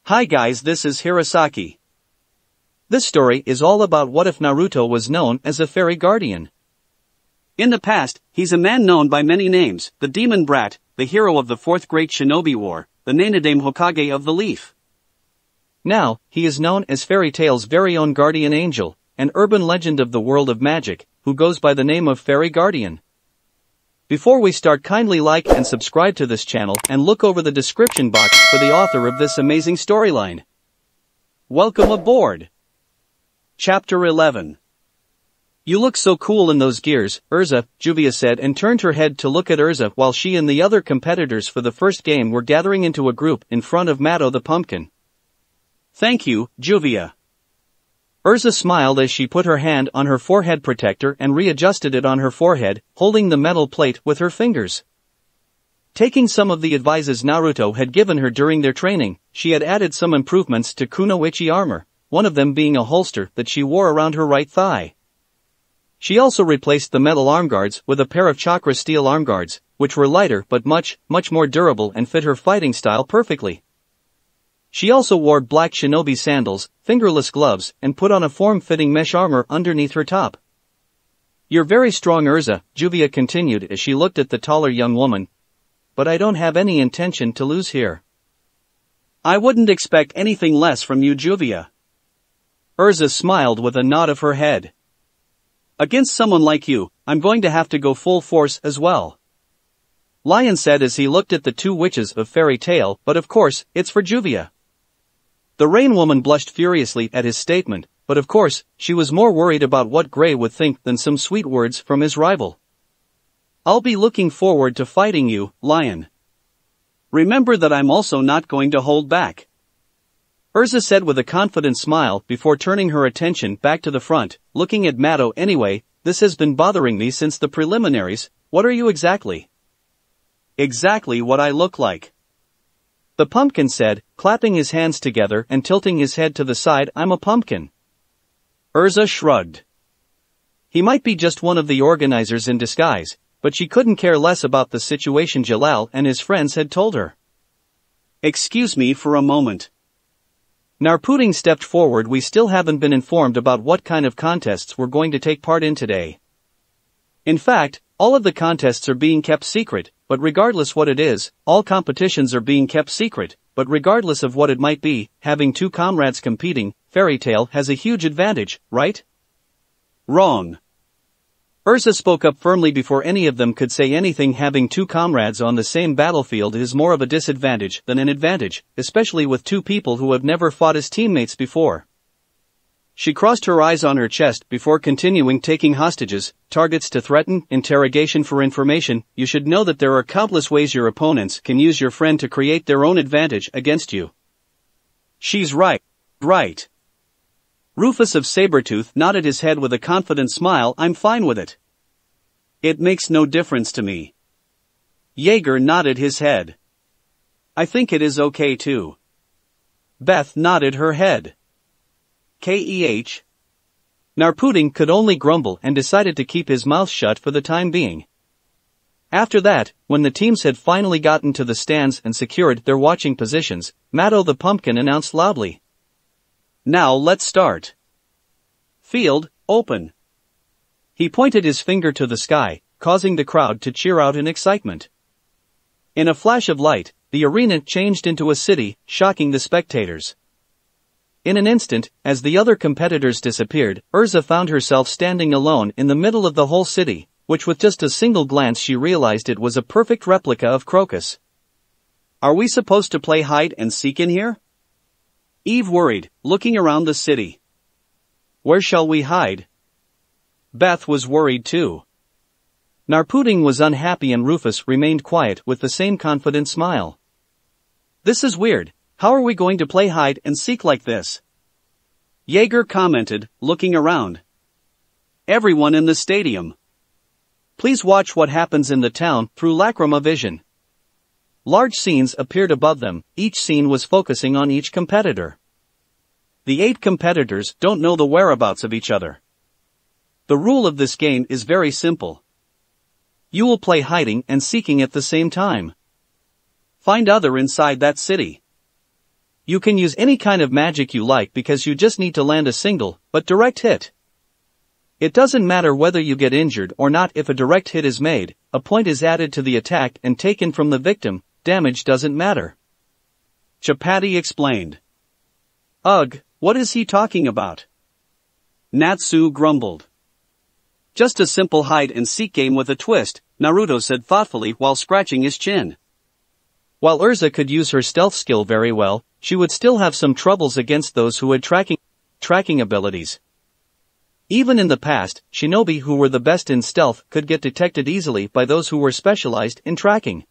Hi guys, this is Hirosaki. This story is all about what if Naruto was known as a fairy guardian. In the past, he's a man known by many names, the Demon Brat, the hero of the Fourth Great Shinobi War, the Nanaidaime Hokage of the Leaf. Now, he is known as Fairy Tail's very own guardian angel, an urban legend of the world of magic, who goes by the name of Fairy Guardian. Before we start, kindly like and subscribe to this channel and look over the description box for the author of this amazing storyline. Welcome aboard! Chapter 11. You look so cool in those gears, Urza, Juvia said and turned her head to look at Urza while she and the other competitors for the first game were gathering into a group in front of Mato the pumpkin. Thank you, Juvia. Urza smiled as she put her hand on her forehead protector and readjusted it on her forehead, holding the metal plate with her fingers. Taking some of the advices Naruto had given her during their training, she had added some improvements to Kunoichi armor, one of them being a holster that she wore around her right thigh. She also replaced the metal arm guards with a pair of chakra steel arm guards, which were lighter but much more durable and fit her fighting style perfectly. She also wore black shinobi sandals, fingerless gloves, and put on a form-fitting mesh armor underneath her top. You're very strong, Urza, Juvia continued as she looked at the taller young woman. But I don't have any intention to lose here. I wouldn't expect anything less from you, Juvia. Urza smiled with a nod of her head. Against someone like you, I'm going to have to go full force as well. Lion said as he looked at the two witches of Fairy Tail, but of course, it's for Juvia. The Rain Woman blushed furiously at his statement, but of course, she was more worried about what Gray would think than some sweet words from his rival. I'll be looking forward to fighting you, Lion. Remember that I'm also not going to hold back. Urza said with a confident smile before turning her attention back to the front, looking at Mato. Anyway, this has been bothering me since the preliminaries. What are you exactly? Exactly what I look like. The pumpkin said, clapping his hands together and tilting his head to the side. I'm a pumpkin. Urza shrugged. He might be just one of the organizers in disguise, but she couldn't care less about the situation Jalal and his friends had told her. Excuse me for a moment. Narpudding stepped forward. We still haven't been informed about what kind of contests we're going to take part in today. In fact, all of the contests are being kept secret, but regardless what it is, all competitions are being kept secret, but regardless of what it might be, having two comrades competing, Fairy Tail has a huge advantage, right? Wrong. Urza spoke up firmly before any of them could say anything. Having two comrades on the same battlefield is more of a disadvantage than an advantage, especially with two people who have never fought as teammates before. She crossed her eyes on her chest before continuing. Taking hostages, targets to threaten, interrogation for information. You should know that there are countless ways your opponents can use your friend to create their own advantage against you. She's right. Right. Rufus of Sabretooth nodded his head with a confident smile. I'm fine with it. It makes no difference to me. Jaeger nodded his head. I think it is okay too. Beth nodded her head. Keh. Narpudding could only grumble and decided to keep his mouth shut for the time being. After that, when the teams had finally gotten to the stands and secured their watching positions, Mato the pumpkin announced loudly. Now let's start. Field, open. He pointed his finger to the sky, causing the crowd to cheer out in excitement. In a flash of light, the arena changed into a city, shocking the spectators. In an instant, as the other competitors disappeared, Urza found herself standing alone in the middle of the whole city, which with just a single glance she realized it was a perfect replica of Crocus. Are we supposed to play hide and seek in here? Eve worried, looking around the city. Where shall we hide? Beth was worried too. Narpudding was unhappy and Rufus remained quiet with the same confident smile. This is weird. How are we going to play hide and seek like this? Jaeger commented, looking around. Everyone in the stadium. Please watch what happens in the town through Lacrima Vision. Large scenes appeared above them. Each scene was focusing on each competitor. The 8 competitors don't know the whereabouts of each other. The rule of this game is very simple. You will play hiding and seeking at the same time. Find other inside that city. You can use any kind of magic you like because you just need to land a single, but direct hit. It doesn't matter whether you get injured or not. If a direct hit is made, a point is added to the attack and taken from the victim. Damage doesn't matter. Chapati explained. Ugh, what is he talking about? Natsu grumbled. Just a simple hide-and-seek game with a twist, Naruto said thoughtfully while scratching his chin. While Urza could use her stealth skill very well, she would still have some troubles against those who had tracking abilities. Even in the past, shinobi who were the best in stealth could get detected easily by those who were specialized in tracking.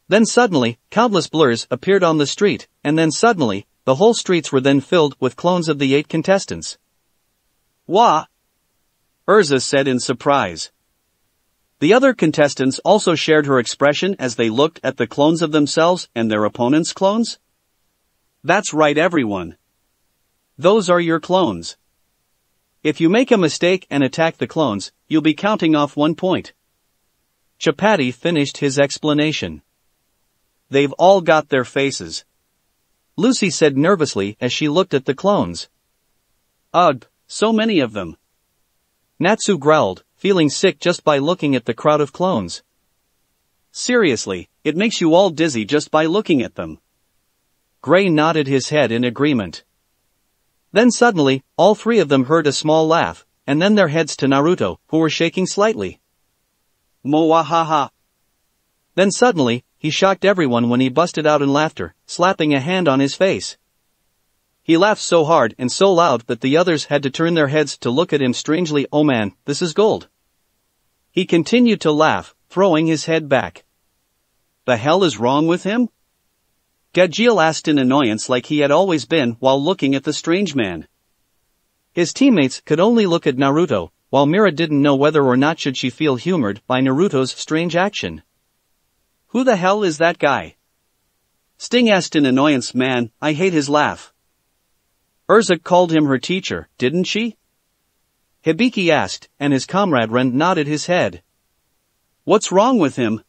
Then suddenly, countless blurs appeared on the street, and then suddenly, the whole streets were then filled with clones of the 8 contestants. Wah! Urza said in surprise. The other contestants also shared her expression as they looked at the clones of themselves and their opponents' clones. That's right, everyone. Those are your clones. If you make a mistake and attack the clones, you'll be counting off 1 point. Chapati finished his explanation. They've all got their faces. Lucy said nervously as she looked at the clones. Ugh, so many of them. Natsu growled, feeling sick just by looking at the crowd of clones. Seriously, it makes you all dizzy just by looking at them. Gray nodded his head in agreement. Then suddenly, all 3 of them heard a small laugh, and then their heads to Naruto, who were shaking slightly. Moahaha. Then suddenly, he shocked everyone when he busted out in laughter, slapping a hand on his face. He laughed so hard and so loud that the others had to turn their heads to look at him strangely. Oh man, this is gold. He continued to laugh, throwing his head back. The hell is wrong with him? Gajeel asked in annoyance like he had always been while looking at the strange man. His teammates could only look at Naruto, while Mira didn't know whether or not should she feel humored by Naruto's strange action. Who the hell is that guy? Sting asked in annoyance. Man, I hate his laugh. Urza called him her teacher, didn't she? Hibiki asked, and his comrade Ren nodded his head. What's wrong with him?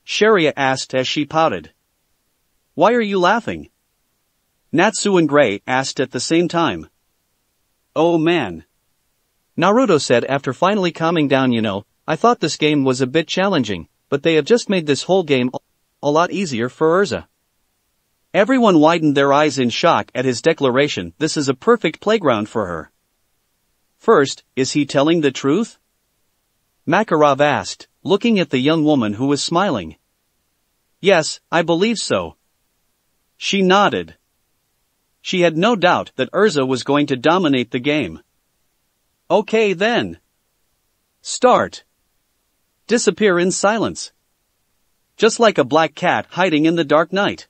Sharia asked as she pouted. Why are you laughing? Natsu and Gray asked at the same time. Oh man. Naruto said after finally calming down. I thought this game was a bit challenging, but they have just made this whole game a lot easier for Urza. Everyone widened their eyes in shock at his declaration. This is a perfect playground for her. First, is he telling the truth? Makarov asked, looking at the young woman who was smiling. Yes, I believe so. She nodded. She had no doubt that Urza was going to dominate the game. Okay then. Start. Disappear in silence. Just like a black cat hiding in the dark night.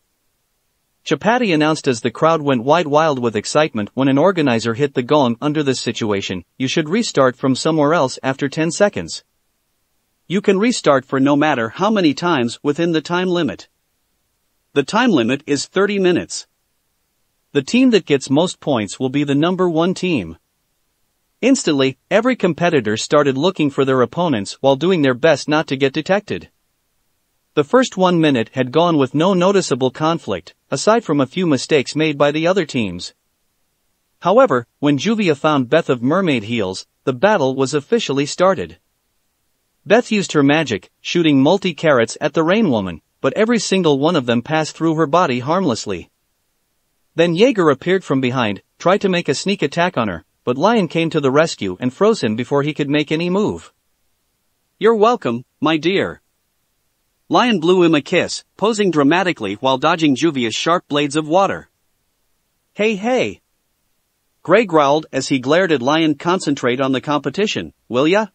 Chapati announced as the crowd went wild with excitement. When an organizer hit the gong under this situation, you should restart from somewhere else after 10 seconds. You can restart for no matter how many times within the time limit. The time limit is 30 minutes. The team that gets most points will be the number 1 team. Instantly, every competitor started looking for their opponents while doing their best not to get detected. The first 1 minute had gone with no noticeable conflict, aside from a few mistakes made by the other teams. However, when Juvia found Beth of Mermaid Heels, the battle was officially started. Beth used her magic, shooting multi-carrots at the Rain Woman, but every single one of them passed through her body harmlessly. Then Jaeger appeared from behind, tried to make a sneak attack on her, but Lion came to the rescue and froze him before he could make any move. You're welcome, my dear. Lion blew him a kiss, posing dramatically while dodging Juvia's sharp blades of water. Hey. Gray growled as he glared at Lion. Concentrate on the competition, will ya?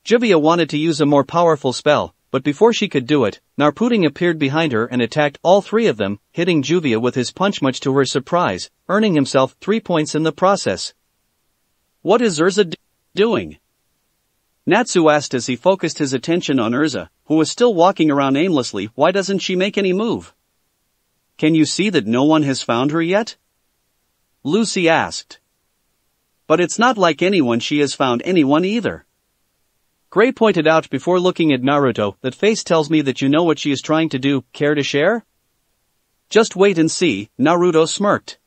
Juvia wanted to use a more powerful spell, but before she could do it, Narpudding appeared behind her and attacked all 3 of them, hitting Juvia with his punch much to her surprise, earning himself 3 points in the process. What is Urza doing? Natsu asked as he focused his attention on Urza, who was still walking around aimlessly. Why doesn't she make any move? Can you see that no one has found her yet? Lucy asked. But it's not like she has found anyone either. Gray pointed out before looking at Naruto. That face tells me that you know what she is trying to do. Care to share? Just wait and see, Naruto smirked.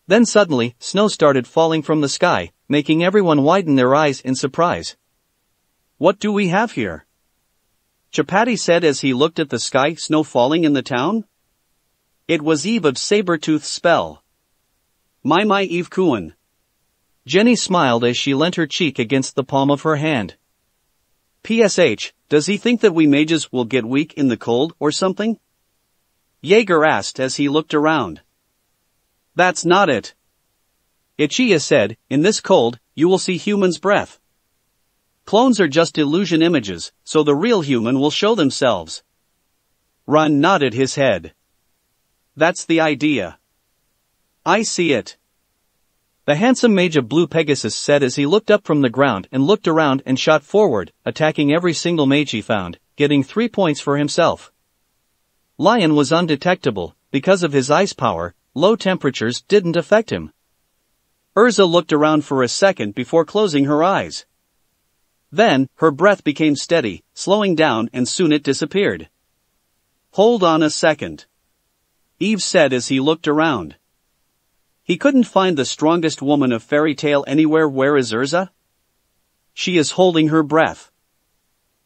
Then suddenly, snow started falling from the sky, making everyone widen their eyes in surprise. What do we have here? Chapati said as he looked at the sky. Snow falling in the town? It was Eve of Sabertooth's spell. My Eve Kuan. Jenny smiled as she leant her cheek against the palm of her hand. PSH, does he think that we mages will get weak in the cold or something? Jaeger asked as he looked around. That's not it. Ichiya said, in this cold, you will see humans' breath. Clones are just illusion images, so the real human will show themselves. Ran nodded his head. That's the idea. I see it. The handsome mage of Blue Pegasus said as he looked up from the ground and looked around and shot forward, attacking every single mage he found, getting 3 points for himself. Lion was undetectable, because of his ice power, low temperatures didn't affect him. Urza looked around for a second before closing her eyes. Then, her breath became steady, slowing down and soon it disappeared. Hold on a second. Eve said as he looked around. He couldn't find the strongest woman of fairy tale anywhere. Where is Urza? She is holding her breath.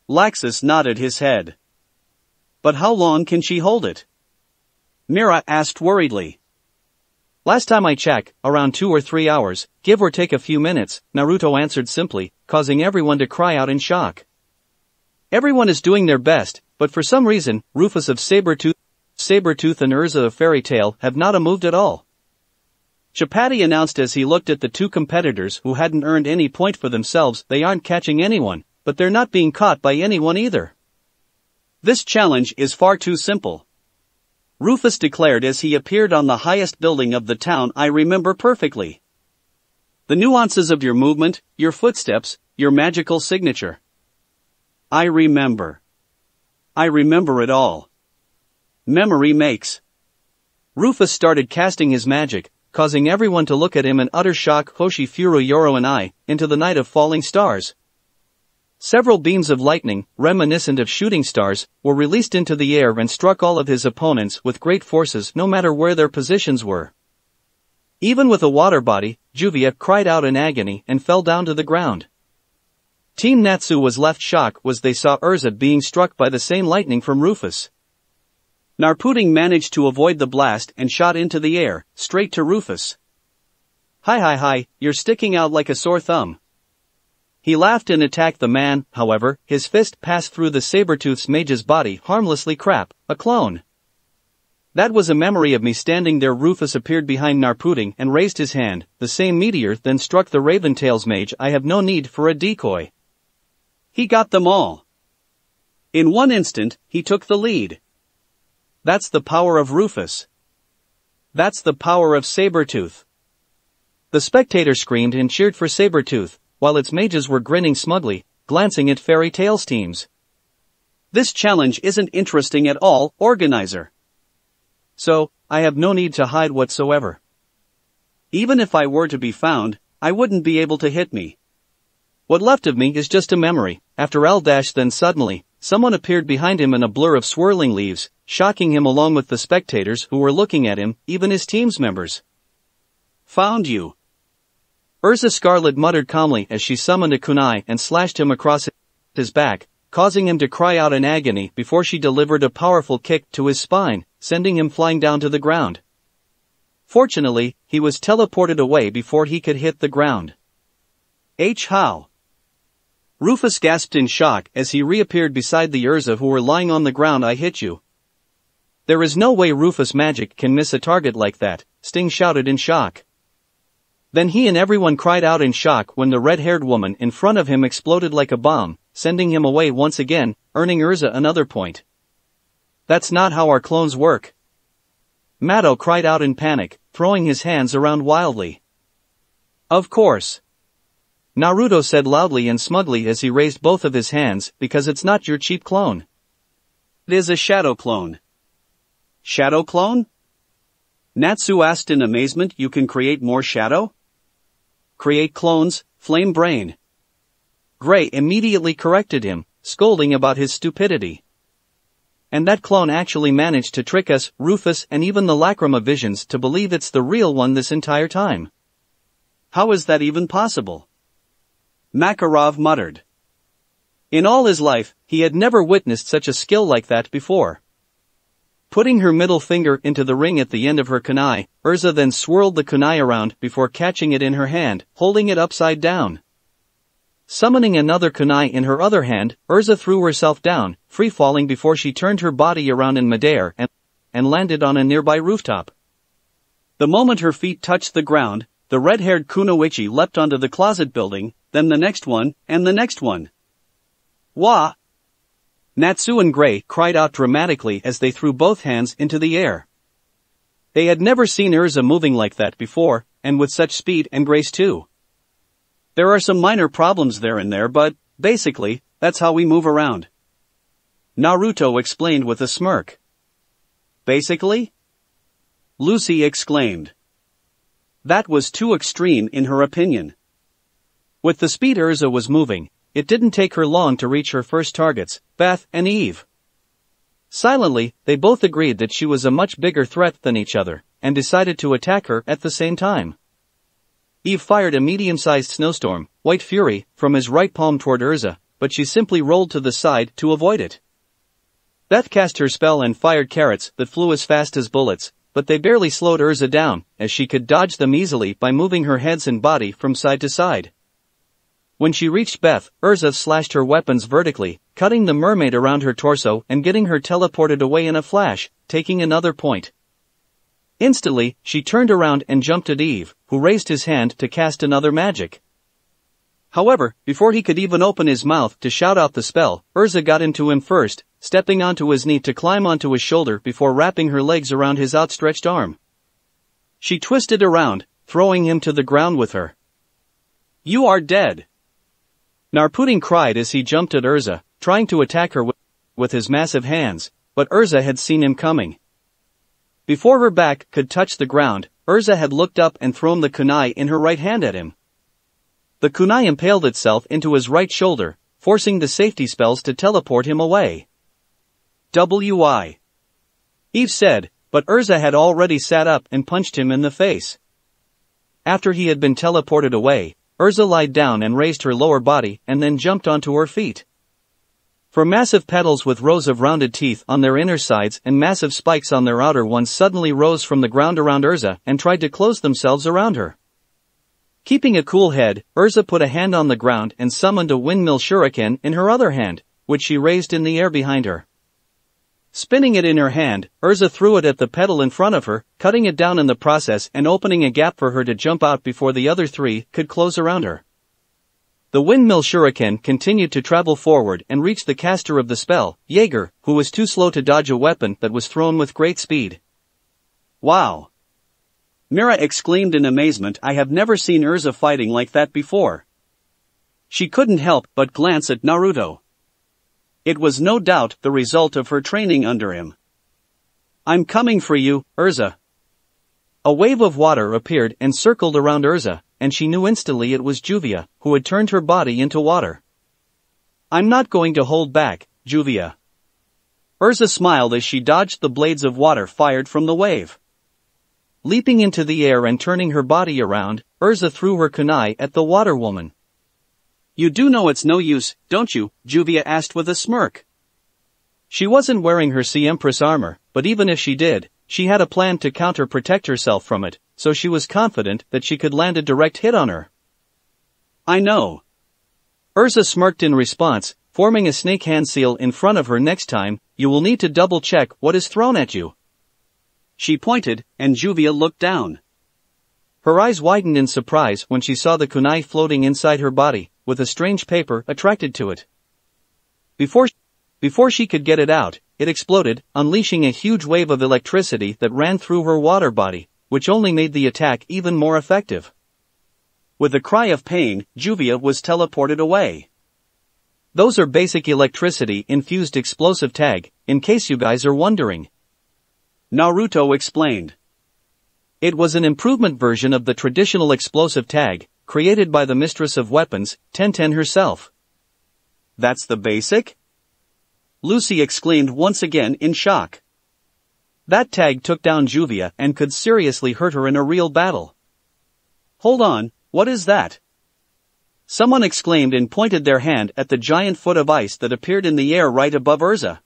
Laxus nodded his head. But how long can she hold it? Mira asked worriedly. Last time I checked, around 2 or 3 hours, give or take a few minutes, Naruto answered simply, causing everyone to cry out in shock. Everyone is doing their best, but for some reason, Rufus of Sabertooth and Urza of Fairy Tail have not moved at all. Chapati announced as he looked at the two competitors who hadn't earned any point for themselves. They aren't catching anyone, but they're not being caught by anyone either. This challenge is far too simple. Rufus declared as he appeared on the highest building of the town. I remember perfectly. The nuances of your movement, your footsteps, your magical signature. I remember. I remember it all. Memory makes. Rufus started casting his magic, causing everyone to look at him in utter shock. Hoshi Furu Yoro and I, into the night of falling stars. Several beams of lightning, reminiscent of shooting stars, were released into the air and struck all of his opponents with great forces no matter where their positions were. Even with a water body, Juvia cried out in agony and fell down to the ground. Team Natsu was left shocked as they saw Urza being struck by the same lightning from Rufus. Narpudding managed to avoid the blast and shot into the air, straight to Rufus. Hi, you're sticking out like a sore thumb. He laughed and attacked the man. However, his fist passed through the Sabertooth's mage's body. Harmlessly. Crap, a clone. That was a memory of me standing there. Rufus appeared behind Narpudding and raised his hand. The same meteor then struck the Raventail's mage. I have no need for a decoy. He got them all. In one instant, he took the lead. That's the power of Rufus. That's the power of Sabertooth. The spectator screamed and cheered for Sabertooth, while its mages were grinning smugly, glancing at Fairy Tail's teams. This challenge isn't interesting at all, organizer. So, I have no need to hide whatsoever. Even if I were to be found, I wouldn't be able to hit me. What left of me is just a memory. After then suddenly, someone appeared behind him in a blur of swirling leaves, shocking him along with the spectators who were looking at him, even his team's members. Found you. Urza Scarlet muttered calmly as she summoned a kunai and slashed him across his back, causing him to cry out in agony before she delivered a powerful kick to his spine, sending him flying down to the ground. Fortunately, he was teleported away before he could hit the ground. How? Rufus gasped in shock as he reappeared beside the Urza who were lying on the ground. I hit you. There is no way Rufus' magic can miss a target like that, Sting shouted in shock. Then he and everyone cried out in shock when the red-haired woman in front of him exploded like a bomb, sending him away once again, earning Urza another point. That's not how our clones work. Mado cried out in panic, throwing his hands around wildly. Of course. Naruto said loudly and smugly as he raised both of his hands, because it's not your cheap clone. It is a shadow clone. Shadow clone? Natsu asked in amazement. You can create more shadow? Create clones, flame brain. Gray immediately corrected him, scolding about his stupidity. And that clone actually managed to trick us, Rufus and even the Lacrima Visions to believe it's the real one this entire time. How is that even possible? Makarov muttered. In all his life, he had never witnessed such a skill like that before. Putting her middle finger into the ring at the end of her kunai, Urza then swirled the kunai around before catching it in her hand, holding it upside down. Summoning another kunai in her other hand, Urza threw herself down, free-falling before she turned her body around in midair and landed on a nearby rooftop. The moment her feet touched the ground, the red-haired Kunoichi leapt onto the closet building, then the next one, and the next one. Wah! Natsu and Gray cried out dramatically as they threw both hands into the air. They had never seen Urza moving like that before, and with such speed and grace too. There are some minor problems there and there, but, basically, that's how we move around. Naruto explained with a smirk. Basically? Lucy exclaimed. That was too extreme in her opinion. With the speed Urza was moving, it didn't take her long to reach her first targets, Beth and Eve. Silently, they both agreed that she was a much bigger threat than each other, and decided to attack her at the same time. Eve fired a medium-sized snowstorm, White Fury, from his right palm toward Urza, but she simply rolled to the side to avoid it. Beth cast her spell and fired carrots that flew as fast as bullets, but they barely slowed Urza down, as she could dodge them easily by moving her heads and body from side to side. When she reached Beth, Urza slashed her weapons vertically, cutting the mermaid around her torso and getting her teleported away in a flash, taking another point. Instantly, she turned around and jumped at Eve, who raised his hand to cast another magic. However, before he could even open his mouth to shout out the spell, Urza got into him first, stepping onto his knee to climb onto his shoulder before wrapping her legs around his outstretched arm. She twisted around, throwing him to the ground with her. You are dead! Narputin cried as he jumped at Urza, trying to attack her with his massive hands, but Urza had seen him coming. Before her back could touch the ground, Urza had looked up and thrown the kunai in her right hand at him. The kunai impaled itself into his right shoulder, forcing the safety spells to teleport him away. W.I. Eve said, but Urza had already sat up and punched him in the face. After he had been teleported away, Urza lied down and raised her lower body and then jumped onto her feet. For massive petals with rows of rounded teeth on their inner sides and massive spikes on their outer ones suddenly rose from the ground around Urza and tried to close themselves around her. Keeping a cool head, Urza put a hand on the ground and summoned a windmill shuriken in her other hand, which she raised in the air behind her. Spinning it in her hand, Urza threw it at the petal in front of her, cutting it down in the process and opening a gap for her to jump out before the other three could close around her. The windmill shuriken continued to travel forward and reached the caster of the spell, Jaeger, who was too slow to dodge a weapon that was thrown with great speed. Wow! Mira exclaimed in amazement. I have never seen Urza fighting like that before. She couldn't help but glance at Naruto. It was no doubt the result of her training under him. I'm coming for you, Urza. A wave of water appeared and circled around Urza, and she knew instantly it was Juvia, who had turned her body into water. I'm not going to hold back, Juvia. Urza smiled as she dodged the blades of water fired from the wave. Leaping into the air and turning her body around, Urza threw her kunai at the water woman. You do know it's no use, don't you? Juvia asked with a smirk. She wasn't wearing her Sea Empress armor, but even if she did, she had a plan to counter-protect herself from it, so she was confident that she could land a direct hit on her. I know. Urza smirked in response, forming a snake hand seal in front of her. Next time, you will need to double-check what is thrown at you. She pointed, and Juvia looked down. Her eyes widened in surprise when she saw the kunai floating inside her body, with a strange paper attracted to it. Before she could get it out, it exploded, unleashing a huge wave of electricity that ran through her water body, which only made the attack even more effective. With a cry of pain, Juvia was teleported away. Those are basic electricity-infused explosive tag, in case you guys are wondering. Naruto explained. It was an improvement version of the traditional explosive tag, created by the mistress of weapons, Tenten herself. That's the basic? Lucy exclaimed once again in shock. That tag took down Juvia and could seriously hurt her in a real battle. Hold on, what is that? Someone exclaimed and pointed their hand at the giant foot of ice that appeared in the air right above Urza.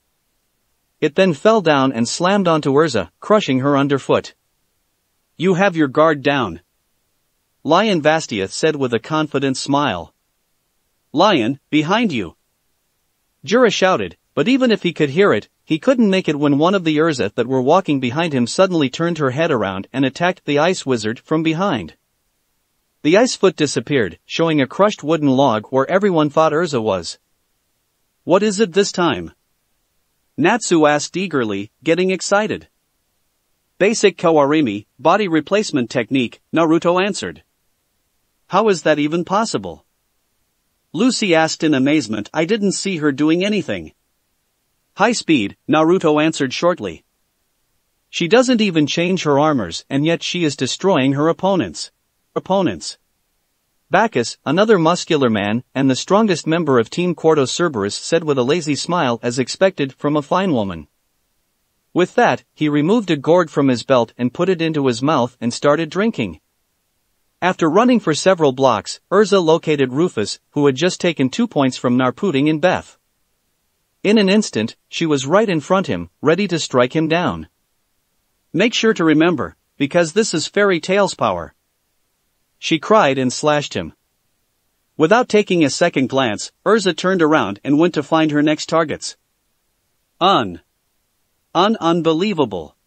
It then fell down and slammed onto Urza, crushing her underfoot. You have your guard down, Lion Vastia said with a confident smile. Lion, behind you. Jura shouted, but even if he could hear it, he couldn't make it when one of the Urza that were walking behind him suddenly turned her head around and attacked the ice wizard from behind. The ice foot disappeared, showing a crushed wooden log where everyone thought Urza was. What is it this time? Natsu asked eagerly, getting excited. Basic Kawarimi, body replacement technique, Naruto answered. How is that even possible? Lucy asked in amazement. I didn't see her doing anything. High speed, Naruto answered shortly. She doesn't even change her armors and yet she is destroying her opponents. Bacchus, another muscular man, and the strongest member of Team Quarto Cerberus said with a lazy smile as expected from a fine woman. With that, he removed a gourd from his belt and put it into his mouth and started drinking. After running for several blocks, Urza located Rufus, who had just taken 2 points from Narputing in Beth. In an instant, she was right in front of him, ready to strike him down. Make sure to remember, because this is Fairy Tail's power. She cried and slashed him. Without taking a second glance, Urza turned around and went to find her next targets. Unbelievable.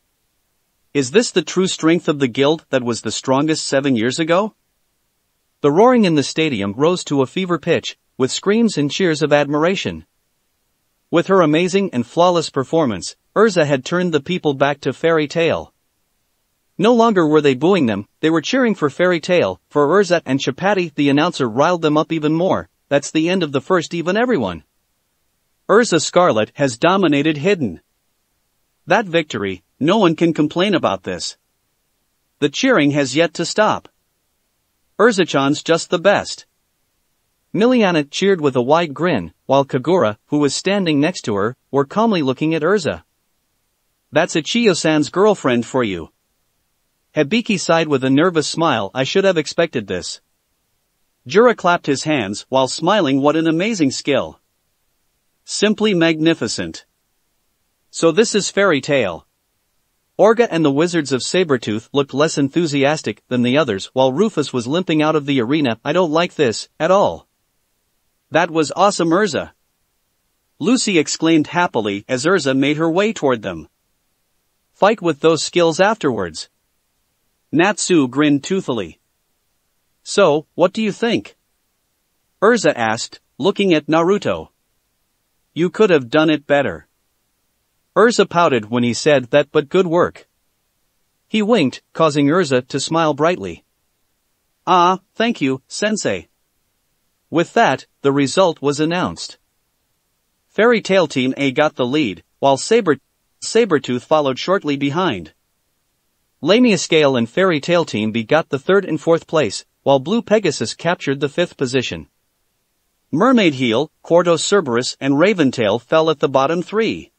Is this the true strength of the guild that was the strongest 7 years ago? The roaring in the stadium rose to a fever pitch, with screams and cheers of admiration. With her amazing and flawless performance, Urza had turned the people back to Fairy Tail. No longer were they booing them, they were cheering for Fairy Tail, for Urza and Chapati. The announcer riled them up even more. That's the end of the first even everyone. Urza Scarlet has dominated Hidden. That victory, no one can complain about this. The cheering has yet to stop. Urza-chan's just the best. Miliana cheered with a wide grin, while Kagura, who was standing next to her, were calmly looking at Urza. That's Ichiyo-san's girlfriend for you. Hibiki sighed with a nervous smile. I should have expected this. Jura clapped his hands while smiling. What an amazing skill. Simply magnificent. So this is Fairy Tail. Orga and the Wizards of Sabretooth looked less enthusiastic than the others while Rufus was limping out of the arena. I don't like this, at all. That was awesome, Urza. Lucy exclaimed happily as Urza made her way toward them. Fight with those skills afterwards. Natsu grinned toothily. So, what do you think? Urza asked, looking at Naruto. You could have done it better. Urza pouted when he said that, but good work. He winked, causing Urza to smile brightly. Ah, thank you, Sensei. With that, the result was announced. Fairy Tail Team A got the lead, while Sabretooth followed shortly behind. Lamia Scale and Fairy Tail Team B got the 3rd and 4th place, while Blue Pegasus captured the 5th position. Mermaid Heel, Quarto Cerberus and Raventail fell at the bottom 3.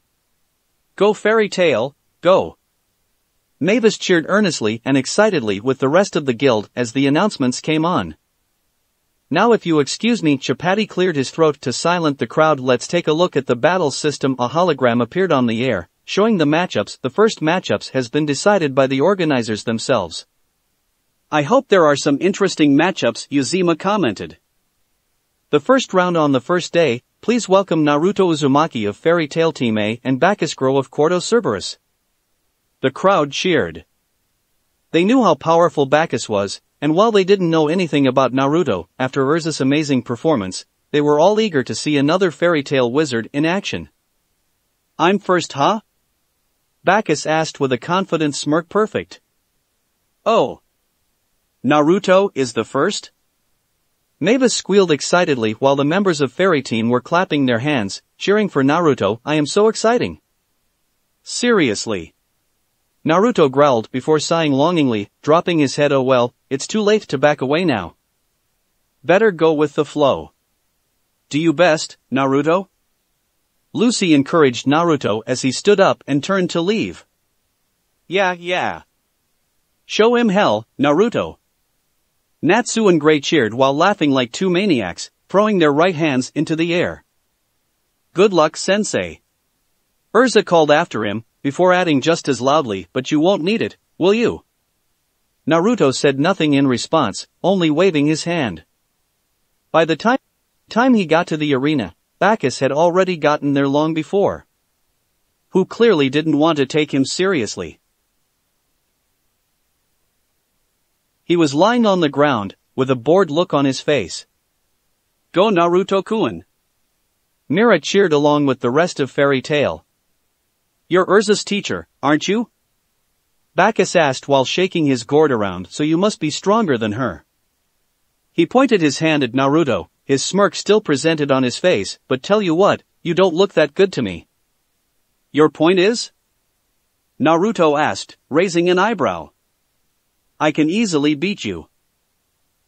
Go Fairy Tail, go! Mavis cheered earnestly and excitedly with the rest of the guild as the announcements came on. Now if you excuse me, Chapati cleared his throat to silence the crowd. Let's take a look at the battle system. A hologram appeared on the air, showing the matchups. The first matchups has been decided by the organizers themselves. I hope there are some interesting matchups, Yuzima commented. The first round on the first day, please welcome Naruto Uzumaki of Fairy Tail Team A and Bacchus Grow of Quarto Cerberus. The crowd cheered. They knew how powerful Bacchus was, and while they didn't know anything about Naruto, after Urza's amazing performance, they were all eager to see another Fairy Tail wizard in action. I'm first, huh? Bacchus asked with a confident smirk. Perfect. Oh. Naruto is the first? Mavis squealed excitedly while the members of Fairy Team were clapping their hands, cheering for Naruto. I am so exciting. Seriously. Naruto growled before sighing longingly, dropping his head. Oh well, it's too late to back away now. Better go with the flow. Do you best, Naruto? Lucy encouraged Naruto as he stood up and turned to leave. Yeah. Show him hell, Naruto. Natsu and Gray cheered while laughing like two maniacs, throwing their right hands into the air. Good luck, sensei. Urza called after him, before adding just as loudly, but you won't need it, will you? Naruto said nothing in response, only waving his hand. By the time he got to the arena, Bacchus had already gotten there long before. Who clearly didn't want to take him seriously. He was lying on the ground, with a bored look on his face. Go Naruto-kun! Mira cheered along with the rest of Fairy Tail. You're Urza's teacher, aren't you? Bacchus asked while shaking his gourd around, so you must be stronger than her. He pointed his hand at Naruto, his smirk still presented on his face, but tell you what, you don't look that good to me. Your point is? Naruto asked, raising an eyebrow. I can easily beat you.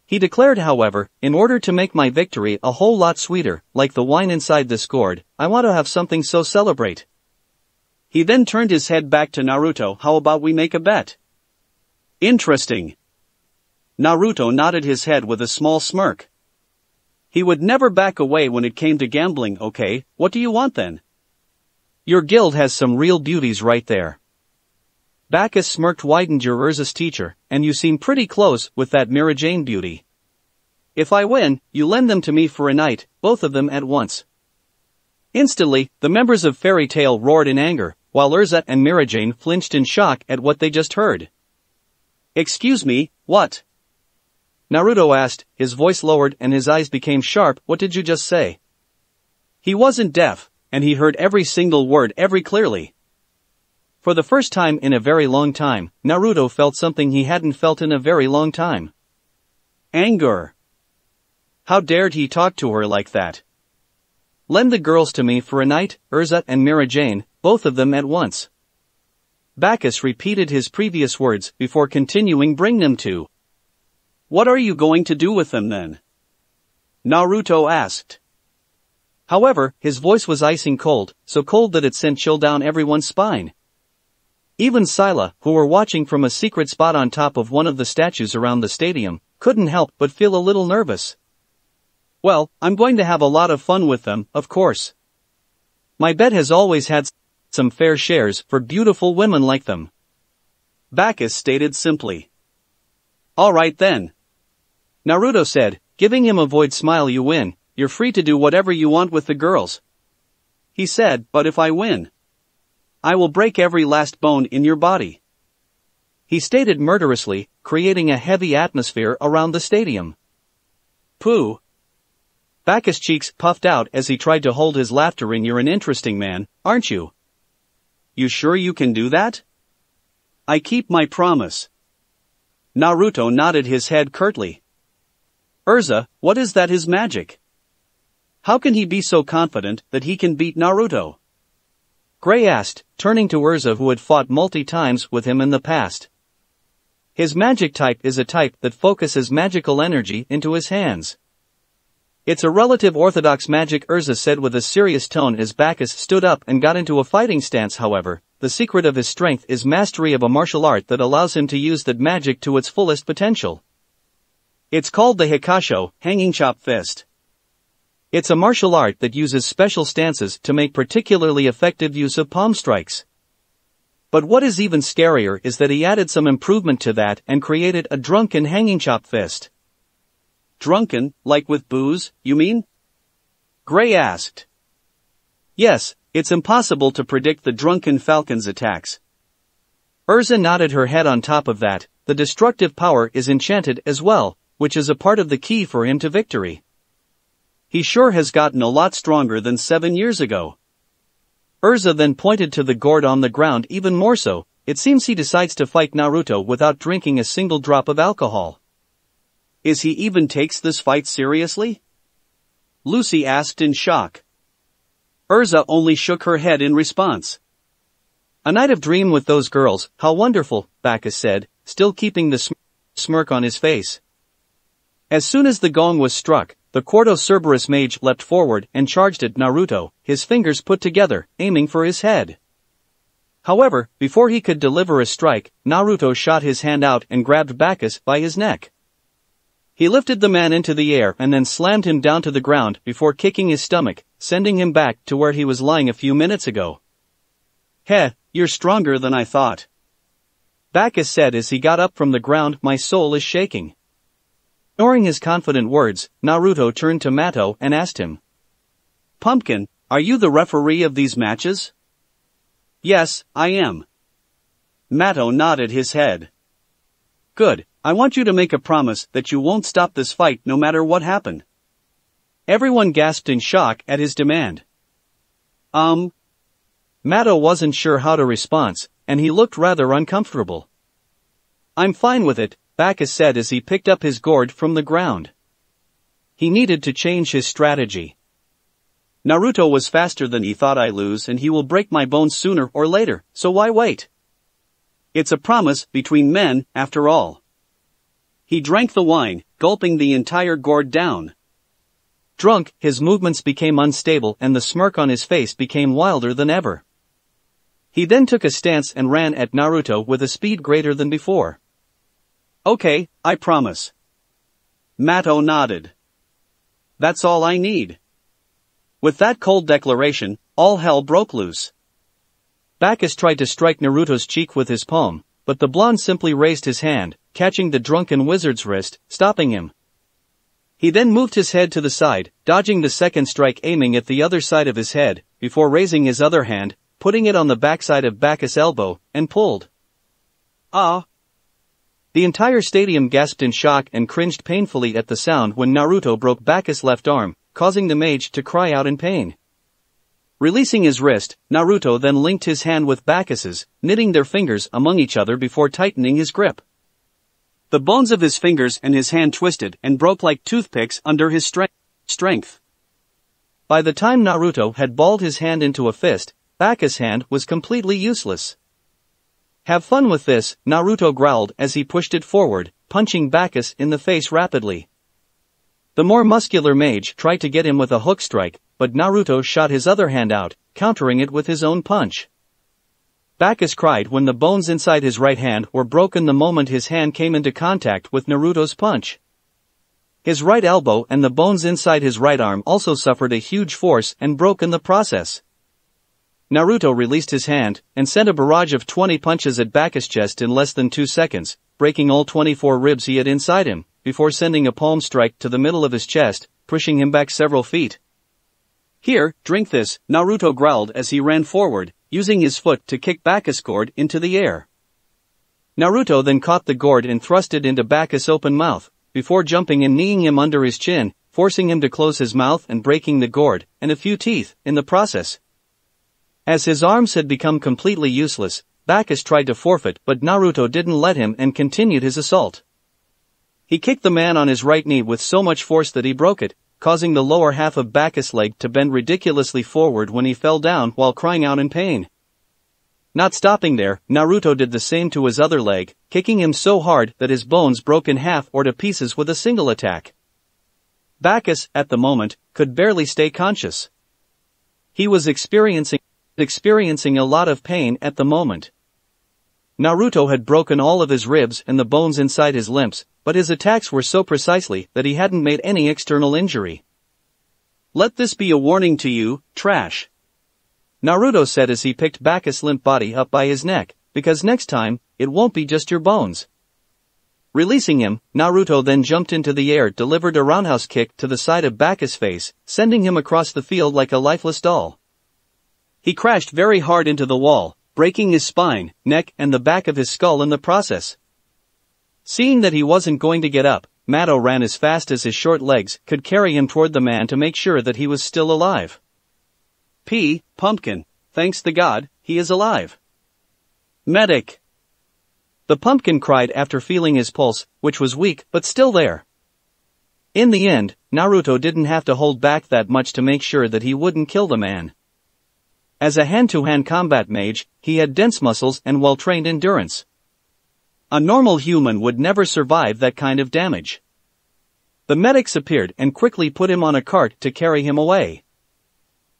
He declared, however, in order to make my victory a whole lot sweeter, like the wine inside this gourd, I want to have something so celebrate. He then turned his head back to Naruto. How about we make a bet? Interesting. Naruto nodded his head with a small smirk. He would never back away when it came to gambling. Okay, what do you want then? Your guild has some real beauties right there. Bacchus smirked. Widened. You're Urza's teacher, and you seem pretty close with that Mira Jane beauty. If I win, you lend them to me for a night, both of them at once. Instantly, the members of Fairy Tail roared in anger, while Urza and Mira Jane flinched in shock at what they just heard. Excuse me, what? Naruto asked, his voice lowered and his eyes became sharp. What did you just say? He wasn't deaf, and he heard every single word very clearly. For the first time in a very long time, Naruto felt something he hadn't felt in a very long time. Anger. How dared he talk to her like that? Lend the girls to me for a night, Urza and Mira Jane, both of them at once. Bacchus repeated his previous words before continuing. Bring them to. What are you going to do with them then? Naruto asked. However, his voice was icing cold, so cold that it sent chill down everyone's spine. Even Scylla, who were watching from a secret spot on top of one of the statues around the stadium, couldn't help but feel a little nervous. Well, I'm going to have a lot of fun with them, of course. My bet has always had some fair shares for beautiful women like them. Bacchus stated simply. Alright then. Naruto said, giving him a void smile. You win, you're free to do whatever you want with the girls. He said, but if I win, I will break every last bone in your body. He stated murderously, creating a heavy atmosphere around the stadium. Pooh. Bacchus' cheeks puffed out as he tried to hold his laughter in. You're an interesting man, aren't you? You sure you can do that? I keep my promise. Naruto nodded his head curtly. Urza, what is that? His magic? How can he be so confident that he can beat Naruto? Gray asked, turning to Urza, who had fought multi-times with him in the past. His magic type is a type that focuses magical energy into his hands. It's a relative orthodox magic, Urza said with a serious tone as Bacchus stood up and got into a fighting stance. However, the secret of his strength is mastery of a martial art that allows him to use that magic to its fullest potential. It's called the Hikasho, hanging chop fist. It's a martial art that uses special stances to make particularly effective use of palm strikes. But what is even scarier is that he added some improvement to that and created a drunken hanging chop fist. Drunken, like with booze, you mean? Gray asked. Yes, it's impossible to predict the drunken falcon's attacks. Urza nodded her head. On top of that, the destructive power is enchanted as well, which is a part of the key for him to victory. He sure has gotten a lot stronger than 7 years ago. Urza then pointed to the gourd on the ground. Even more so, it seems he decides to fight Naruto without drinking a single drop of alcohol. Is he even takes this fight seriously? Lucy asked in shock. Urza only shook her head in response. A night of dream with those girls, how wonderful, Bacchus said, still keeping the smirk on his face. As soon as the gong was struck, the Quarto Cerberus mage leapt forward and charged at Naruto, his fingers put together, aiming for his head. However, before he could deliver a strike, Naruto shot his hand out and grabbed Bacchus by his neck. He lifted the man into the air and then slammed him down to the ground before kicking his stomach, sending him back to where he was lying a few minutes ago. "Heh, you're stronger than I thought," Bacchus said as he got up from the ground. "My soul is shaking." Ignoring his confident words, Naruto turned to Matto and asked him, "Pumpkin, are you the referee of these matches?" "Yes, I am." Matto nodded his head. "Good, I want you to make a promise that you won't stop this fight no matter what happened." Everyone gasped in shock at his demand. Matto wasn't sure how to respond, and he looked rather uncomfortable. "I'm fine with it," Bacchus said as he picked up his gourd from the ground. He needed to change his strategy. "Naruto was faster than he thought. I lose and he will break my bones sooner or later, so why wait? It's a promise between men, after all." He drank the wine, gulping the entire gourd down. Drunk, his movements became unstable and the smirk on his face became wilder than ever. He then took a stance and ran at Naruto with a speed greater than before. "Okay, I promise." Matto nodded. "That's all I need." With that cold declaration, all hell broke loose. Bacchus tried to strike Naruto's cheek with his palm, but the blonde simply raised his hand, catching the drunken wizard's wrist, stopping him. He then moved his head to the side, dodging the second strike, aiming at the other side of his head, before raising his other hand, putting it on the backside of Bacchus' elbow, and pulled. "Ah!" The entire stadium gasped in shock and cringed painfully at the sound when Naruto broke Bacchus' left arm, causing the mage to cry out in pain. Releasing his wrist, Naruto then linked his hand with Bacchus's, knitting their fingers among each other before tightening his grip. The bones of his fingers and his hand twisted and broke like toothpicks under his strength. By the time Naruto had balled his hand into a fist, Bacchus' hand was completely useless. "Have fun with this," Naruto growled as he pushed it forward, punching Bacchus in the face rapidly. The more muscular mage tried to get him with a hook strike, but Naruto shot his other hand out, countering it with his own punch. Bacchus cried when the bones inside his right hand were broken the moment his hand came into contact with Naruto's punch. His right elbow and the bones inside his right arm also suffered a huge force and broke in the process. Naruto released his hand and sent a barrage of 20 punches at Bacchus' chest in less than 2 seconds, breaking all 24 ribs he had inside him, before sending a palm strike to the middle of his chest, pushing him back several feet. "Here, drink this," Naruto growled as he ran forward, using his foot to kick Bacchus' gourd into the air. Naruto then caught the gourd and thrust it into Bacchus' open mouth, before jumping and kneeing him under his chin, forcing him to close his mouth and breaking the gourd, and a few teeth, in the process. As his arms had become completely useless, Bacchus tried to forfeit but Naruto didn't let him and continued his assault. He kicked the man on his right knee with so much force that he broke it, causing the lower half of Bacchus' leg to bend ridiculously forward when he fell down while crying out in pain. Not stopping there, Naruto did the same to his other leg, kicking him so hard that his bones broke in half or to pieces with a single attack. Bacchus, at the moment, could barely stay conscious. He was experiencing a lot of pain at the moment. Naruto had broken all of his ribs and the bones inside his limbs, but his attacks were so precisely that he hadn't made any external injury. "Let this be a warning to you, trash," Naruto said as he picked Bacchus' limp body up by his neck, "because next time, it won't be just your bones." Releasing him, Naruto then jumped into the air, delivered a roundhouse kick to the side of Bacchus' face, sending him across the field like a lifeless doll. He crashed very hard into the wall, breaking his spine, neck and the back of his skull in the process. Seeing that he wasn't going to get up, Matto ran as fast as his short legs could carry him toward the man to make sure that he was still alive. Pumpkin, thanks the god, he is alive. Medic! The pumpkin cried after feeling his pulse, which was weak but still there. In the end, Naruto didn't have to hold back that much to make sure that he wouldn't kill the man. As a hand-to-hand combat mage, he had dense muscles and well-trained endurance. A normal human would never survive that kind of damage. The medics appeared and quickly put him on a cart to carry him away.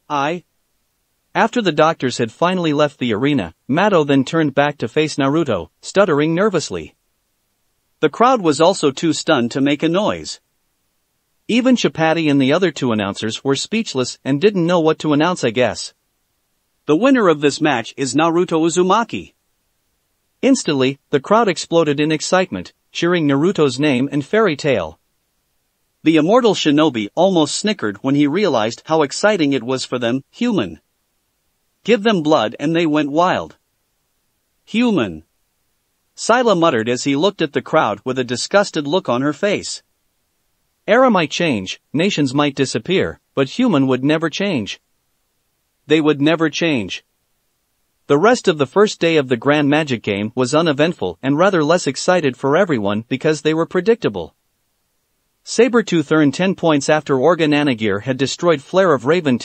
After the doctors had finally left the arena, Mato then turned back to face Naruto, stuttering nervously. The crowd was also too stunned to make a noise. Even Chapati and the other two announcers were speechless and didn't know what to announce, I guess. The winner of this match is Naruto Uzumaki. Instantly, the crowd exploded in excitement, cheering Naruto's name and fairy tale. The immortal shinobi almost snickered when he realized how exciting it was for them, human. Give them blood and they went wild. Human. Scylla muttered as he looked at the crowd with a disgusted look on her face. Era might change, nations might disappear, but human would never change. They would never change. The rest of the first day of the Grand Magic game was uneventful and rather less excited for everyone because they were predictable. Sabretooth earned 10 points after Orga Nanagear had destroyed Flare of Raven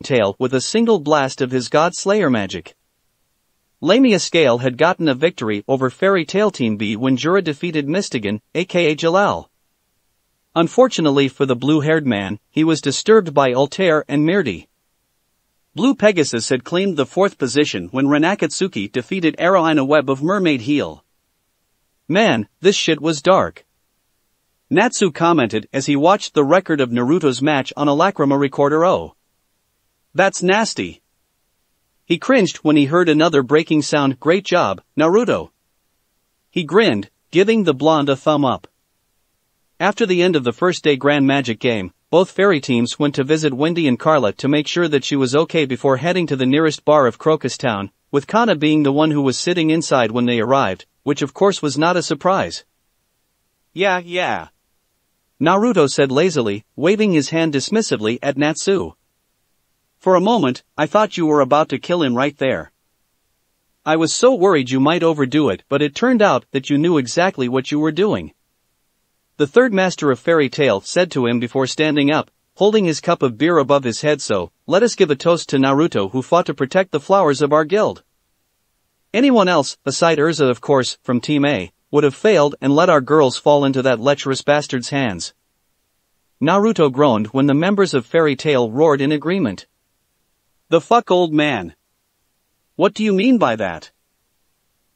Tail with a single blast of his God Slayer magic. Lamia Scale had gotten a victory over Fairy Tail Team B when Jura defeated Mystigan, aka Jalal. Unfortunately for the blue-haired man, he was disturbed by Altair and Mirdi. Blue Pegasus had claimed the 4th position when Renakatsuki defeated Arrow in a web of mermaid heel. Man, this shit was dark. Natsu commented as he watched the record of Naruto's match on a Lacrima Recorder. Oh. That's nasty. He cringed when he heard another breaking sound. Great job, Naruto. He grinned, giving the blonde a thumb up. After the end of the first day Grand Magic game, both fairy teams went to visit Wendy and Carla to make sure that she was okay before heading to the nearest bar of Crocus Town, with Kana being the one who was sitting inside when they arrived, which of course was not a surprise. Yeah. Naruto said lazily, waving his hand dismissively at Natsu. For a moment, I thought you were about to kill him right there. I was so worried you might overdo it, but it turned out that you knew exactly what you were doing. The third master of Fairy Tail said to him before standing up, holding his cup of beer above his head. So, let us give a toast to Naruto who fought to protect the flowers of our guild. Anyone else, aside Urza of course, from Team A, would have failed and let our girls fall into that lecherous bastard's hands. Naruto groaned when the members of Fairy Tail roared in agreement. The fuck, old man. What do you mean by that?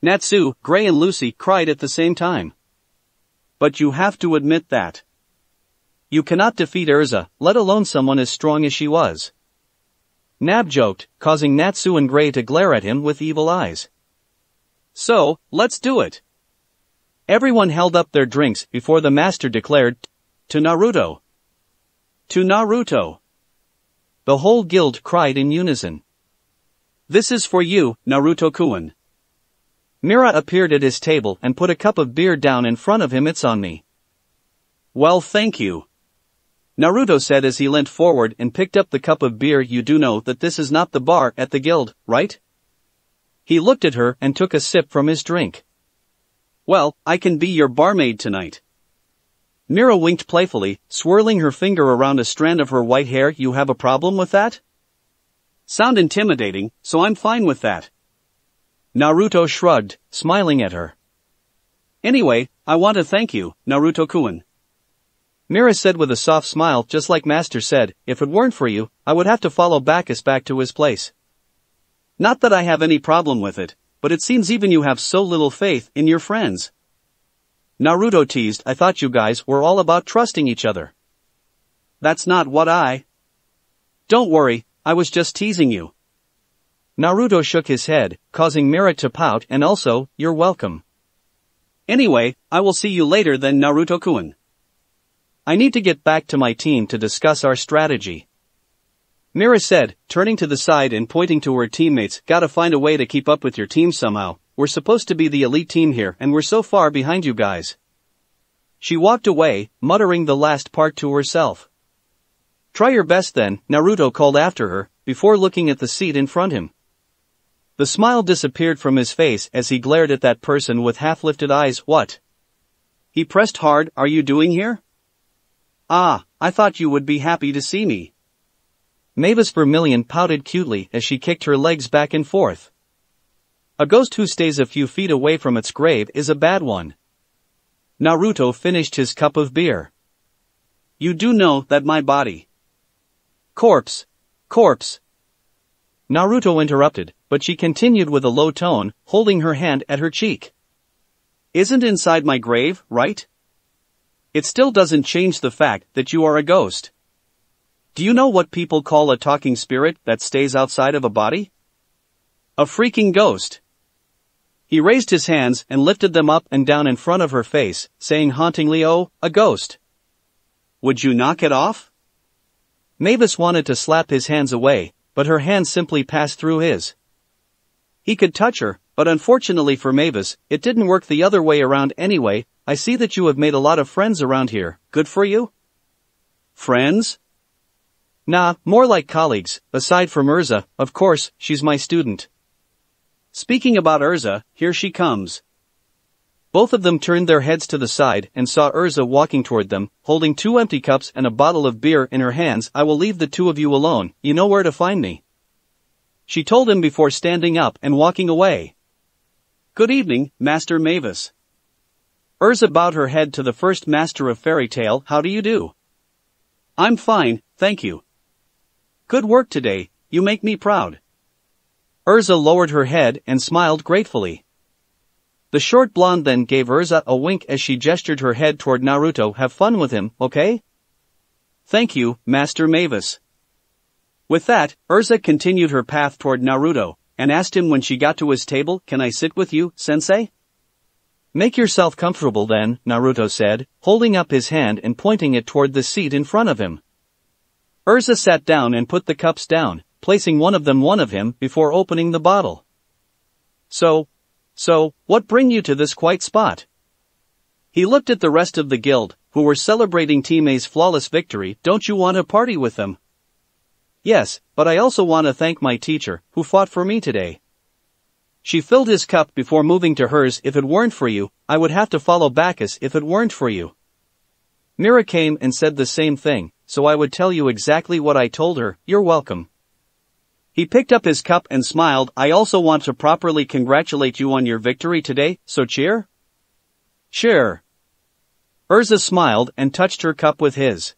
Natsu, Gray and Lucy cried at the same time. But you have to admit that. You cannot defeat Urza, let alone someone as strong as she was. Nab joked, causing Natsu and Gray to glare at him with evil eyes. So, let's do it. Everyone held up their drinks before the master declared, to Naruto. To Naruto. The whole guild cried in unison. This is for you, Naruto-kun. Mira appeared at his table and put a cup of beer down in front of him. It's on me. Well, thank you. Naruto said as he leant forward and picked up the cup of beer. You do know that this is not the bar at the guild, right? He looked at her and took a sip from his drink. Well, I can be your barmaid tonight. Mira winked playfully, swirling her finger around a strand of her white hair. You have a problem with that? Sound intimidating, so I'm fine with that. Naruto shrugged, smiling at her. Anyway, I want to thank you, Naruto-kun. Mira said with a soft smile. Just like Master said, if it weren't for you, I would have to follow Bacchus back to his place. Not that I have any problem with it, but it seems even you have so little faith in your friends. Naruto teased. I thought you guys were all about trusting each other. That's not what I... Don't worry, I was just teasing you. Naruto shook his head, causing Mira to pout. And also, you're welcome. Anyway, I will see you later then, Naruto-kun. I need to get back to my team to discuss our strategy. Mira said, turning to the side and pointing to her teammates. Gotta find a way to keep up with your team somehow. We're supposed to be the elite team here and we're so far behind you guys. She walked away, muttering the last part to herself. Try your best then, Naruto called after her, before looking at the seat in front of him. The smile disappeared from his face as he glared at that person with half-lifted eyes. What? He pressed hard. Are you doing here? Ah, I thought you would be happy to see me. Mavis Vermilion pouted cutely as she kicked her legs back and forth. A ghost who stays a few feet away from its grave is a bad one. Naruto finished his cup of beer. You do know that my body. Corpse. Corpse. Naruto interrupted, but she continued with a low tone, holding her hand at her cheek. Isn't inside my grave, right? It still doesn't change the fact that you are a ghost. Do you know what people call a talking spirit that stays outside of a body? A freaking ghost. He raised his hands and lifted them up and down in front of her face, saying hauntingly, "Oh, a ghost. Would you knock it off?" Mavis wanted to slap his hands away, but her hands simply passed through his. He could touch her, but unfortunately for Mavis, it didn't work the other way around anyway. I see that you have made a lot of friends around here. Good for you? Friends? Nah, more like colleagues, aside from Urza, of course, she's my student. Speaking about Urza, here she comes. Both of them turned their heads to the side and saw Urza walking toward them, holding 2 empty cups and a bottle of beer in her hands. I will leave the 2 of you alone, you know where to find me. She told him before standing up and walking away. Good evening, Master Mavis. Urza bowed her head to the first master of fairy tale. How do you do? I'm fine, thank you. Good work today, you make me proud. Urza lowered her head and smiled gratefully. The short blonde then gave Urza a wink as she gestured her head toward Naruto. Have fun with him, okay? Thank you, Master Mavis. With that, Urza continued her path toward Naruto, and asked him when she got to his table, "Can I sit with you, sensei?" Make yourself comfortable then, Naruto said, holding up his hand and pointing it toward the seat in front of him. Urza sat down and put the cups down, placing one of him before opening the bottle. So, what bring you to this quiet spot? He looked at the rest of the guild, who were celebrating Team A's flawless victory. Don't you want to party with them? Yes, but I also want to thank my teacher, who fought for me today. She filled his cup before moving to hers. If it weren't for you, I would have to follow Bacchus. If it weren't for you. Mira came and said the same thing, so I would tell you exactly what I told her. You're welcome. He picked up his cup and smiled. I also want to properly congratulate you on your victory today, so cheer? Cheer. Urza smiled and touched her cup with his.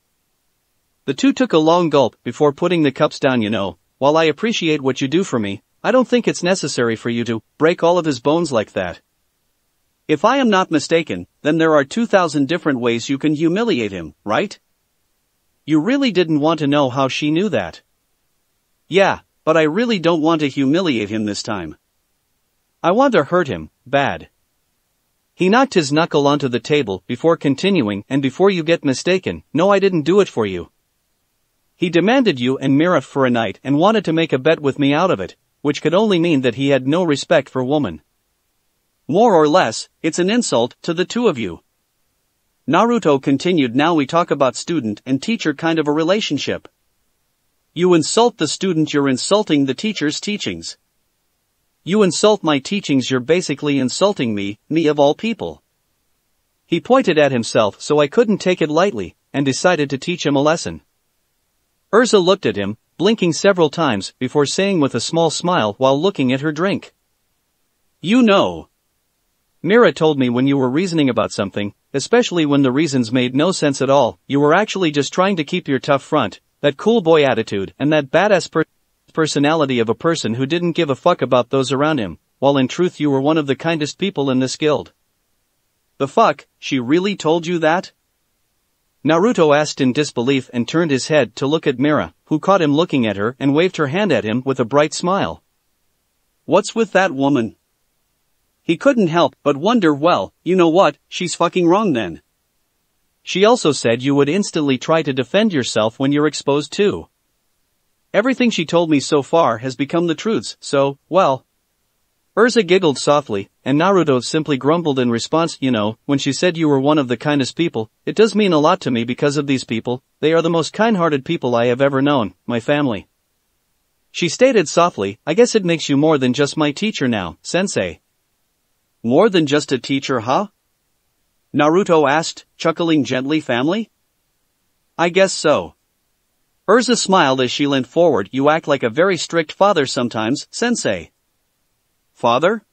The two took a long gulp before putting the cups down. You know, while I appreciate what you do for me, I don't think it's necessary for you to break all of his bones like that. If I am not mistaken, then there are 2,000 different ways you can humiliate him, right? You really didn't want to know how she knew that. Yeah, but I really don't want to humiliate him this time. I want to hurt him, bad. He knocked his knuckle onto the table before continuing, and before you get mistaken, no, I didn't do it for you. He demanded you and Mira for a night and wanted to make a bet with me out of it, which could only mean that he had no respect for woman. More or less, it's an insult to the two of you. Naruto continued. Now we talk about student and teacher kind of a relationship. You insult the student, you're insulting the teacher's teachings. You insult my teachings, you're basically insulting me of all people. He pointed at himself, so I couldn't take it lightly, and decided to teach him a lesson. Urza looked at him, blinking several times before saying with a small smile while looking at her drink. You know. Mira told me when you were reasoning about something, especially when the reasons made no sense at all, you were actually just trying to keep your tough front, that cool boy attitude, and that badass personality of a person who didn't give a fuck about those around him, while in truth you were one of the kindest people in this guild. The fuck, she really told you that? Naruto asked in disbelief and turned his head to look at Mira, who caught him looking at her and waved her hand at him with a bright smile. What's with that woman? He couldn't help but wonder. Well, you know what, she's fucking wrong then. She also said you would instantly try to defend yourself when you're exposed too. Everything she told me so far has become the truths, so, well. Urza giggled softly, and Naruto simply grumbled in response. You know, when she said you were one of the kindest people, it does mean a lot to me because of these people. They are the most kind-hearted people I have ever known, my family. She stated softly, I guess it makes you more than just my teacher now, sensei. More than just a teacher, huh? Naruto asked, chuckling gently. Family? I guess so. Urza smiled as she leaned forward. You act like a very strict father sometimes, sensei. Father?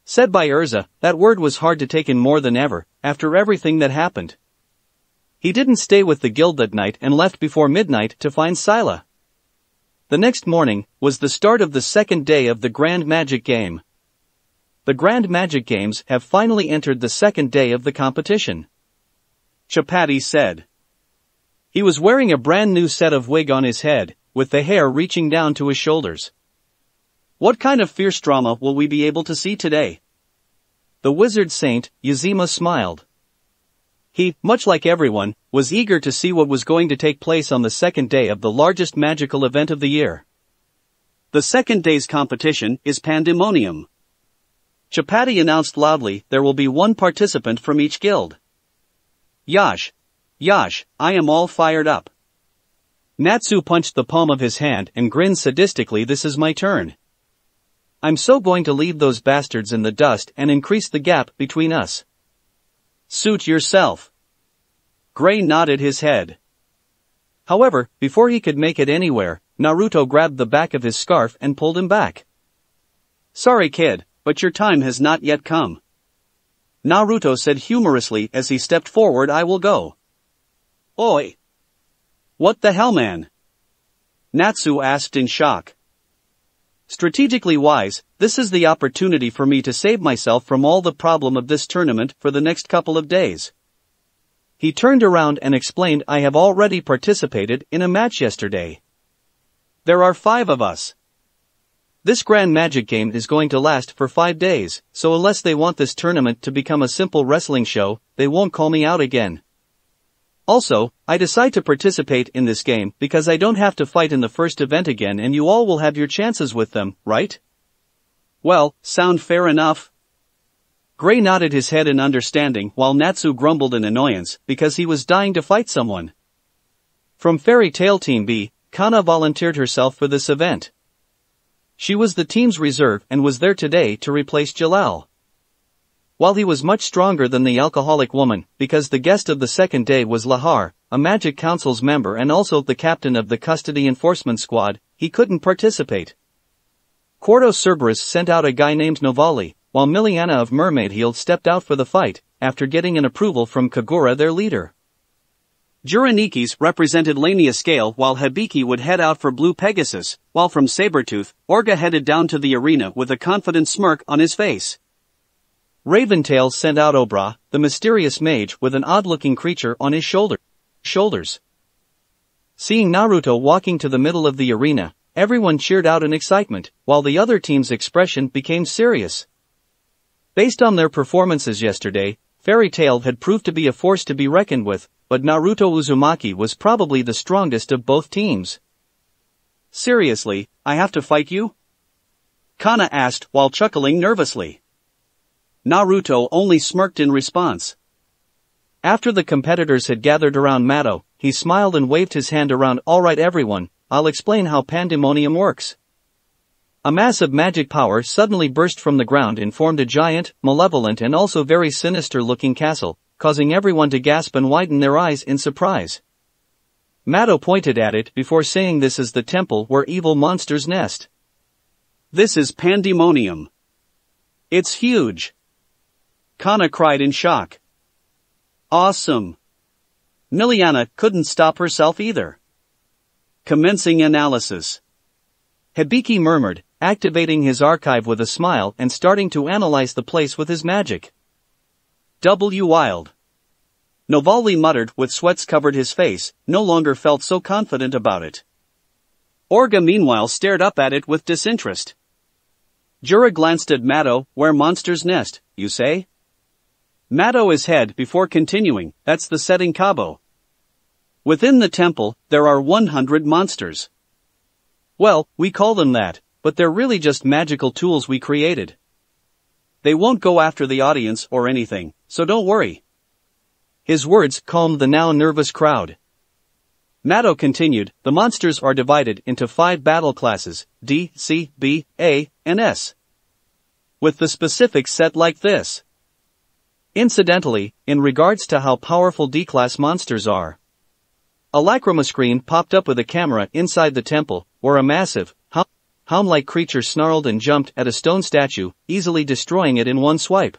Said by Urza, that word was hard to take in more than ever, after everything that happened. He didn't stay with the guild that night and left before midnight to find Scylla. The next morning was the start of the second day of the Grand Magic Game. The Grand Magic Games have finally entered the second day of the competition. Chapati said. He was wearing a brand new set of wig on his head, with the hair reaching down to his shoulders. What kind of fierce drama will we be able to see today? The wizard saint, Yazima, smiled. He, much like everyone, was eager to see what was going to take place on the second day of the largest magical event of the year. The second day's competition is Pandemonium. Chapati announced loudly there will be one participant from each guild. Yash, I am all fired up. Natsu punched the palm of his hand and grinned sadistically. This is my turn. I'm so going to leave those bastards in the dust and increase the gap between us. Suit yourself. Gray nodded his head. However, before he could make it anywhere, Naruto grabbed the back of his scarf and pulled him back. Sorry kid, but your time has not yet come. Naruto said humorously as he stepped forward. I will go. Oi! What the hell, man? Natsu asked in shock. Strategically wise, this is the opportunity for me to save myself from all the problem of this tournament for the next couple of days. He turned around and explained, I have already participated in a match yesterday. There are 5 of us. This Grand Magic Game is going to last for 5 days, so unless they want this tournament to become a simple wrestling show, they won't call me out again. Also, I decide to participate in this game because I don't have to fight in the first event again and you all will have your chances with them, right? Well, sound fair enough? Gray nodded his head in understanding while Natsu grumbled in annoyance because he was dying to fight someone. From Fairy Tail Team B, Kana volunteered herself for this event. She was the team's reserve and was there today to replace Jalal. While he was much stronger than the alcoholic woman, because the guest of the second day was Lahar, a Magic Council's member and also the captain of the custody enforcement squad, he couldn't participate. Quarto Cerberus sent out a guy named Novali, while Miliana of Mermaid Heel stepped out for the fight, after getting an approval from Kagura, their leader. Juranikis represented Lania Scale while Hibiki would head out for Blue Pegasus, while from Sabretooth, Orga headed down to the arena with a confident smirk on his face. Raventail sent out Obra, the mysterious mage with an odd-looking creature on his shoulders. Seeing Naruto walking to the middle of the arena, everyone cheered out in excitement, while the other team's expression became serious. Based on their performances yesterday, Fairy Tail had proved to be a force to be reckoned with, but Naruto Uzumaki was probably the strongest of both teams. Seriously, I have to fight you? Kana asked while chuckling nervously. Naruto only smirked in response. After the competitors had gathered around Mato, he smiled and waved his hand around. Alright everyone, I'll explain how Pandemonium works. A mass of magic power suddenly burst from the ground and formed a giant, malevolent and also very sinister-looking castle, causing everyone to gasp and widen their eyes in surprise. Mato pointed at it before saying this is the temple where evil monsters nest. This is Pandemonium. It's huge. Kana cried in shock. Awesome. Miliana couldn't stop herself either. Commencing analysis. Hibiki murmured, activating his archive with a smile and starting to analyze the place with his magic. Wild. Novali muttered with sweats covered his face, no longer felt so confident about it. Orga meanwhile stared up at it with disinterest. Jura glanced at Mato, where monsters nest, you say? Mato his head before continuing, that's the setting Cabo. Within the temple, there are 100 monsters. Well, we call them that, but they're really just magical tools we created. They won't go after the audience or anything, so don't worry. His words calmed the now nervous crowd. Mato continued, the monsters are divided into 5 battle classes, D, C, B, A, and S. With the specifics set like this. Incidentally, in regards to how powerful D-class monsters are, a lacrima screen popped up with a camera inside the temple, where a massive, hound-like creature snarled and jumped at a stone statue, easily destroying it in one swipe.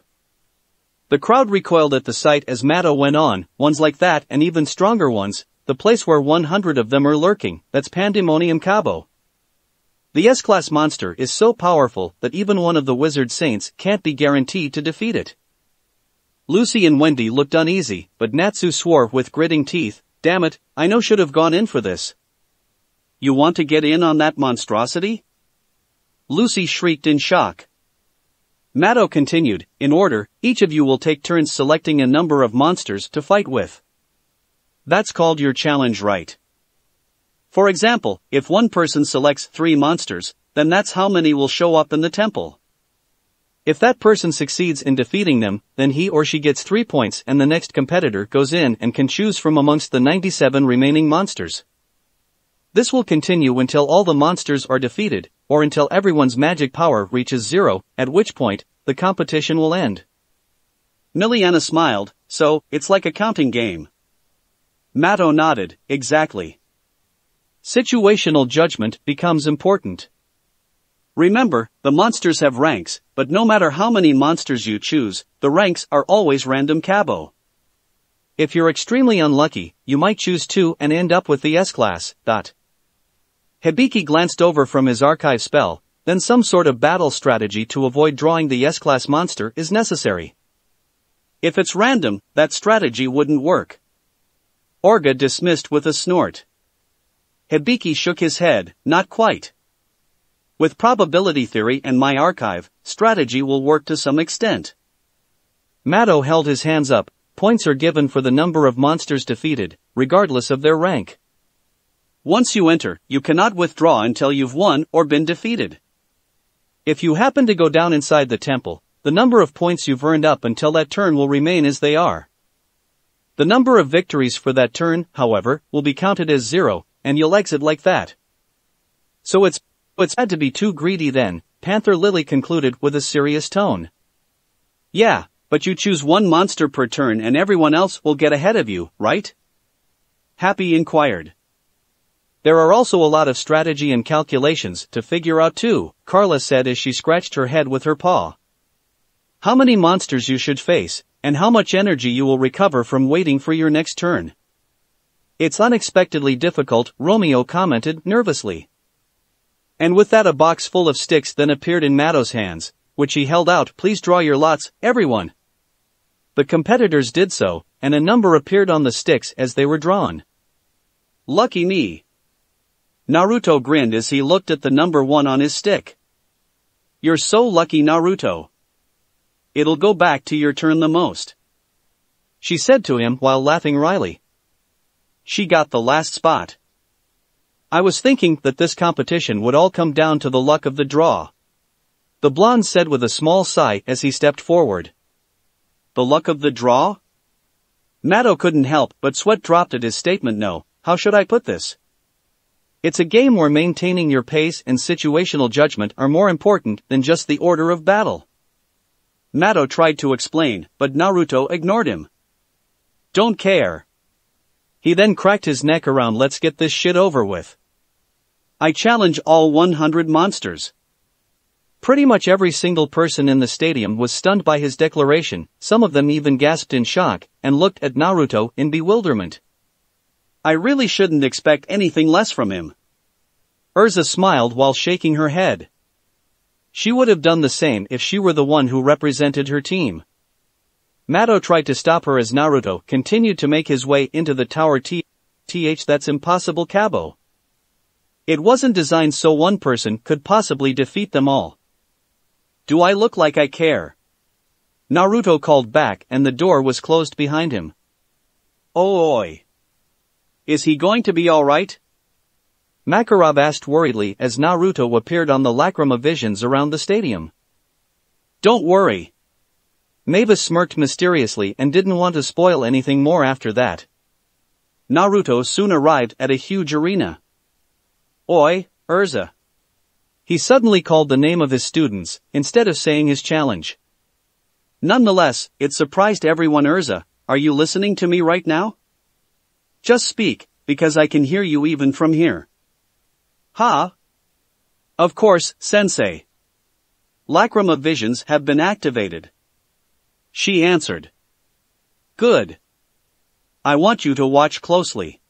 The crowd recoiled at the sight as Mato went on, ones like that and even stronger ones, the place where 100 of them are lurking, that's Pandemonium Cabo. The S-Class monster is so powerful that even one of the wizard saints can't be guaranteed to defeat it. Lucy and Wendy looked uneasy, but Natsu swore with gritting teeth, "Damn it, I know should have gone in for this." "You want to get in on that monstrosity?" Lucy shrieked in shock. Mato continued, "In order, each of you will take turns selecting a number of monsters to fight with. That's called your challenge, right? For example, if one person selects 3 monsters, then that's how many will show up in the temple. If that person succeeds in defeating them, then he or she gets 3 points and the next competitor goes in and can choose from amongst the 97 remaining monsters. This will continue until all the monsters are defeated, or until everyone's magic power reaches 0, at which point, the competition will end." Miliana smiled, "So, it's like a counting game." Mato nodded, "Exactly. Situational judgment becomes important. Remember, the monsters have ranks, but no matter how many monsters you choose, the ranks are always random cabo. If you're extremely unlucky, you might choose 2 and end up with the S-Class. Hibiki glanced over from his archive spell, then some sort of battle strategy to avoid drawing the S-Class monster is necessary. If it's random, that strategy wouldn't work. Orga dismissed with a snort. Hibiki shook his head, "Not quite. With probability theory and my archive, strategy will work to some extent." Mato held his hands up. Points are given for the number of monsters defeated, regardless of their rank. Once you enter, you cannot withdraw until you've won or been defeated. If you happen to go down inside the temple, the number of points you've earned up until that turn will remain as they are. The number of victories for that turn, however, will be counted as 0, and you'll exit like that. So it's had to be too greedy then, Panther Lily concluded with a serious tone. "Yeah, but you choose 1 monster per turn and everyone else will get ahead of you, right?" Happy inquired. "There are also a lot of strategy and calculations to figure out too," Carla said as she scratched her head with her paw. "How many monsters you should face, and how much energy you will recover from waiting for your next turn." "It's unexpectedly difficult," Romeo commented nervously. And with that a box full of sticks then appeared in Mato's hands, which he held out. "Please draw your lots, everyone." The competitors did so, and a number appeared on the sticks as they were drawn. "Lucky me." Naruto grinned as he looked at the number 1 on his stick. "You're so lucky, Naruto. It'll go back to your turn the most," she said to him while laughing wryly. She got the last spot. "I was thinking that this competition would all come down to the luck of the draw," the blonde said with a small sigh as he stepped forward. "The luck of the draw?" Mato couldn't help but sweat dropped at his statement. "No, how should I put this? It's a game where maintaining your pace and situational judgment are more important than just the order of battle." Mato tried to explain, but Naruto ignored him. "Don't care." He then cracked his neck around. "Let's get this shit over with. I challenge all 100 monsters." Pretty much every single person in the stadium was stunned by his declaration, some of them even gasped in shock, and looked at Naruto in bewilderment. "I really shouldn't expect anything less from him." Urza smiled while shaking her head. She would have done the same if she were the one who represented her team. Mato tried to stop her as Naruto continued to make his way into the tower. That's impossible, Cabo. It wasn't designed so one person could possibly defeat them all. "Do I look like I care?" Naruto called back and the door was closed behind him. "Oh oi. Is he going to be alright?" Makarov asked worriedly as Naruto appeared on the lacrima visions around the stadium. "Don't worry." Mavis smirked mysteriously and didn't want to spoil anything more after that. Naruto soon arrived at a huge arena. "Oi, Urza." He suddenly called the name of his students, instead of saying his challenge. Nonetheless, it surprised everyone. "Urza, are you listening to me right now? Just speak, because I can hear you even from here." "Ha? Of course, sensei. Lacrima visions have been activated." She answered. Good. I want you to watch closely.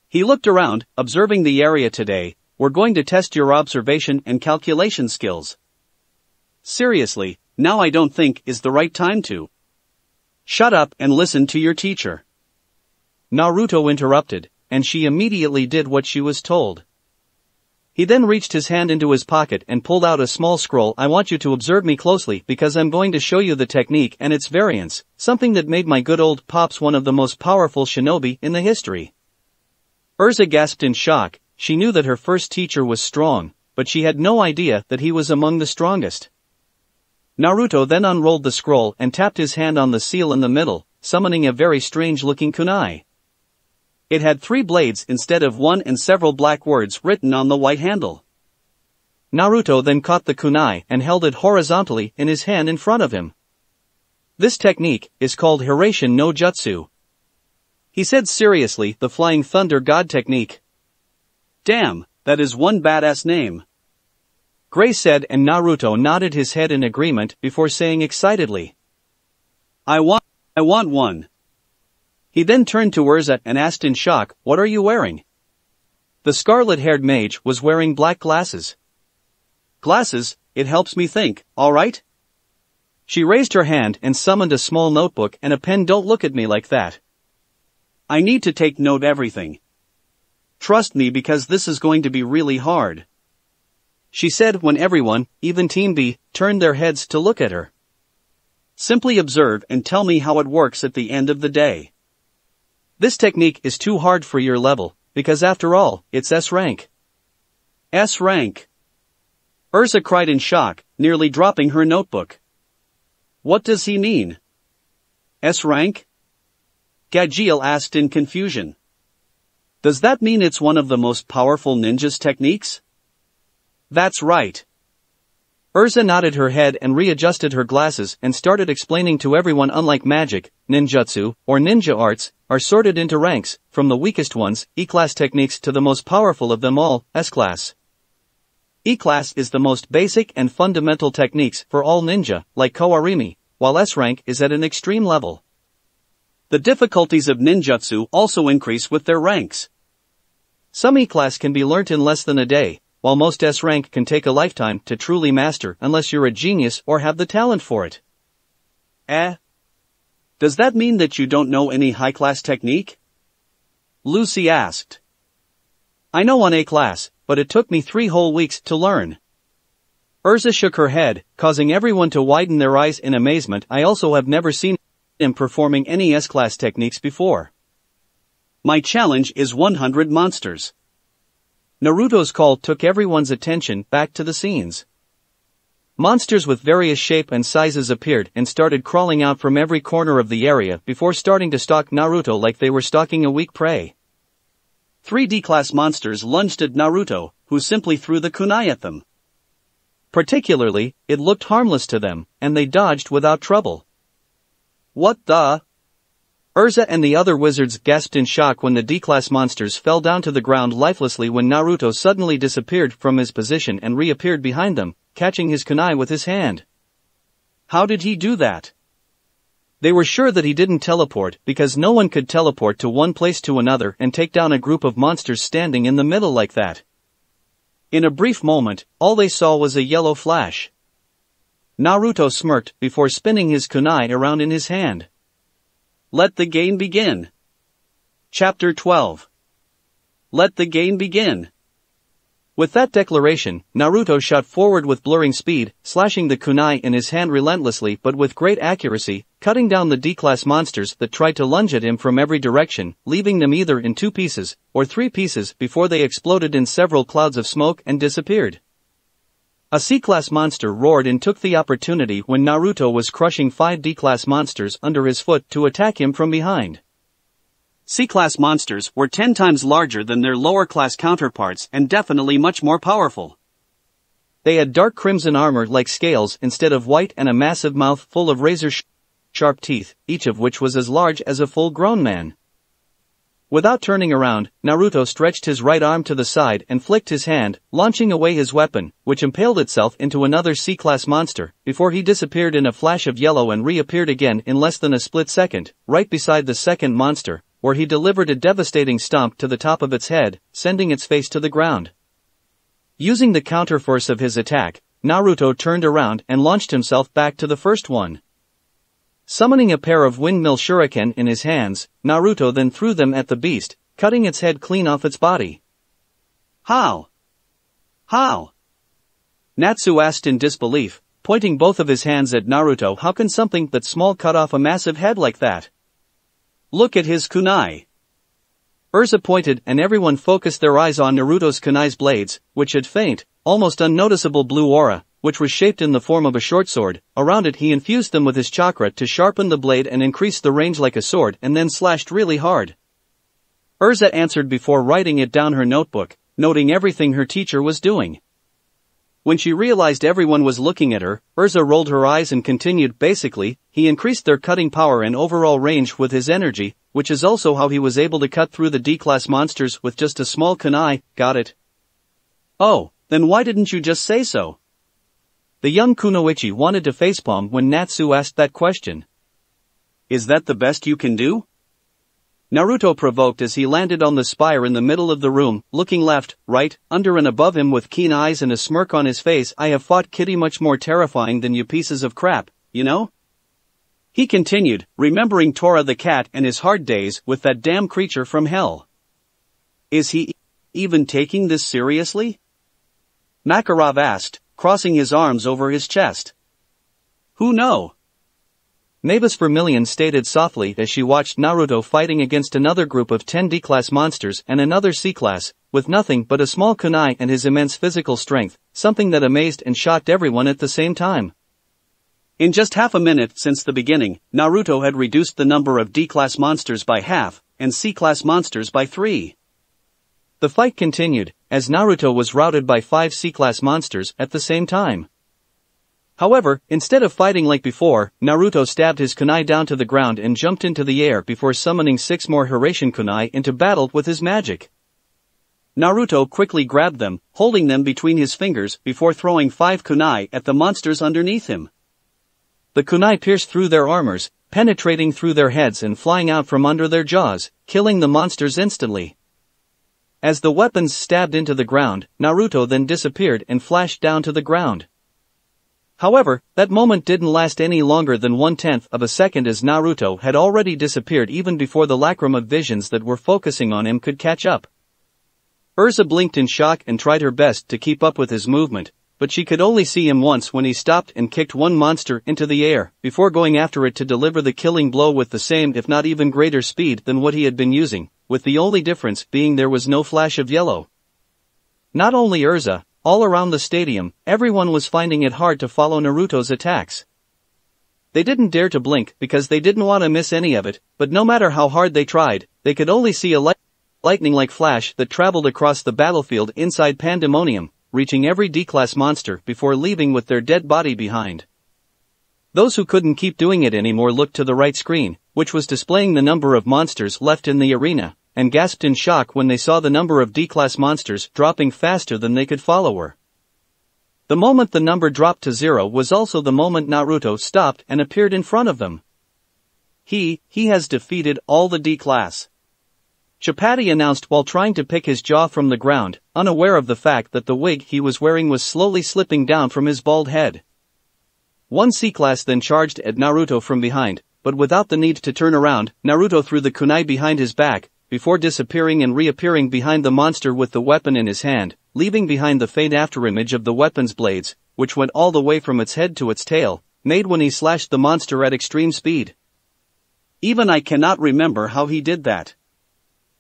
He looked around, observing the area today. We're going to test your observation and calculation skills. Seriously, now I don't think is the right time to. Shut up and listen to your teacher. Naruto interrupted, and she immediately did what she was told. He then reached his hand into his pocket and pulled out a small scroll. I want you to observe me closely because I'm going to show you the technique and its variants, something that made my good old pops one of the most powerful shinobi in the history. Erza gasped in shock. She knew that her first teacher was strong, but she had no idea that he was among the strongest. Naruto then unrolled the scroll and tapped his hand on the seal in the middle, summoning a very strange-looking kunai. It had 3 blades instead of 1 and several black words written on the white handle. Naruto then caught the kunai and held it horizontally in his hand in front of him. This technique is called Hirosaki no Jutsu. He said seriously, the Flying Thunder God technique. Damn, that is one badass name. Gray said, and Naruto nodded his head in agreement before saying excitedly, I want one. He then turned to Erza and asked in shock, what are you wearing? The scarlet-haired mage was wearing black glasses. Glasses, it helps me think, alright? She raised her hand and summoned a small notebook and a pen. Don't look at me like that. I need to take note everything. Trust me because this is going to be really hard. She said when everyone, even Team B, turned their heads to look at her. Simply observe and tell me how it works at the end of the day. This technique is too hard for your level, because after all, it's S rank. S rank. Erza cried in shock, nearly dropping her notebook. What does he mean? S rank? Gajiel asked in confusion. Does that mean it's one of the most powerful ninja's techniques? That's right. Erza nodded her head and readjusted her glasses and started explaining to everyone. Unlike magic, ninjutsu, or ninja arts, are sorted into ranks, from the weakest ones, E-class techniques, to the most powerful of them all, S-class. E-class is the most basic and fundamental techniques for all ninja, like Koarimi, while S-rank is at an extreme level. The difficulties of ninjutsu also increase with their ranks. Some E-class can be learnt in less than a day, while most S-rank can take a lifetime to truly master unless you're a genius or have the talent for it. Does that mean that you don't know any high-class technique? Lucy asked. I know one A-class, but it took me 3 whole weeks to learn. Erza shook her head, causing everyone to widen their eyes in amazement. I also have never seen him performing any S-class techniques before. My challenge is 100 monsters. Naruto's call took everyone's attention back to the scenes. Monsters with various shape and sizes appeared and started crawling out from every corner of the area before starting to stalk Naruto like they were stalking a weak prey. 3 D-class monsters lunged at Naruto, who simply threw the kunai at them. Particularly, it looked harmless to them, and they dodged without trouble. What the? Erza and the other wizards gasped in shock when the D-class monsters fell down to the ground lifelessly when Naruto suddenly disappeared from his position and reappeared behind them, catching his kunai with his hand. How did he do that? They were sure that he didn't teleport because no one could teleport to one place to another and take down a group of monsters standing in the middle like that. In a brief moment, all they saw was a yellow flash. Naruto smirked before spinning his kunai around in his hand. Let the game begin. Chapter 12. Let the game begin. With that declaration, Naruto shot forward with blurring speed, slashing the kunai in his hand relentlessly but with great accuracy, cutting down the D-class monsters that tried to lunge at him from every direction, leaving them either in 2 pieces or 3 pieces before they exploded in several clouds of smoke and disappeared. A C-class monster roared and took the opportunity when Naruto was crushing 5 D-class monsters under his foot to attack him from behind. C-class monsters were 10 times larger than their lower-class counterparts and definitely much more powerful. They had dark crimson armor like scales instead of white and a massive mouth full of razor-sharp teeth, each of which was as large as a full-grown man. Without turning around, Naruto stretched his right arm to the side and flicked his hand, launching away his weapon, which impaled itself into another C-class monster, before he disappeared in a flash of yellow and reappeared again in less than a split second, right beside the second monster, where he delivered a devastating stomp to the top of its head, sending its face to the ground. Using the counterforce of his attack, Naruto turned around and launched himself back to the first one. Summoning a pair of windmill shuriken in his hands, Naruto then threw them at the beast, cutting its head clean off its body. How? How? Natsu asked in disbelief, pointing both of his hands at Naruto. How can something that small cut off a massive head like that? Look at his kunai. Urza pointed and everyone focused their eyes on Naruto's kunai's blades, which had faint, almost unnoticeable blue aura, which was shaped in the form of a short sword. Around it he infused them with his chakra to sharpen the blade and increase the range like a sword, and then slashed really hard. Urza answered before writing it down her notebook, noting everything her teacher was doing. When she realized everyone was looking at her, Urza rolled her eyes and continued. Basically, he increased their cutting power and overall range with his energy, which is also how he was able to cut through the D-class monsters with just a small kunai. Got it? Oh, then why didn't you just say so? The young kunoichi wanted to facepalm when Natsu asked that question. Is that the best you can do? Naruto provoked as he landed on the spire in the middle of the room, looking left, right, under and above him with keen eyes and a smirk on his face. I have fought Kitty much more terrifying than you pieces of crap, you know? He continued, remembering Tora the cat and his hard days with that damn creature from hell. Is he even taking this seriously? Makarov asked, crossing his arms over his chest. Who know? Mavis Vermilion stated softly as she watched Naruto fighting against another group of 10 D-class monsters and another C-class, with nothing but a small kunai and his immense physical strength, something that amazed and shocked everyone at the same time. In just half a minute since the beginning, Naruto had reduced the number of D-class monsters by half, and C-class monsters by 3. The fight continued, as Naruto was routed by 5 C-class monsters at the same time. However, instead of fighting like before, Naruto stabbed his kunai down to the ground and jumped into the air before summoning 6 more Hiraishin kunai into battle with his magic. Naruto quickly grabbed them, holding them between his fingers before throwing 5 kunai at the monsters underneath him. The kunai pierced through their armors, penetrating through their heads and flying out from under their jaws, killing the monsters instantly. As the weapons stabbed into the ground, Naruto then disappeared and flashed down to the ground. However, that moment didn't last any longer than 1/10 of a second, as Naruto had already disappeared even before the lacrima visions that were focusing on him could catch up. Urza blinked in shock and tried her best to keep up with his movement, but she could only see him once when he stopped and kicked one monster into the air, before going after it to deliver the killing blow with the same if not even greater speed than what he had been using, with the only difference being there was no flash of yellow. Not only Urza, all around the stadium, everyone was finding it hard to follow Naruto's attacks. They didn't dare to blink because they didn't want to miss any of it, but no matter how hard they tried, they could only see a lightning-like flash that traveled across the battlefield inside Pandemonium, reaching every D-class monster before leaving with their dead body behind. Those who couldn't keep doing it anymore looked to the right screen, which was displaying the number of monsters left in the arena, and gasped in shock when they saw the number of D-class monsters dropping faster than they could follow her. The moment the number dropped to 0 was also the moment Naruto stopped and appeared in front of them. He has defeated all the D-class. Chapati announced while trying to pick his jaw from the ground, unaware of the fact that the wig he was wearing was slowly slipping down from his bald head. One C-class then charged at Naruto from behind, but without the need to turn around, Naruto threw the kunai behind his back, before disappearing and reappearing behind the monster with the weapon in his hand, leaving behind the faint afterimage of the weapon's blades, which went all the way from its head to its tail, made when he slashed the monster at extreme speed. Even I cannot remember how he did that.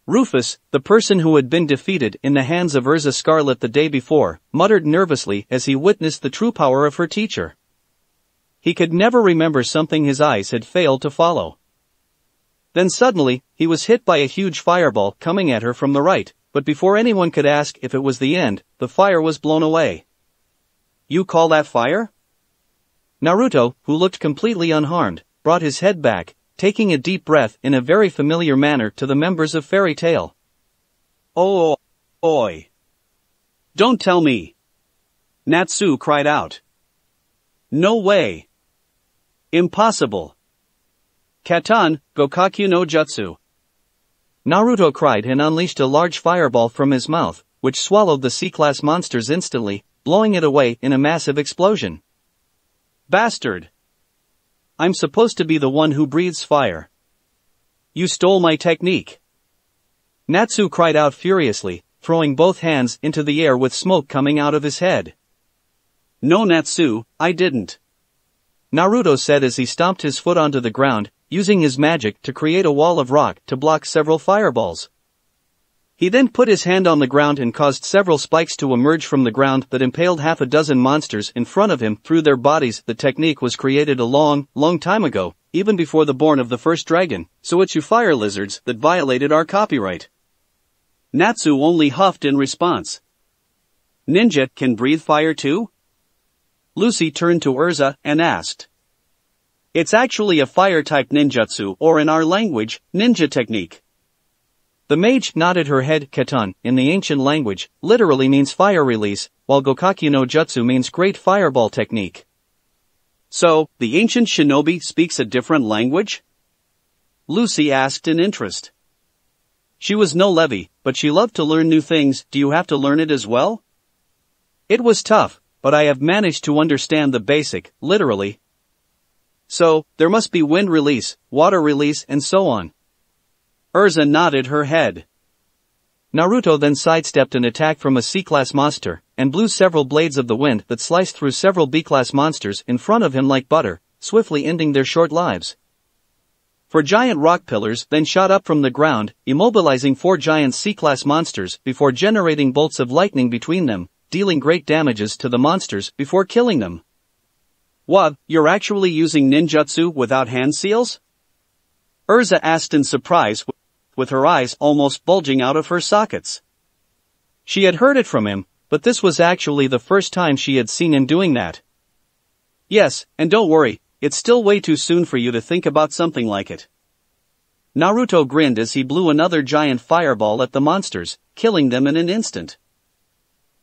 Rufus, the person who had been defeated in the hands of Urza Scarlet the day before, muttered nervously as he witnessed the true power of her teacher. He could never remember something his eyes had failed to follow. Then suddenly, he was hit by a huge fireball coming at her from the right, but before anyone could ask if it was the end, the fire was blown away. You call that fire? Naruto, who looked completely unharmed, brought his head back, taking a deep breath in a very familiar manner to the members of Fairy Tail. Oh, oi. Don't tell me. Natsu cried out. No way. Impossible. Katan, Gokakyu no Jutsu. Naruto cried and unleashed a large fireball from his mouth, which swallowed the C-class monsters instantly, blowing it away in a massive explosion. Bastard! I'm supposed to be the one who breathes fire. You stole my technique. Natsu cried out furiously, throwing both hands into the air with smoke coming out of his head. No Natsu, I didn't. Naruto said as he stomped his foot onto the ground, using his magic to create a wall of rock to block several fireballs. He then put his hand on the ground and caused several spikes to emerge from the ground that impaled half a dozen monsters in front of him through their bodies. The technique was created a long time ago, even before the born of the first dragon, so it's you fire lizards that violated our copyright. Natsu only huffed in response. Ninja can breathe fire too? Lucy turned to Urza and asked. It's actually a fire-type ninjutsu, or in our language, ninja technique. The mage nodded her head. Katan, in the ancient language, literally means fire release, while Gokakyu no Jutsu means great fireball technique. So, the ancient shinobi speaks a different language? Lucy asked in interest. She was no levy, but she loved to learn new things. Do you have to learn it as well? It was tough, but I have managed to understand the basic, literally. So, there must be wind release, water release and so on. Urza nodded her head. Naruto then sidestepped an attack from a C-class monster, and blew several blades of the wind that sliced through several B-class monsters in front of him like butter, swiftly ending their short lives. 4 giant rock pillars then shot up from the ground, immobilizing 4 giant C-class monsters before generating bolts of lightning between them, dealing great damages to the monsters before killing them. What, you're actually using ninjutsu without hand seals? Urza asked in surprise, with her eyes almost bulging out of her sockets. She had heard it from him, but this was actually the first time she had seen him doing that. Yes, and don't worry, it's still way too soon for you to think about something like it. Naruto grinned as he blew another giant fireball at the monsters, killing them in an instant.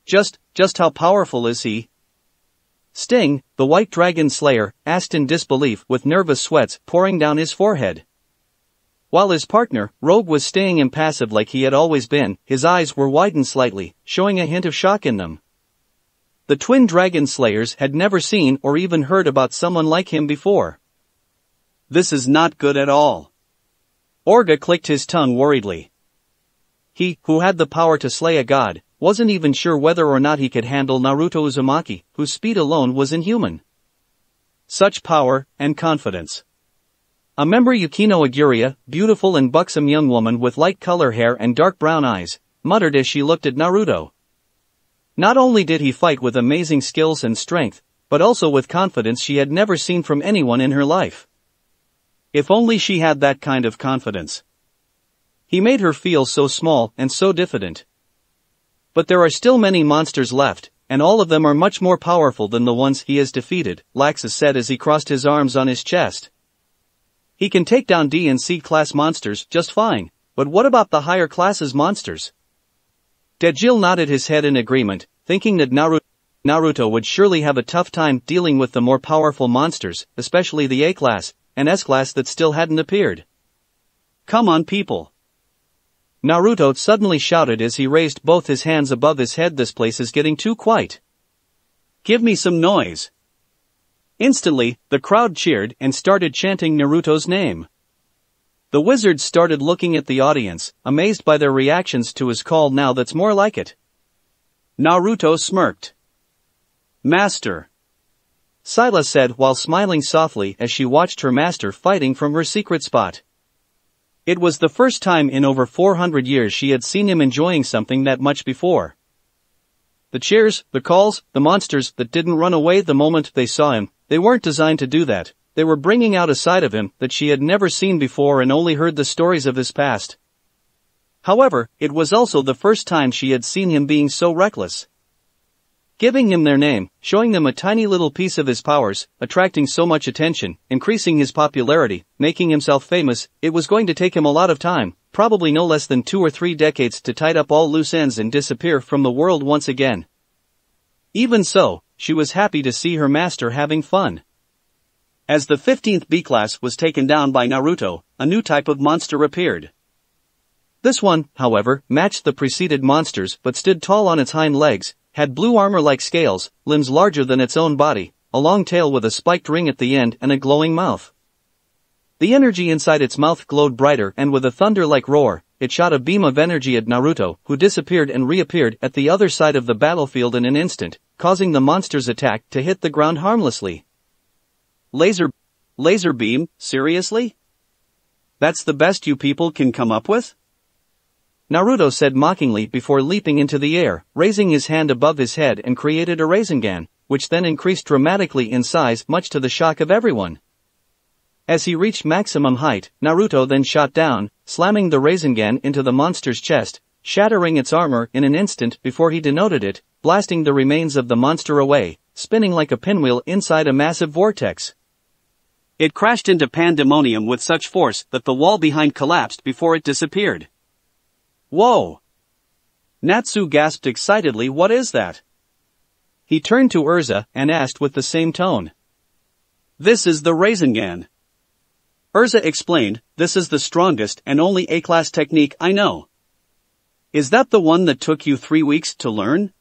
Just how powerful is he? Sting, the White Dragon Slayer, asked in disbelief with nervous sweats pouring down his forehead. While his partner, Rogue, was staying impassive like he had always been, his eyes were widened slightly, showing a hint of shock in them. The twin Dragon Slayers had never seen or even heard about someone like him before. This is not good at all. Orga clicked his tongue worriedly. He, who had the power to slay a god, wasn't even sure whether or not he could handle Naruto Uzumaki, whose speed alone was inhuman. Such power and confidence. A member Yukino Aguria, beautiful and buxom young woman with light color hair and dark brown eyes, muttered as she looked at Naruto. Not only did he fight with amazing skills and strength, but also with confidence she had never seen from anyone in her life. If only she had that kind of confidence. He made her feel so small and so diffident. But there are still many monsters left, and all of them are much more powerful than the ones he has defeated, Laxus said as he crossed his arms on his chest. He can take down D and C class monsters just fine, but what about the higher classes monsters? Dejil nodded his head in agreement, thinking that Naruto would surely have a tough time dealing with the more powerful monsters, especially the A-class and S-class that still hadn't appeared. Come on people! Naruto suddenly shouted as he raised both his hands above his head. This place is getting too quiet. Give me some noise. Instantly, the crowd cheered and started chanting Naruto's name. The wizards started looking at the audience, amazed by their reactions to his call. Now that's more like it. Naruto smirked. Master. Scylla said while smiling softly as she watched her master fighting from her secret spot. It was the first time in over 400 years she had seen him enjoying something that much before. The cheers, the calls, the monsters that didn't run away the moment they saw him, they weren't designed to do that. They were bringing out a side of him that she had never seen before and only heard the stories of his past. However, it was also the first time she had seen him being so reckless. giving him their name, showing them a tiny little piece of his powers, attracting so much attention, increasing his popularity, making himself famous. It was going to take him a lot of time, probably no less than 2 or 3 decades to tie up all loose ends and disappear from the world once again. Even so, she was happy to see her master having fun. As the 15th B class was taken down by Naruto, a new type of monster appeared. This one, however, matched the preceded monsters but stood tall on its hind legs, had blue armor like scales, limbs larger than its own body, a long tail with a spiked ring at the end and a glowing mouth. The energy inside its mouth glowed brighter, and with a thunder-like roar, it shot a beam of energy at Naruto, who disappeared and reappeared at the other side of the battlefield in an instant, causing the monster's attack to hit the ground harmlessly. Laser beam, seriously? That's the best you people can come up with? Naruto said mockingly before leaping into the air, raising his hand above his head and created a Rasengan, which then increased dramatically in size much to the shock of everyone. As he reached maximum height, Naruto then shot down, slamming the Rasengan into the monster's chest, shattering its armor in an instant before he denoted it, blasting the remains of the monster away, spinning like a pinwheel inside a massive vortex. It crashed into Pandemonium with such force that the wall behind collapsed before it disappeared. Whoa! Natsu gasped excitedly, what is that? He turned to Urza and asked with the same tone. This is the Rasengan. Urza explained, this is the strongest and only A-class technique I know. Is that the one that took you 3 weeks to learn?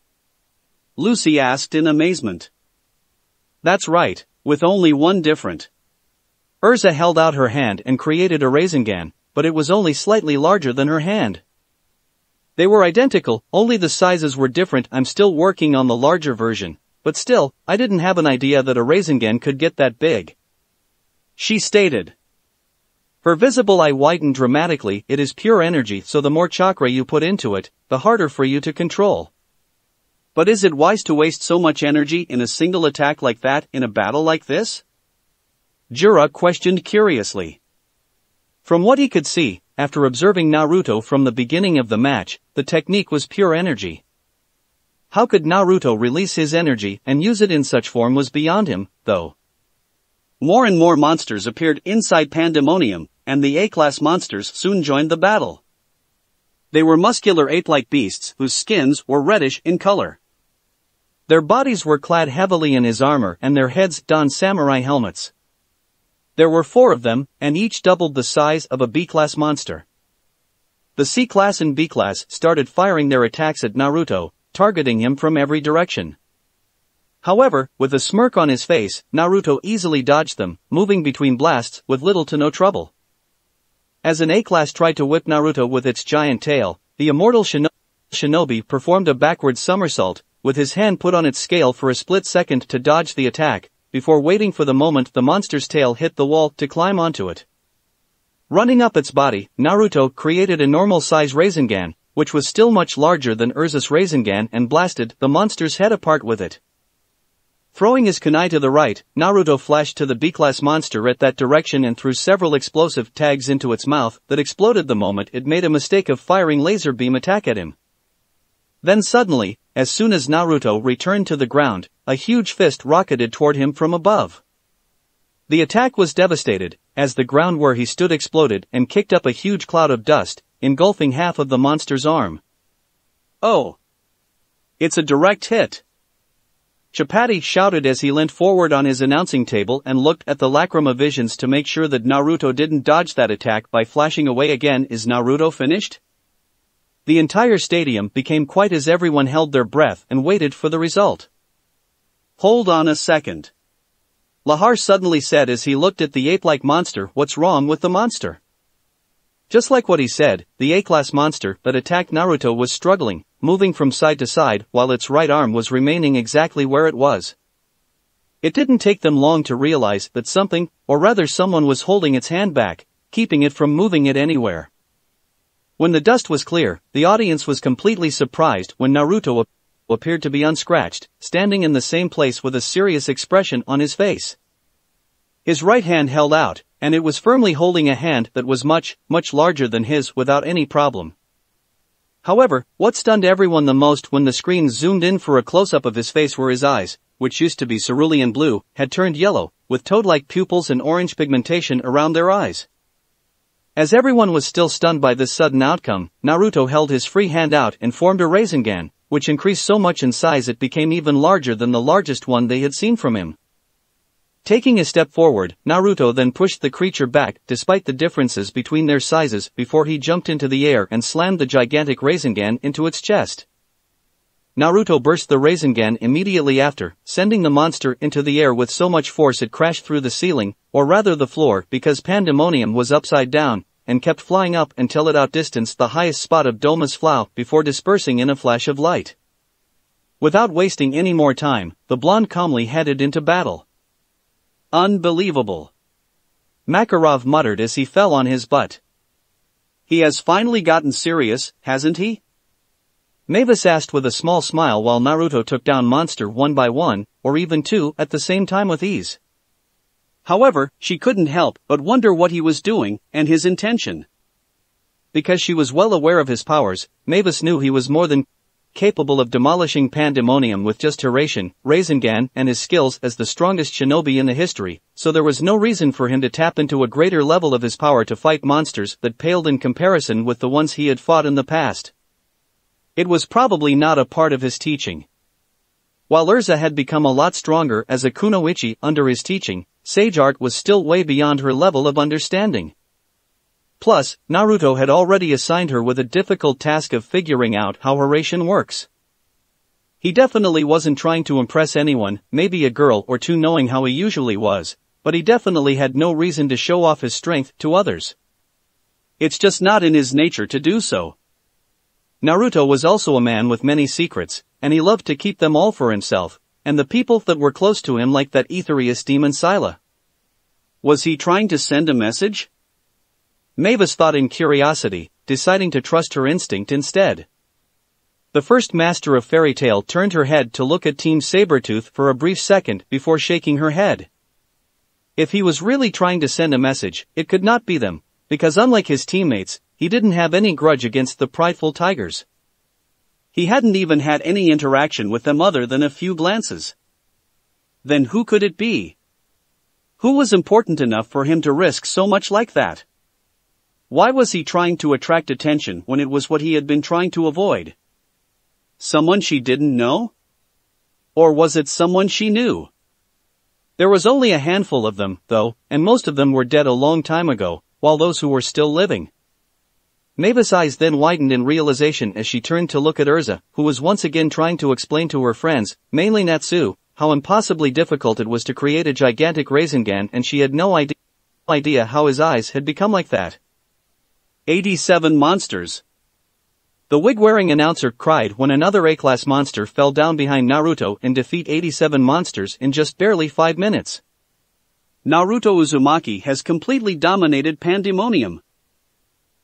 Lucy asked in amazement. That's right, with only one different. Urza held out her hand and created a Rasengan, but it was only slightly larger than her hand. They were identical, only the sizes were different. I'm still working on the larger version, but still, I didn't have an idea that a Rasengan could get that big. She stated. Her visible eye widened dramatically. It is pure energy, so the more chakra you put into it, the harder for you to control. But is it wise to waste so much energy in a single attack like that in a battle like this? Jura questioned curiously. From what he could see, after observing Naruto from the beginning of the match, the technique was pure energy. How could Naruto release his energy and use it in such form was beyond him, though. More and more monsters appeared inside Pandemonium, and the A-class monsters soon joined the battle. They were muscular ape-like beasts whose skins were reddish in color. Their bodies were clad heavily in his armor and their heads donned samurai helmets. There were 4 of them, and each doubled the size of a B-class monster. The C-class and B-class started firing their attacks at Naruto, targeting him from every direction. However, with a smirk on his face, Naruto easily dodged them, moving between blasts with little to no trouble. As an A-class tried to whip Naruto with its giant tail, the immortal shinobi performed a backward somersault, with his hand put on its scale for a split second to dodge the attack, before waiting for the moment the monster's tail hit the wall to climb onto it. Running up its body, Naruto created a normal-size Rasengan, which was still much larger than Urza's Rasengan, and blasted the monster's head apart with it. Throwing his kunai to the right, Naruto flashed to the B-class monster at that direction and threw several explosive tags into its mouth that exploded the moment it made a mistake of firing laser beam attack at him. Then suddenly, as soon as Naruto returned to the ground, a huge fist rocketed toward him from above. The attack was devastated, as the ground where he stood exploded and kicked up a huge cloud of dust, engulfing half of the monster's arm. Oh! It's a direct hit! Chapati shouted as he leant forward on his announcing table and looked at the lacrima visions to make sure that Naruto didn't dodge that attack by flashing away again. Is Naruto finished? The entire stadium became quiet as everyone held their breath and waited for the result. Hold on a second. Lahar suddenly said as he looked at the ape-like monster. What's wrong with the monster? Just like what he said, the A-class monster that attacked Naruto was struggling, moving from side to side while its right arm was remaining exactly where it was. It didn't take them long to realize that something, or rather someone, was holding its hand back, keeping it from moving it anywhere. When the dust was clear, the audience was completely surprised when Naruto appeared to be unscratched, standing in the same place with a serious expression on his face. His right hand held out, and it was firmly holding a hand that was much, much larger than his without any problem. However, what stunned everyone the most when the screen zoomed in for a close-up of his face were his eyes, which used to be cerulean blue, had turned yellow, with toad-like pupils and orange pigmentation around their eyes. As everyone was still stunned by this sudden outcome, Naruto held his free hand out and formed a Rasengan, which increased so much in size it became even larger than the largest one they had seen from him. Taking a step forward, Naruto then pushed the creature back despite the differences between their sizes before he jumped into the air and slammed the gigantic Rasengan into its chest. Naruto burst the Rasengan immediately after, sending the monster into the air with so much force it crashed through the ceiling, or rather the floor, because Pandemonium was upside down, and kept flying up until it outdistanced the highest spot of Doma's Flow before dispersing in a flash of light. Without wasting any more time, the blonde calmly headed into battle. Unbelievable! Makarov muttered as he fell on his butt. He has finally gotten serious, hasn't he? Mavis asked with a small smile while Naruto took down monster one by one, or even two at the same time with ease. However, she couldn't help but wonder what he was doing, and his intention. Because she was well aware of his powers, Mavis knew he was more than capable of demolishing Pandemonium with just Rasengan, and his skills as the strongest shinobi in the history, so there was no reason for him to tap into a greater level of his power to fight monsters that paled in comparison with the ones he had fought in the past. It was probably not a part of his teaching. While Urza had become a lot stronger as a kunoichi under his teaching, Sage Art was still way beyond her level of understanding. Plus, Naruto had already assigned her with a difficult task of figuring out how Hirosaki works. He definitely wasn't trying to impress anyone, maybe a girl or two knowing how he usually was, but he definitely had no reason to show off his strength to others. It's just not in his nature to do so. Naruto was also a man with many secrets, and he loved to keep them all for himself, and the people that were close to him like that Aetherius demon Scylla. Was he trying to send a message? Mavis thought in curiosity, deciding to trust her instinct instead. The first master of fairy tale turned her head to look at Team Sabretooth for a brief second before shaking her head. If he was really trying to send a message, it could not be them, because unlike his teammates, he didn't have any grudge against the prideful tigers. He hadn't even had any interaction with them other than a few glances. Then who could it be? Who was important enough for him to risk so much like that? Why was he trying to attract attention when it was what he had been trying to avoid? Someone she didn't know? Or was it someone she knew? There was only a handful of them, though, and most of them were dead a long time ago, while those who were still living. Mavis' eyes then widened in realization as she turned to look at Urza, who was once again trying to explain to her friends, mainly Natsu, how impossibly difficult it was to create a gigantic Rasengan, and she had no idea how his eyes had become like that. 87 monsters. The wig-wearing announcer cried when another A-class monster fell down behind Naruto and defeat 87 monsters in just barely 5 minutes. Naruto Uzumaki has completely dominated Pandemonium.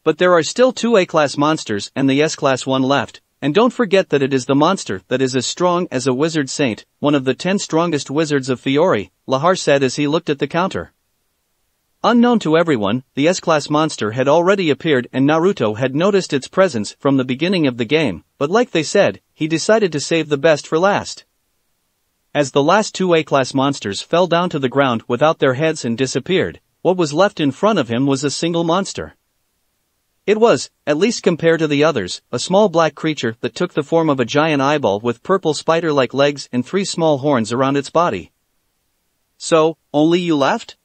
But there are still 2 A-class monsters and the S-class one left, and don't forget that it is the monster that is as strong as a wizard saint, one of the 10 strongest wizards of Fiori, Lahar said as he looked at the counter. Unknown to everyone, the S-class monster had already appeared and Naruto had noticed its presence from the beginning of the game, but like they said, he decided to save the best for last. As the last 2 A-class monsters fell down to the ground without their heads and disappeared, what was left in front of him was a single monster. It was, at least compared to the others, a small black creature that took the form of a giant eyeball with purple spider-like legs and 3 small horns around its body. So, only you left?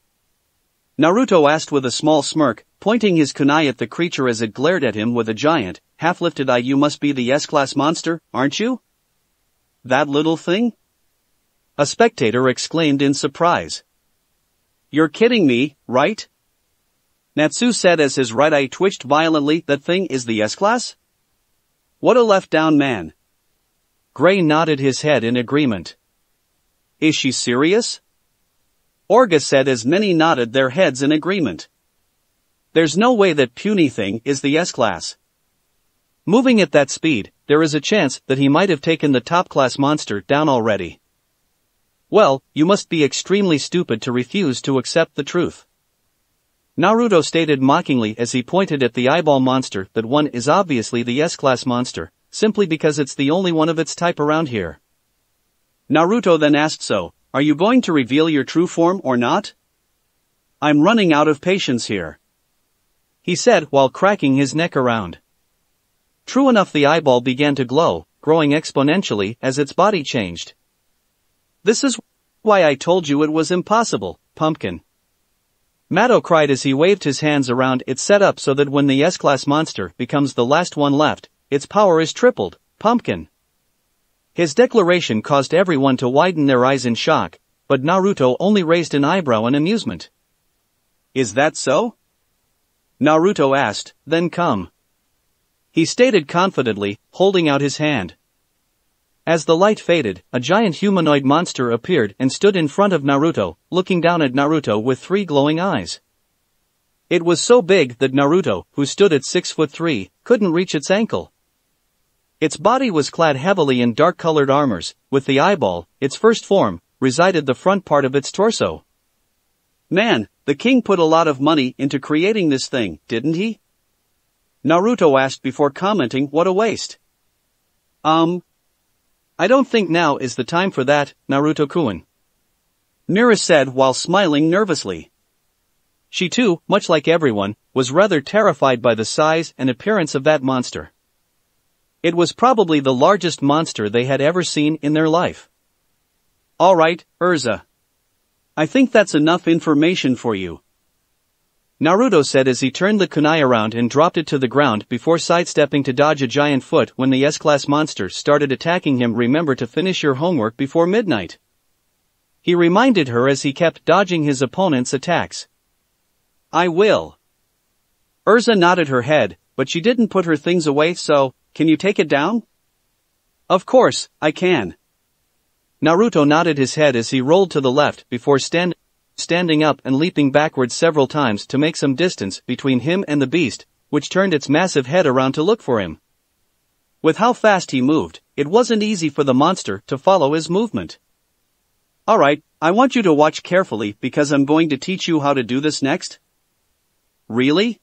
Naruto asked with a small smirk, pointing his kunai at the creature as it glared at him with a giant, half-lifted eye. You must be the S-class monster, aren't you? That little thing? A spectator exclaimed in surprise. You're kidding me, right? Natsu said as his right eye twitched violently. That thing is the S-class? What a left-down man. Gray nodded his head in agreement. Is she serious? Orga said as many nodded their heads in agreement. There's no way that puny thing is the S-class. Moving at that speed, there is a chance that he might have taken the top-class monster down already. Well, you must be extremely stupid to refuse to accept the truth. Naruto stated mockingly as he pointed at the eyeball monster that one is obviously the S-class monster, simply because it's the only one of its type around here. Naruto then asked, so, are you going to reveal your true form or not? I'm running out of patience here, he said while cracking his neck around. True enough, the eyeball began to glow, growing exponentially as its body changed. This is why I told you it was impossible, pumpkin. Matto cried as he waved his hands around. It's set up so that when the S-class monster becomes the last one left, its power is tripled, pumpkin. His declaration caused everyone to widen their eyes in shock, but Naruto only raised an eyebrow in amusement. Is that so? Naruto asked, then come. He stated confidently, holding out his hand. As the light faded, a giant humanoid monster appeared and stood in front of Naruto, looking down at Naruto with 3 glowing eyes. It was so big that Naruto, who stood at 6'3", couldn't reach its ankle. Its body was clad heavily in dark-colored armors, with the eyeball, its first form, resided the front part of its torso. Man, the king put a lot of money into creating this thing, didn't he? Naruto asked before commenting, what a waste. I don't think now is the time for that, Naruto-kun. Mira said while smiling nervously. She too, much like everyone, was rather terrified by the size and appearance of that monster. It was probably the largest monster they had ever seen in their life. Alright, Urza. I think that's enough information for you, Naruto said as he turned the kunai around and dropped it to the ground before sidestepping to dodge a giant foot when the S-class monster started attacking him. Remember to finish your homework before midnight, he reminded her as he kept dodging his opponent's attacks. I will. Urza nodded her head, but she didn't put her things away, so, can you take it down? Of course, I can. Naruto nodded his head as he rolled to the left before standing up and leaping backwards several times to make some distance between him and the beast, which turned its massive head around to look for him. With how fast he moved, it wasn't easy for the monster to follow his movement. Alright, I want you to watch carefully because I'm going to teach you how to do this next. Really?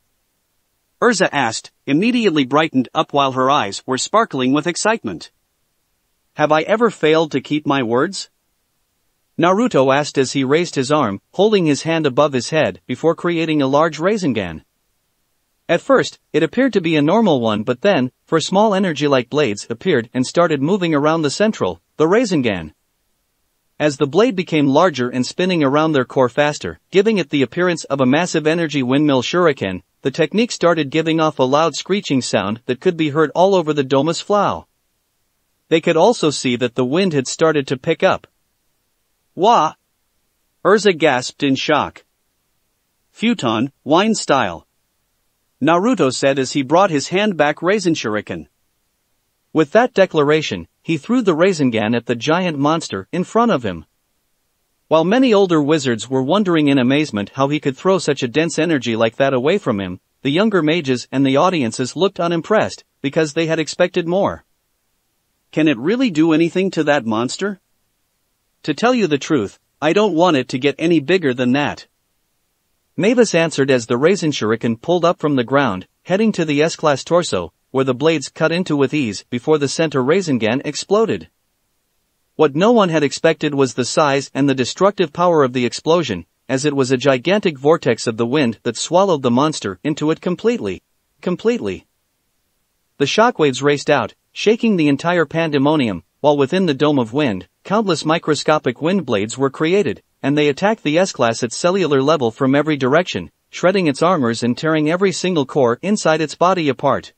Urza asked, immediately brightened up while her eyes were sparkling with excitement. Have I ever failed to keep my words? Naruto asked as he raised his arm, holding his hand above his head before creating a large Rasengan. At first, it appeared to be a normal one, but then, 4 small energy-like blades appeared and started moving around the Rasengan. As the blade became larger and spinning around their core faster, giving it the appearance of a massive energy windmill shuriken, the technique started giving off a loud screeching sound that could be heard all over the domus flow. They could also see that the wind had started to pick up. Wah! Urza gasped in shock. Futon, wine style, Naruto said as he brought his hand back Rasen Shuriken. With that declaration, he threw the Rasengan at the giant monster in front of him. While many older wizards were wondering in amazement how he could throw such a dense energy like that away from him, the younger mages and the audiences looked unimpressed, because they had expected more. Can it really do anything to that monster? To tell you the truth, I don't want it to get any bigger than that, Mavis answered as the Rasen Shuriken pulled up from the ground, heading to the S-class torso, where the blades cut into with ease before the center Rasengan exploded. What no one had expected was the size and the destructive power of the explosion, as it was a gigantic vortex of the wind that swallowed the monster into it completely. The shockwaves raced out, shaking the entire pandemonium, while within the dome of wind, countless microscopic wind blades were created, and they attacked the S-class at cellular level from every direction, shredding its armors and tearing every single core inside its body apart.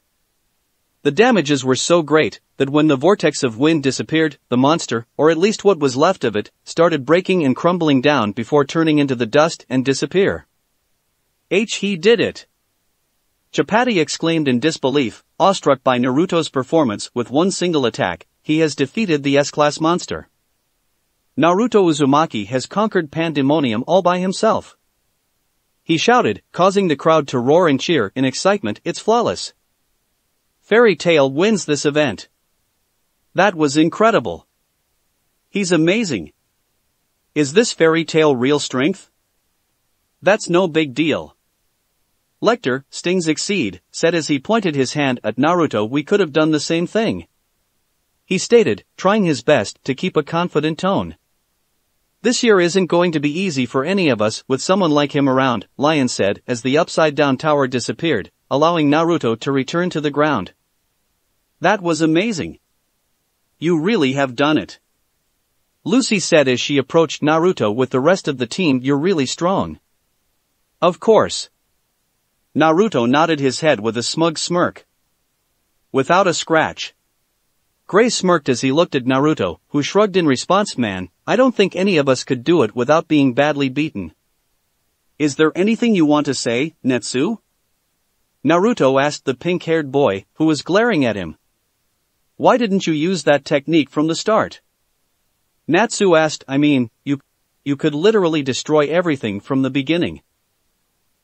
The damages were so great, that when the vortex of wind disappeared, the monster, or at least what was left of it, started breaking and crumbling down before turning into the dust and disappear. He did it! Chapati exclaimed in disbelief, awestruck by Naruto's performance. With one single attack, he has defeated the S-class monster. Naruto Uzumaki has conquered Pandemonium all by himself, he shouted, causing the crowd to roar and cheer in excitement. It's flawless. Fairy Tail wins this event. That was incredible. He's amazing. Is this Fairy Tail real strength? That's no big deal. Lecter, stings exceed, said as he pointed his hand at Naruto. We could have done the same thing. He stated, trying his best to keep a confident tone. This year isn't going to be easy for any of us with someone like him around, Lion said as the upside-down tower disappeared, allowing Naruto to return to the ground. That was amazing. You really have done it. Lucy said as she approached Naruto with the rest of the team. You're really strong. Of course. Naruto nodded his head with a smug smirk. Without a scratch. Gray smirked as he looked at Naruto, who shrugged in response. Man, I don't think any of us could do it without being badly beaten. Is there anything you want to say, Netsu? Naruto asked the pink-haired boy, who was glaring at him. Why didn't you use that technique from the start? Natsu asked. I mean, you could literally destroy everything from the beginning.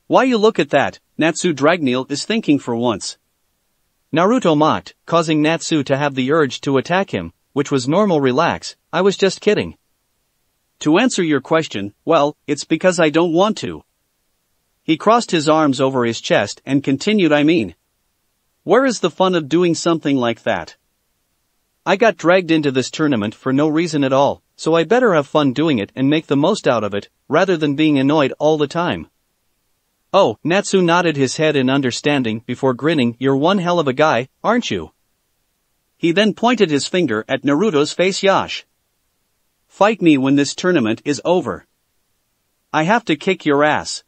Why you look at that, Natsu Dragneel is thinking for once. Naruto mocked, causing Natsu to have the urge to attack him, which was normal. Relax, I was just kidding. To answer your question, well, it's because I don't want to. He crossed his arms over his chest and continued. I mean, where is the fun of doing something like that? I got dragged into this tournament for no reason at all, so I better have fun doing it and make the most out of it, rather than being annoyed all the time. Oh, Natsu nodded his head in understanding before grinning. You're one hell of a guy, aren't you? He then pointed his finger at Naruto's face. Yash. Fight me when this tournament is over. I have to kick your ass.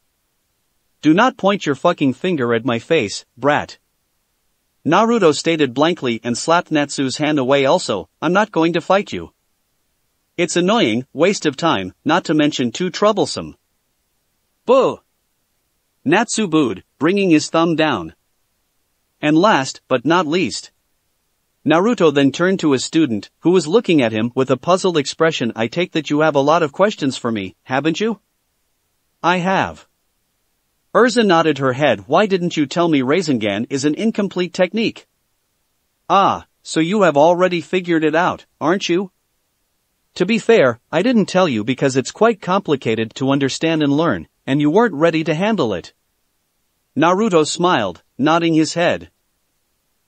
Do not point your fucking finger at my face, brat. Naruto stated blankly and slapped Natsu's hand away. Also, I'm not going to fight you. It's annoying, waste of time, not to mention too troublesome. Boo! Natsu booed, bringing his thumb down. And last, but not least. Naruto then turned to his student, who was looking at him with a puzzled expression. I take that you have a lot of questions for me, haven't you? I have. Urza nodded her head. Why didn't you tell me Rasengan is an incomplete technique? Ah, so you have already figured it out, aren't you? To be fair, I didn't tell you because it's quite complicated to understand and learn, and you weren't ready to handle it. Naruto smiled, nodding his head.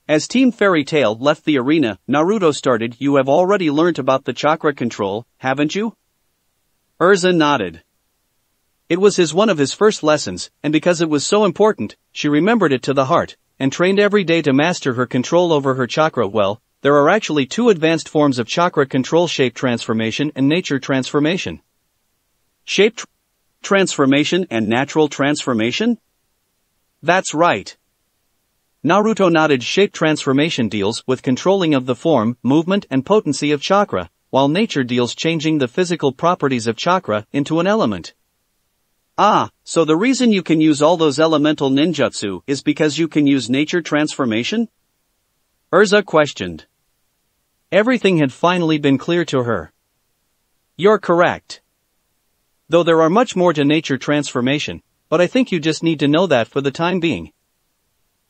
As Team Fairy Tail left the arena, Naruto started. You have already learnt about the chakra control, haven't you? Urza nodded. It was one of his first lessons, and because it was so important, she remembered it to the heart, and trained every day to master her control over her chakra. Well, there are actually two advanced forms of chakra control: shape transformation and nature transformation. Shape transformation and natural transformation? That's right. Naruto nodded. Shape transformation deals with controlling of the form, movement and potency of chakra, while nature deals changing the physical properties of chakra into an element. Ah, so the reason you can use all those elemental ninjutsu is because you can use nature transformation? Urza questioned. Everything had finally been clear to her. You're correct. Though there are much more to nature transformation, but I think you just need to know that for the time being.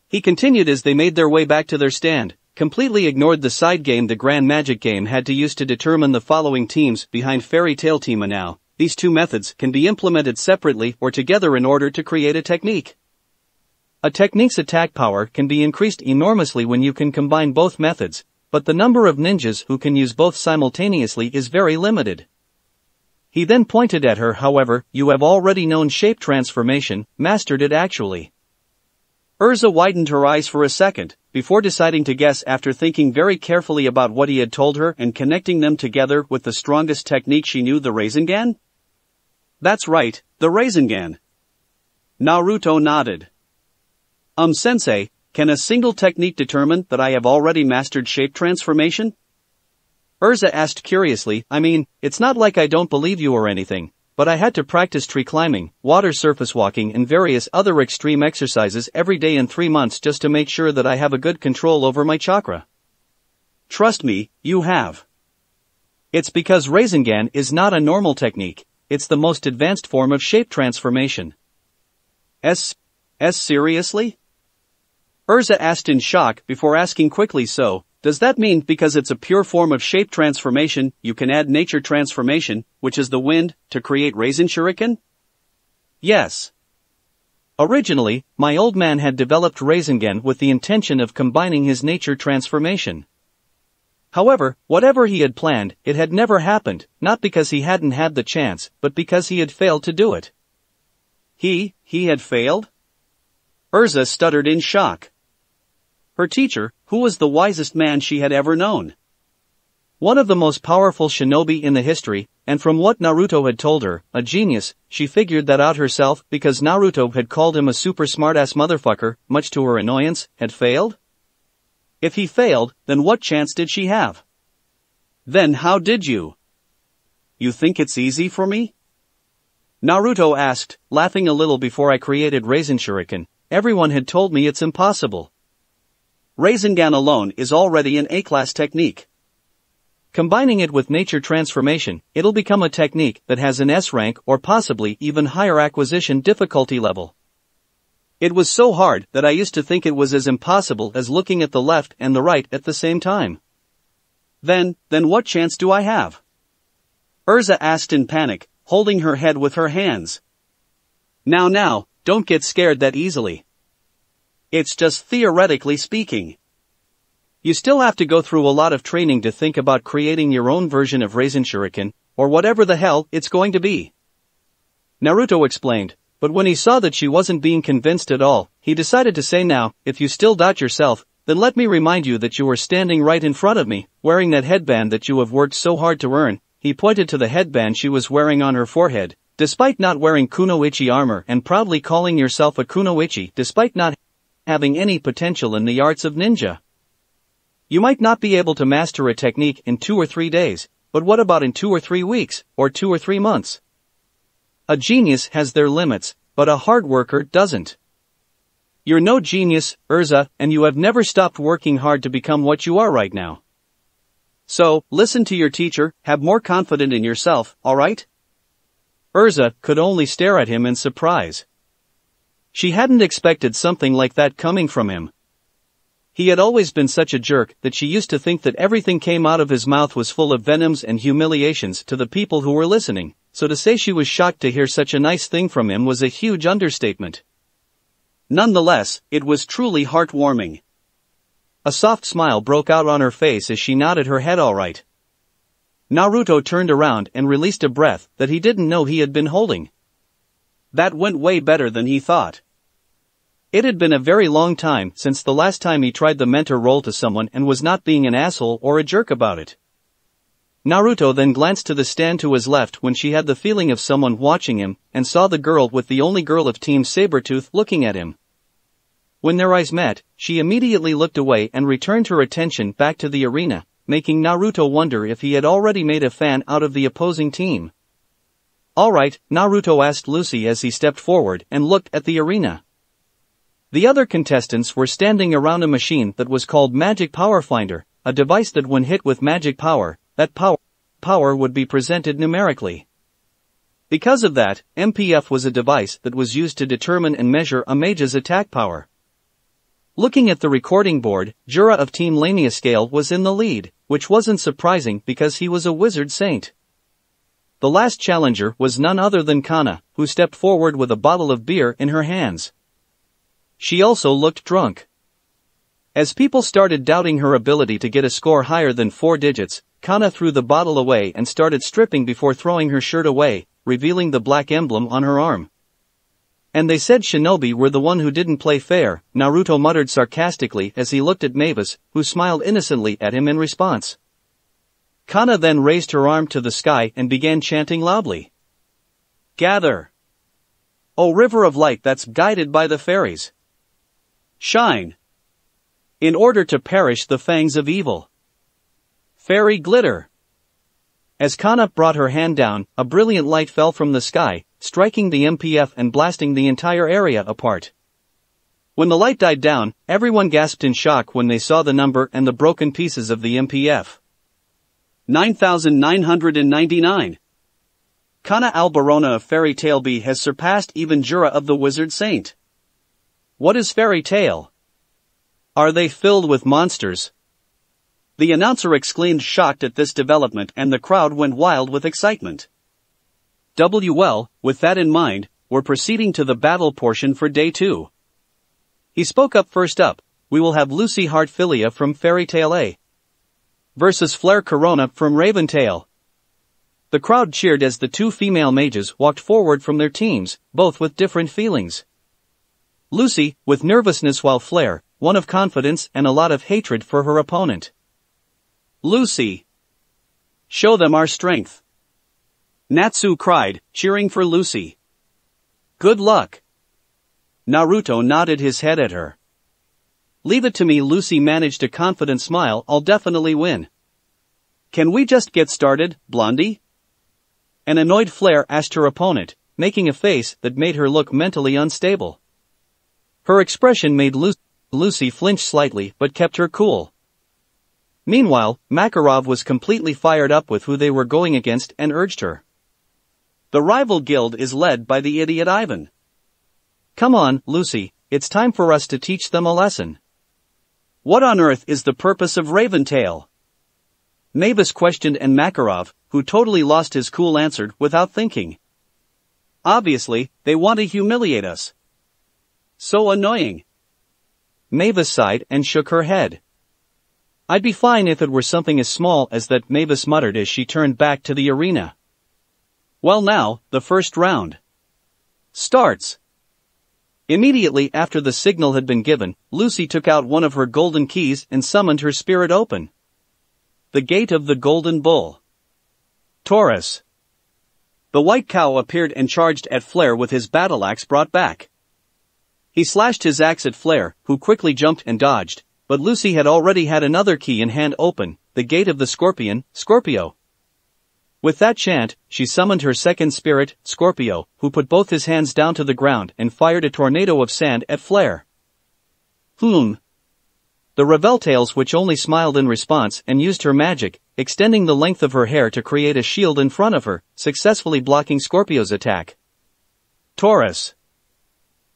He continued as they made their way back to their stand, completely ignored the side game the Grand Magic game had to use to determine the following teams behind Fairy Tail Team. And now, these two methods can be implemented separately or together in order to create a technique. A technique's attack power can be increased enormously when you can combine both methods, but the number of ninjas who can use both simultaneously is very limited. He then pointed at her. However, you have already known shape transformation, mastered it actually. Urza widened her eyes for a second, before deciding to guess after thinking very carefully about what he had told her and connecting them together with the strongest technique she knew: the Rasengan? That's right, the Rasengan. Naruto nodded. Sensei, can a single technique determine that I have already mastered shape transformation? Urza asked curiously. I mean, it's not like I don't believe you or anything, but I had to practice tree climbing, water surface walking and various other extreme exercises every day in 3 months just to make sure that I have a good control over my chakra. Trust me, you have. It's because Rasengan is not a normal technique, it's the most advanced form of shape transformation. Seriously? Urza asked in shock before asking quickly. So, does that mean because it's a pure form of shape transformation, you can add nature transformation, which is the wind, to create Rasen Shuriken? Yes. Originally, my old man had developed Rasengan with the intention of combining his nature transformation. However, whatever he had planned, it had never happened, not because he hadn't had the chance, but because he had failed to do it. He had failed? Urza stuttered in shock. Her teacher, who was the wisest man she had ever known. One of the most powerful shinobi in the history, and from what Naruto had told her, a genius, she figured that out herself because Naruto had called him a super smartass motherfucker, much to her annoyance, had failed? If he failed, then what chance did she have? Then how did you? You think it's easy for me? Naruto asked, laughing a little before I created Rasen Shuriken. Everyone had told me it's impossible. Rasengan alone is already an A-class technique. Combining it with nature transformation, it'll become a technique that has an S rank or possibly even higher acquisition difficulty level. It was so hard that I used to think it was as impossible as looking at the left and the right at the same time. Then what chance do I have? Urza asked in panic, holding her head with her hands. Now, don't get scared that easily. It's just theoretically speaking. You still have to go through a lot of training to think about creating your own version of Rasen Shuriken, or whatever the hell it's going to be. Naruto explained, but when he saw that she wasn't being convinced at all, he decided to say now, if you still doubt yourself, then let me remind you that you were standing right in front of me, wearing that headband that you have worked so hard to earn. He pointed to the headband she was wearing on her forehead. Despite not wearing kunoichi armor and proudly calling yourself a kunoichi despite not having any potential in the arts of ninja. You might not be able to master a technique in 2 or 3 days, but what about in 2 or 3 weeks, or 2 or 3 months? A genius has their limits, but a hard worker doesn't. You're no genius, Urza, and you have never stopped working hard to become what you are right now. So, listen to your teacher, have more confidence in yourself, alright? Urza could only stare at him in surprise. She hadn't expected something like that coming from him. He had always been such a jerk that she used to think that everything came out of his mouth was full of venoms and humiliations to the people who were listening, so to say she was shocked to hear such a nice thing from him was a huge understatement. Nonetheless, it was truly heartwarming. A soft smile broke out on her face as she nodded her head alright. Naruto turned around and released a breath that he didn't know he had been holding. That went way better than he thought. It had been a very long time since the last time he tried the mentor role to someone and was not being an asshole or a jerk about it. Naruto then glanced to the stand to his left when she had the feeling of someone watching him and saw the girl with the only girl of Team Sabretooth looking at him. When their eyes met, she immediately looked away and returned her attention back to the arena, making Naruto wonder if he had already made a fan out of the opposing team. Alright, Naruto asked Lucy as he stepped forward and looked at the arena. The other contestants were standing around a machine that was called Magic Power Finder, a device that when hit with magic power, that power would be presented numerically. Because of that, MPF was a device that was used to determine and measure a mage's attack power. Looking at the recording board, Jura of Team Lamia Scale was in the lead, which wasn't surprising because he was a wizard saint. The last challenger was none other than Kana, who stepped forward with a bottle of beer in her hands. She also looked drunk. As people started doubting her ability to get a score higher than 4 digits, Kana threw the bottle away and started stripping before throwing her shirt away, revealing the black emblem on her arm. And they said Shinobi were the one who didn't play fair, Naruto muttered sarcastically as he looked at Mavis, who smiled innocently at him in response. Kana then raised her arm to the sky and began chanting loudly. Gather! O river of light that's guided by the fairies! Shine! In order to perish the fangs of evil. Fairy glitter! As Kana brought her hand down, a brilliant light fell from the sky, striking the MPF and blasting the entire area apart. When the light died down, everyone gasped in shock when they saw the number and the broken pieces of the MPF. 9,999. Kana Albarona of Fairy Tail B has surpassed even Jura of the Wizard Saint. What is Fairy Tail? Are they filled with monsters? The announcer exclaimed shocked at this development and the crowd went wild with excitement. Well, with that in mind, we're proceeding to the battle portion for day 2. He spoke up first up. We will have Lucy Heartfilia from Fairy Tail A versus Flare Corona from Raven Tail. The crowd cheered as the 2 female mages walked forward from their teams, both with different feelings. Lucy, with nervousness, while Flare, one of confidence and a lot of hatred for her opponent. Lucy! Show them our strength! Natsu cried, cheering for Lucy. Good luck! Naruto nodded his head at her. Leave it to me. Lucy managed a confident smile. I'll definitely win. Can we just get started, Blondie? An annoyed Flare asked her opponent, making a face that made her look mentally unstable. Her expression made Lucy flinch slightly but kept her cool. Meanwhile, Makarov was completely fired up with who they were going against and urged her. The rival guild is led by the idiot Ivan. Come on, Lucy, it's time for us to teach them a lesson. What on earth is the purpose of Raventail? Mavis questioned, and Makarov, who totally lost his cool, answered without thinking. Obviously, they want to humiliate us. So annoying. Mavis sighed and shook her head. I'd be fine if it were something as small as that, Mavis muttered as she turned back to the arena. Well, now, the first round starts. Immediately after the signal had been given, Lucy took out one of her golden keys and summoned her spirit open. The gate of the Golden Bull. Taurus. The white cow appeared and charged at Flare with his battle axe brought back. He slashed his axe at Flare, who quickly jumped and dodged, but Lucy had already had another key in hand open, the gate of the Scorpion, Scorpio. With that chant, she summoned her second spirit, Scorpio, who put both his hands down to the ground and fired a tornado of sand at Flare. The Reveltails, which only smiled in response and used her magic, extending the length of her hair to create a shield in front of her, successfully blocking Scorpio's attack. Taurus.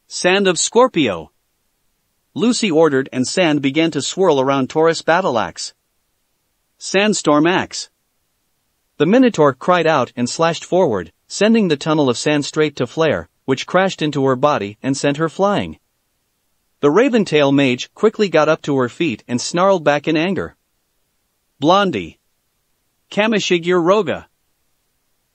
Sand of Scorpio. Lucy ordered, and sand began to swirl around Taurus' battle axe. Sandstorm axe. The Minotaur cried out and slashed forward, sending the tunnel of sand straight to Flare, which crashed into her body and sent her flying. The Raventail mage quickly got up to her feet and snarled back in anger. Blondie. Kamishigure Roga.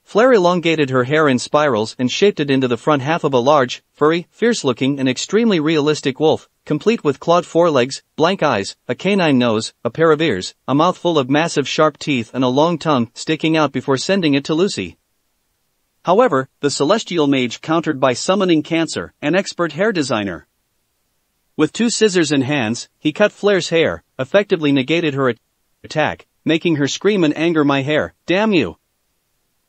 Flare elongated her hair in spirals and shaped it into the front half of a large, furry, fierce-looking and extremely realistic wolf, complete with clawed forelegs, blank eyes, a canine nose, a pair of ears, a mouth full of massive sharp teeth and a long tongue sticking out before sending it to Lucy. However, the celestial mage countered by summoning Cancer, an expert hair designer. With 2 scissors in hands, he cut Flare's hair, effectively negated her attack, making her scream in anger, "My hair, damn you!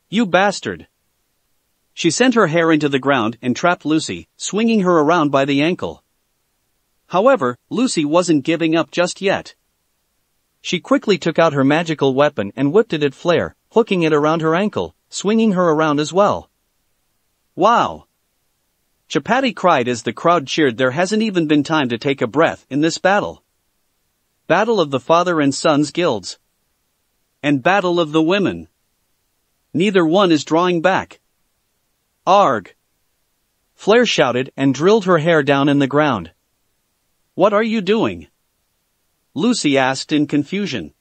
You bastard!" She sent her hair into the ground and trapped Lucy, swinging her around by the ankle. However, Lucy wasn't giving up just yet. She quickly took out her magical weapon and whipped it at Flare, hooking it around her ankle, swinging her around as well. Wow! Chapati cried as the crowd cheered. There hasn't even been time to take a breath in this battle. Battle of the father and sons guilds. And battle of the women. Neither one is drawing back. Arg! Flare shouted and drilled her hair down in the ground. What are you doing? Lucy asked in confusion.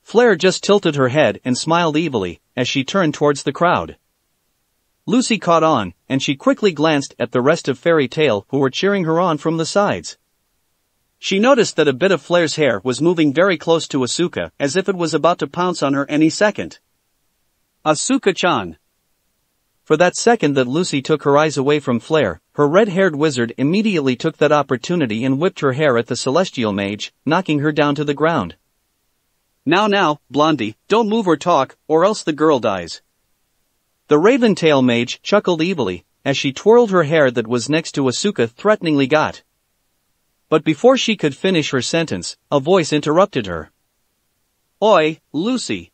Flare just tilted her head and smiled evilly as she turned towards the crowd. Lucy caught on, and she quickly glanced at the rest of Fairy Tail who were cheering her on from the sides. She noticed that a bit of Flare's hair was moving very close to Asuka, as if it was about to pounce on her any second. Asuka-chan. For that second that Lucy took her eyes away from Flare, her red-haired wizard immediately took that opportunity and whipped her hair at the celestial mage, knocking her down to the ground. Now, Blondie, don't move or talk, or else the girl dies. The Raventail mage chuckled evilly, as she twirled her hair that was next to Asuka threateningly got. But before she could finish her sentence, a voice interrupted her. Oi, Lucy.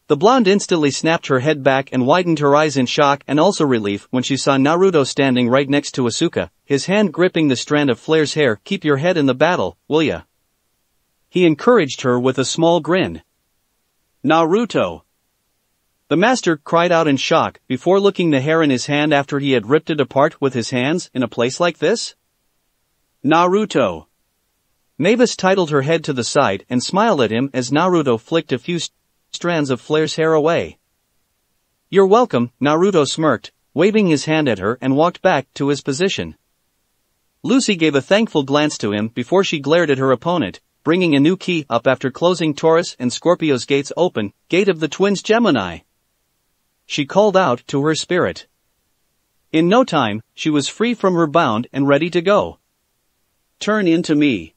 The blonde instantly snapped her head back and widened her eyes in shock and also relief when she saw Naruto standing right next to Asuka, his hand gripping the strand of Flare's hair. Keep your head in the battle, will ya? He encouraged her with a small grin. Naruto. The master cried out in shock before looking the hair in his hand after he had ripped it apart with his hands in a place like this. Naruto. Mavis titled her head to the side and smiled at him as Naruto flicked a few strands of Flare's hair away. You're welcome, Naruto smirked, waving his hand at her and walked back to his position. Lucy gave a thankful glance to him before she glared at her opponent, bringing a new key up after closing Taurus and Scorpio's gates open, gate of the twins Gemini. She called out to her spirit. In no time, she was free from her bound and ready to go. Turn into me.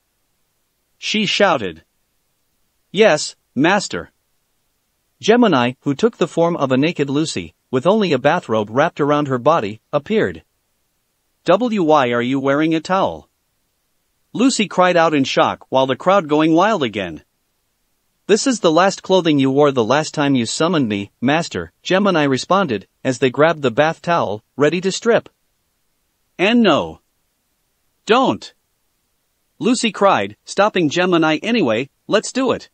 She shouted. Yes, master. Gemini, who took the form of a naked Lucy, with only a bathrobe wrapped around her body, appeared. Why are you wearing a towel? Lucy cried out in shock while the crowd going wild again. This is the last clothing you wore the last time you summoned me, master, Gemini responded, as they grabbed the bath towel, ready to strip. And no. Don't. Lucy cried, stopping Gemini anyway, let's do it.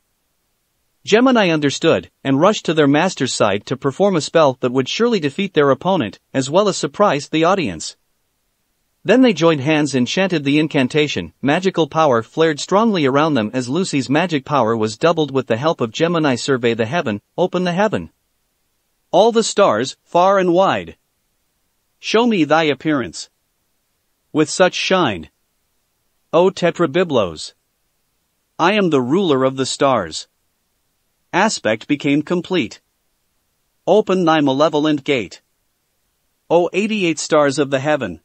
Gemini understood, and rushed to their master's side to perform a spell that would surely defeat their opponent, as well as surprise the audience. Then they joined hands and chanted the incantation. Magical power flared strongly around them as Lucy's magic power was doubled with the help of Gemini. Survey the heaven, open the heaven. All the stars, far and wide. Show me thy appearance. With such shine. O Tetrabiblos. I am the ruler of the stars. Aspect became complete. Open thy malevolent gate. O 88 stars of the heaven.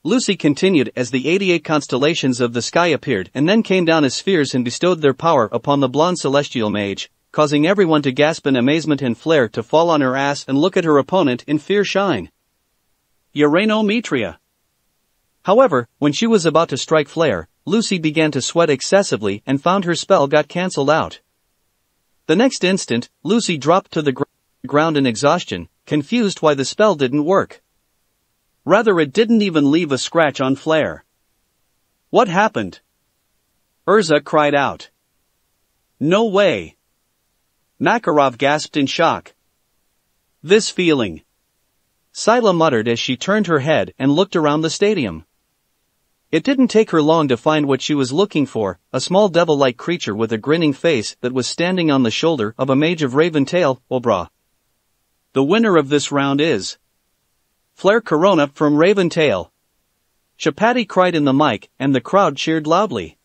Lucy continued as the 88 constellations of the sky appeared and then came down as spheres and bestowed their power upon the blonde celestial mage, causing everyone to gasp in amazement and Flare to fall on her ass and look at her opponent in fear shine. Uranometria. However, when she was about to strike Flare, Lucy began to sweat excessively and found her spell got cancelled out. The next instant, Lucy dropped to the ground in exhaustion, confused why the spell didn't work. Rather, it didn't even leave a scratch on Flare. What happened? Urza cried out. No way. Makarov gasped in shock. This feeling. Scylla muttered as she turned her head and looked around the stadium. It didn't take her long to find what she was looking for, a small devil-like creature with a grinning face that was standing on the shoulder of a mage of Raven Tail, Obra. The winner of this round is Flare Corona from Raven Tail. Chapati cried in the mic, and the crowd cheered loudly.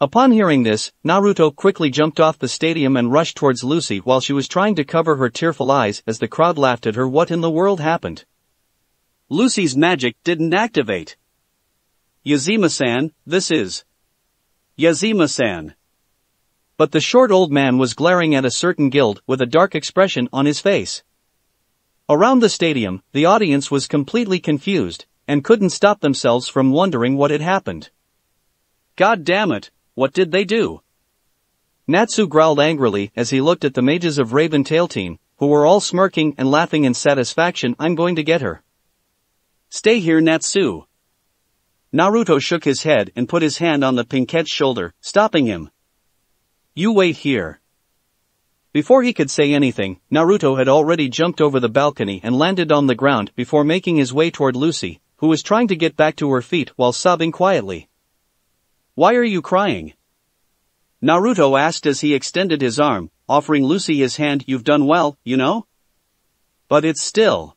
Upon hearing this, Naruto quickly jumped off the stadium and rushed towards Lucy while she was trying to cover her tearful eyes as the crowd laughed at her. What in the world happened? Lucy's magic didn't activate. Yazima-san, this is Yazima-san. But the short old man was glaring at a certain guild with a dark expression on his face. Around the stadium, the audience was completely confused, and couldn't stop themselves from wondering what had happened. God damn it, what did they do? Natsu growled angrily as he looked at the mages of Raven Tail team, who were all smirking and laughing in satisfaction. I'm going to get her. Stay here, Natsu. Naruto shook his head and put his hand on the Pinkette's shoulder, stopping him. You wait here. Before he could say anything, Naruto had already jumped over the balcony and landed on the ground before making his way toward Lucy, who was trying to get back to her feet while sobbing quietly. Why are you crying? Naruto asked as he extended his arm, offering Lucy his hand. You've done well, you know? But it's still.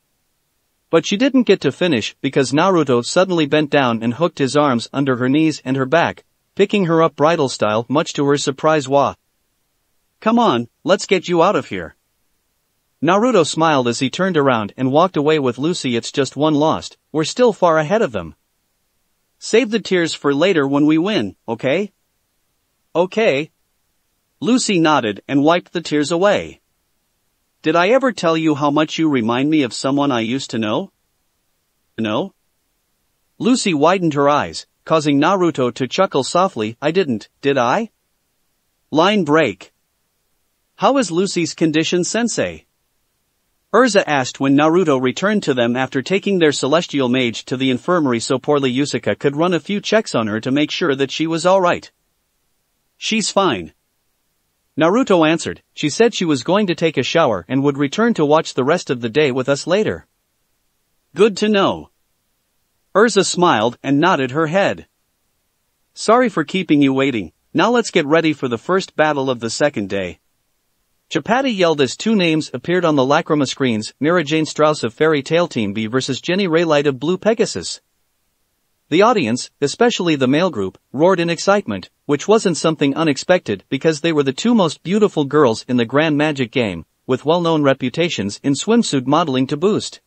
But she didn't get to finish because Naruto suddenly bent down and hooked his arms under her knees and her back, picking her up bridal style much to her surprise. Wah. Come on, let's get you out of here. Naruto smiled as he turned around and walked away with Lucy. It's just one lost, we're still far ahead of them. Save the tears for later when we win, okay? Okay. Lucy nodded and wiped the tears away. Did I ever tell you how much you remind me of someone I used to know? No? Lucy widened her eyes, causing Naruto to chuckle softly. I didn't, did I? Line break. How is Lucy's condition, sensei? Urza asked when Naruto returned to them after taking their celestial mage to the infirmary so poorly Yusuke could run a few checks on her to make sure that she was alright. She's fine. Naruto answered. She said she was going to take a shower and would return to watch the rest of the day with us later. Good to know. Urza smiled and nodded her head. Sorry for keeping you waiting, now let's get ready for the first battle of the second day. Chapati yelled as two names appeared on the Lacrima screens, Mira Jane Strauss of Fairy Tail Team B versus Jenny Raylight of Blue Pegasus. The audience, especially the male group, roared in excitement, which wasn't something unexpected because they were the two most beautiful girls in the Grand Magic game, with well-known reputations in swimsuit modeling to boot.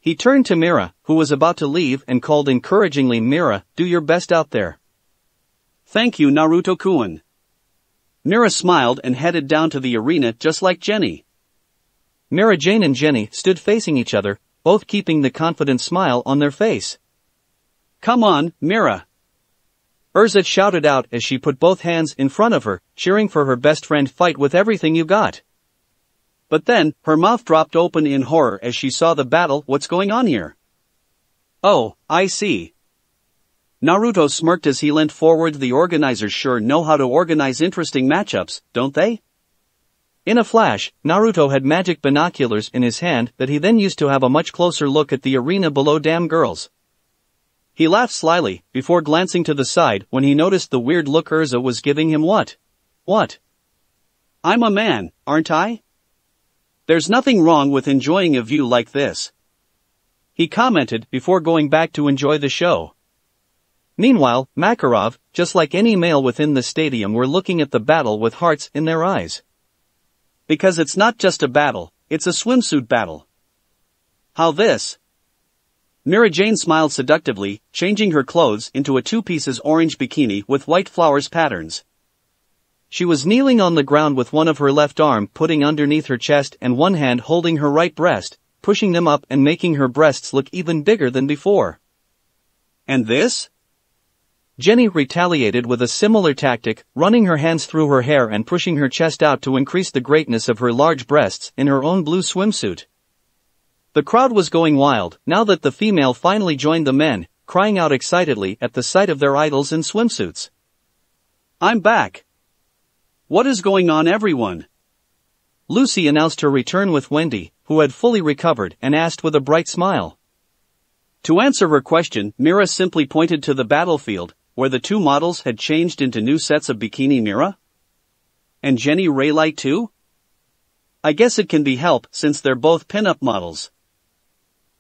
He turned to Mira, who was about to leave, and called encouragingly, Mira, do your best out there. Thank you, Naruto-kun. Mira smiled and headed down to the arena just like Jenny. Mira Jane and Jenny stood facing each other, both keeping the confident smile on their face. Come on, Mira. Urza shouted out as she put both hands in front of her, cheering for her best friend. Fight with everything you got. But then, her mouth dropped open in horror as she saw the battle. What's going on here? Oh, I see. Naruto smirked as he leant forward. The organizers sure know how to organize interesting matchups, don't they? In a flash, Naruto had magic binoculars in his hand that he then used to have a much closer look at the arena below. Damn girls. He laughed slyly, before glancing to the side when he noticed the weird look Urza was giving him. What? I'm a man, aren't I? There's nothing wrong with enjoying a view like this. He commented before going back to enjoy the show. Meanwhile, Makarov, just like any male within the stadium, were looking at the battle with hearts in their eyes. Because it's not just a battle, it's a swimsuit battle. How this? Mira Jane smiled seductively, changing her clothes into a two-pieces orange bikini with white flowers patterns. She was kneeling on the ground with one of her left arm putting underneath her chest and one hand holding her right breast, pushing them up and making her breasts look even bigger than before. And this? Jenny retaliated with a similar tactic, running her hands through her hair and pushing her chest out to increase the greatness of her large breasts in her own blue swimsuit. The crowd was going wild, now that the female finally joined the men, crying out excitedly at the sight of their idols in swimsuits. I'm back. What is going on, everyone? Lucy announced her return with Wendy, who had fully recovered, and asked with a bright smile. To answer her question, Mira simply pointed to the battlefield, where the two models had changed into new sets of bikini. Mira? And Jenny Raylight too? I guess it can be helped since they're both pinup models.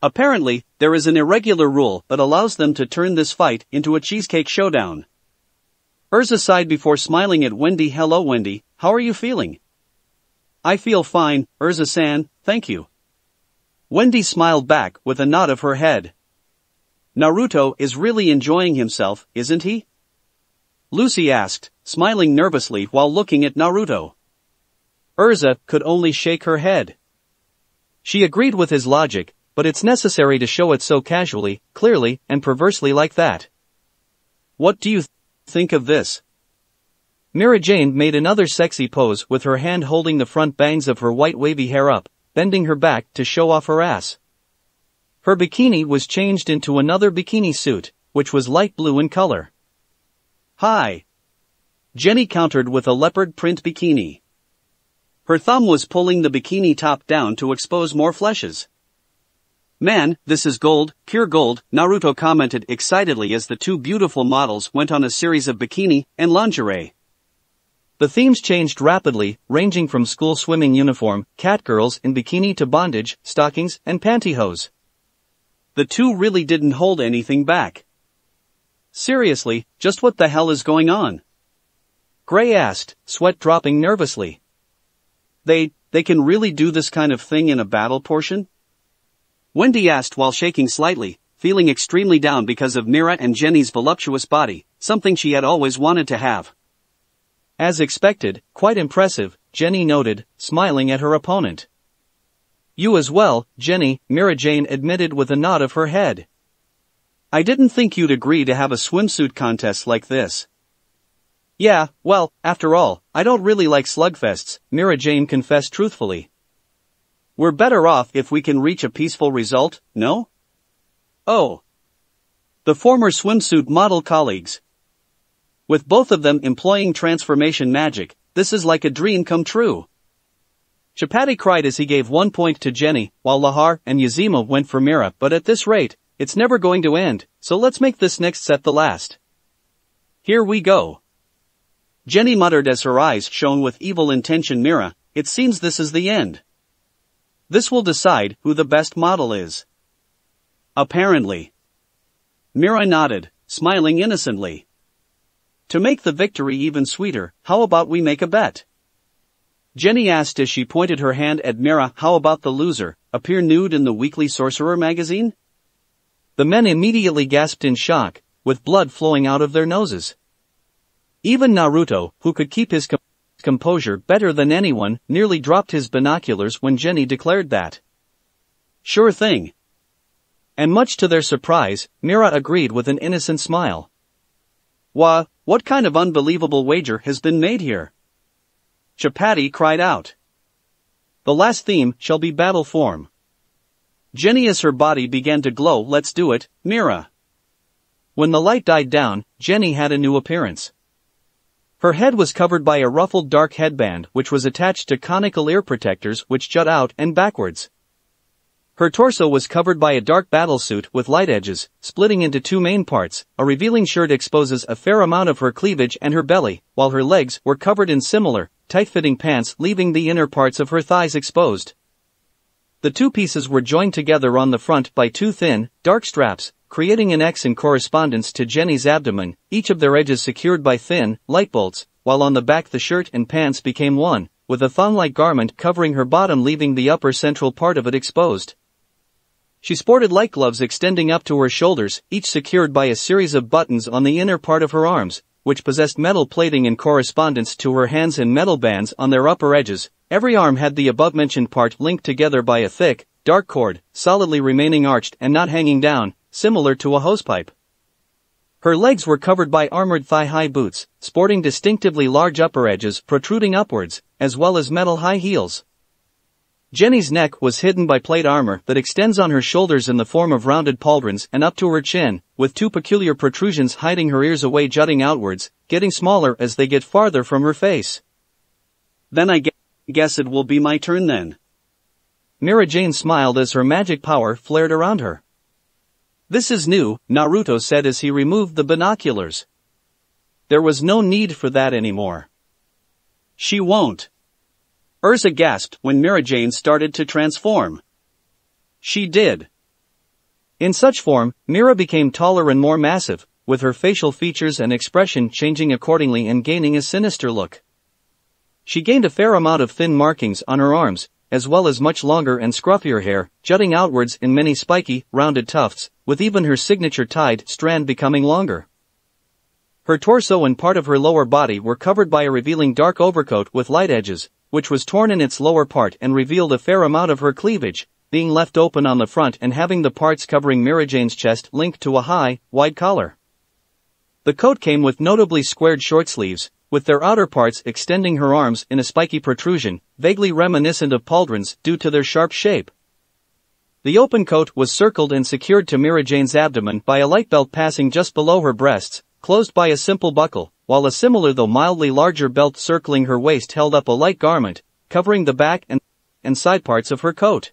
Apparently, there is an irregular rule that allows them to turn this fight into a cheesecake showdown. Urza sighed before smiling at Wendy. Hello Wendy, how are you feeling? I feel fine, Urza-san, thank you. Wendy smiled back with a nod of her head. Naruto is really enjoying himself, isn't he? Lucy asked, smiling nervously while looking at Naruto. Urza could only shake her head. She agreed with his logic, but it's necessary to show it so casually, clearly, and perversely like that. What do you think of this? Mira Jane made another sexy pose with her hand holding the front bangs of her white wavy hair up, bending her back to show off her ass. Her bikini was changed into another bikini suit, which was light blue in color. Hi. Jenny countered with a leopard print bikini. Her thumb was pulling the bikini top down to expose more fleshes. Man, this is gold, pure gold, Naruto commented excitedly as the two beautiful models went on a series of bikini and lingerie. The themes changed rapidly, ranging from school swimming uniform, catgirls in bikini to bondage, stockings, and pantyhose. The two really didn't hold anything back. Seriously, just what the hell is going on? Gray asked, sweat dropping nervously. They can really do this kind of thing in a battle portion? Wendy asked while shaking slightly, feeling extremely down because of Mira and Jenny's voluptuous body, something she had always wanted to have. As expected, quite impressive, Jenny noted, smiling at her opponent. You as well, Jenny, Mira Jane admitted with a nod of her head. I didn't think you'd agree to have a swimsuit contest like this. Yeah, well, after all, I don't really like slugfests, Mira Jane confessed truthfully. We're better off if we can reach a peaceful result, no? Oh. The former swimsuit model colleagues. With both of them employing transformation magic, this is like a dream come true. Chapati cried as he gave 1 point to Jenny, while Lahar and Yazima went for Mira, but at this rate, it's never going to end, so let's make this next set the last. Here we go. Jenny muttered as her eyes shone with evil intention. Mira, it seems this is the end. This will decide who the best model is. Apparently. Mira nodded, smiling innocently. To make the victory even sweeter, how about we make a bet? Jenny asked as she pointed her hand at Mira. How about the loser appear nude in the Weekly Sorcerer magazine? The men immediately gasped in shock, with blood flowing out of their noses. Even Naruto, who could keep his composure better than anyone, nearly dropped his binoculars when Jenny declared that. Sure thing. And much to their surprise, Mira agreed with an innocent smile. What kind of unbelievable wager has been made here? Chapati cried out. The last theme shall be battle form. Jenny as her body began to glow. Let's do it, Mira. When the light died down, Jenny had a new appearance. Her head was covered by a ruffled dark headband which was attached to conical ear protectors which jut out and backwards. Her torso was covered by a dark battlesuit with light edges, splitting into two main parts. A revealing shirt exposes a fair amount of her cleavage and her belly, while her legs were covered in similar, tight-fitting pants, leaving the inner parts of her thighs exposed. The two pieces were joined together on the front by two thin, dark straps, creating an X in correspondence to Jenny's abdomen, each of their edges secured by thin, light bolts, while on the back the shirt and pants became one, with a thong-like garment covering her bottom, leaving the upper central part of it exposed. She sported light gloves extending up to her shoulders, each secured by a series of buttons on the inner part of her arms, which possessed metal plating in correspondence to her hands and metal bands on their upper edges. Every arm had the above-mentioned part linked together by a thick, dark cord, solidly remaining arched and not hanging down, similar to a hosepipe. Her legs were covered by armored thigh-high boots, sporting distinctively large upper edges protruding upwards, as well as metal high heels. Jenny's neck was hidden by plate armor that extends on her shoulders in the form of rounded pauldrons and up to her chin, with two peculiar protrusions hiding her ears away, jutting outwards, getting smaller as they get farther from her face. Then I guess it will be my turn then. Mira Jane smiled as her magic power flared around her. This is new, Naruto said as he removed the binoculars. There was no need for that anymore. She won't. Urza gasped when Mira Jane started to transform. She did. In such form, Mira became taller and more massive, with her facial features and expression changing accordingly and gaining a sinister look. She gained a fair amount of thin markings on her arms, as well as much longer and scruffier hair, jutting outwards in many spiky, rounded tufts, with even her signature tied strand becoming longer. Her torso and part of her lower body were covered by a revealing dark overcoat with light edges, which was torn in its lower part and revealed a fair amount of her cleavage, being left open on the front and having the parts covering Mira Jane's chest linked to a high, wide collar. The coat came with notably squared short sleeves, with their outer parts extending her arms in a spiky protrusion, vaguely reminiscent of pauldrons due to their sharp shape. The open coat was circled and secured to Mira Jane's abdomen by a light belt passing just below her breasts, closed by a simple buckle, while a similar though mildly larger belt circling her waist held up a light garment, covering the back and side parts of her coat.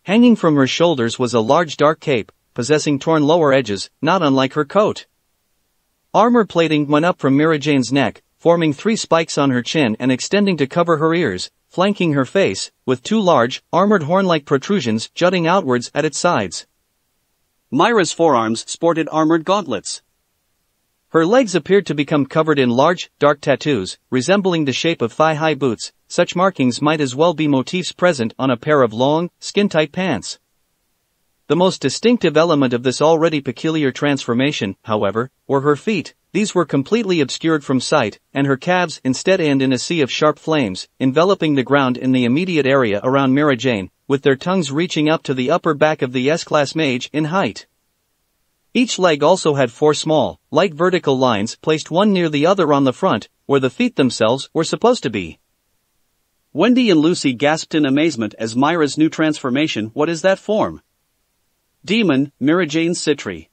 Hanging from her shoulders was a large dark cape, possessing torn lower edges, not unlike her coat. Armor plating went up from Mira Jane's neck, forming 3 spikes on her chin and extending to cover her ears, flanking her face, with 2 large, armored horn-like protrusions jutting outwards at its sides. Mira's forearms sported armored gauntlets. Her legs appeared to become covered in large, dark tattoos, resembling the shape of thigh-high boots. Such markings might as well be motifs present on a pair of long, skin-tight pants. The most distinctive element of this already peculiar transformation, however, were her feet. These were completely obscured from sight, and her calves instead end in a sea of sharp flames, enveloping the ground in the immediate area around Mira Jane, with their tongues reaching up to the upper back of the S-class mage in height. Each leg also had 4 small, light vertical lines placed one near the other on the front, where the feet themselves were supposed to be. Wendy and Lucy gasped in amazement as Mira's new transformation. What is that form? Demon, Mira Jane Citri.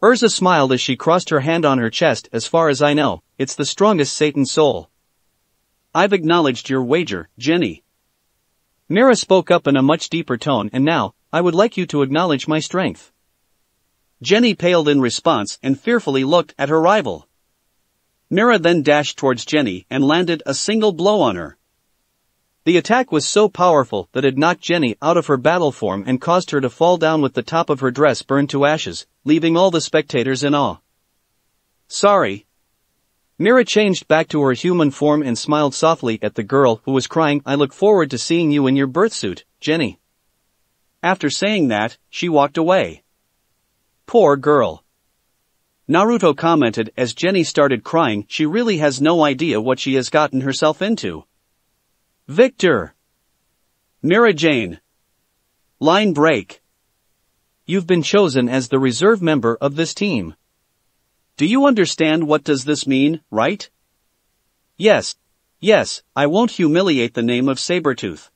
Urza smiled as she crossed her hand on her chest. As far as I know, it's the strongest Satan soul. I've acknowledged your wager, Jenny. Mira spoke up in a much deeper tone, and now, I would like you to acknowledge my strength. Jenny paled in response and fearfully looked at her rival. Mira then dashed towards Jenny and landed a single blow on her. The attack was so powerful that it knocked Jenny out of her battle form and caused her to fall down with the top of her dress burned to ashes, leaving all the spectators in awe. Sorry. Mira changed back to her human form and smiled softly at the girl who was crying. I look forward to seeing you in your birthsuit, Jenny. After saying that, she walked away. Poor girl. Naruto commented as Jenny started crying. She really has no idea what she has gotten herself into. Victor. Mira Jane. Line break. You've been chosen as the reserve member of this team. Do you understand what does this mean, right? Yes. Yes, I won't humiliate the name of Sabretooth.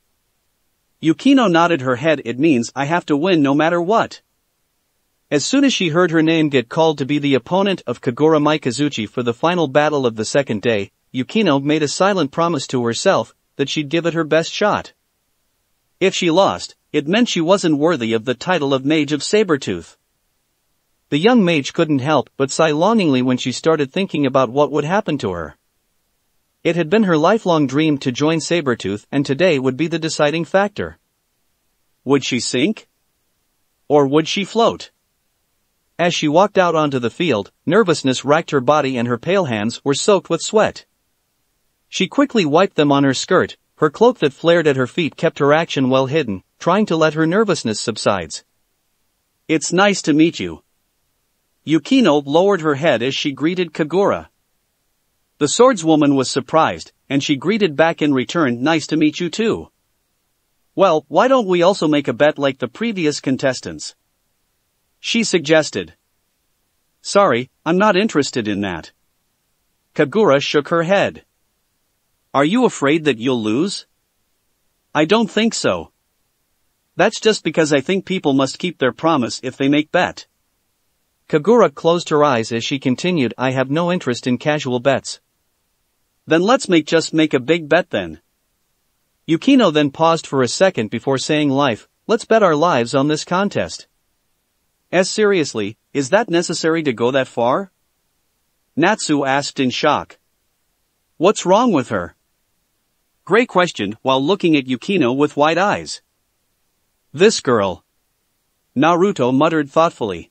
Yukino nodded her head. It means I have to win no matter what. As soon as she heard her name get called to be the opponent of Kagura Mikazuchi for the final battle of the second day, Yukino made a silent promise to herself that she'd give it her best shot. If she lost, it meant she wasn't worthy of the title of Mage of Sabretooth. The young mage couldn't help but sigh longingly when she started thinking about what would happen to her. It had been her lifelong dream to join Sabretooth, and today would be the deciding factor. Would she sink? Or would she float? As she walked out onto the field, nervousness racked her body and her pale hands were soaked with sweat. She quickly wiped them on her skirt. Her cloak that flared at her feet kept her action well hidden, trying to let her nervousness subside. It's nice to meet you. Yukino lowered her head as she greeted Kagura. The swordswoman was surprised, and she greeted back in return. Nice to meet you too. Well, why don't we also make a bet like the previous contestants? She suggested. Sorry, I'm not interested in that. Kagura shook her head. Are you afraid that you'll lose? I don't think so. That's just because I think people must keep their promise if they make bet. Kagura closed her eyes as she continued. I have no interest in casual bets. Then let's just make a big bet then. Yukino then paused for a second before saying let's bet our lives on this contest. Seriously, is that necessary to go that far? Natsu asked in shock. What's wrong with her? Gray questioned while looking at Yukino with wide eyes. This girl. Naruto muttered thoughtfully.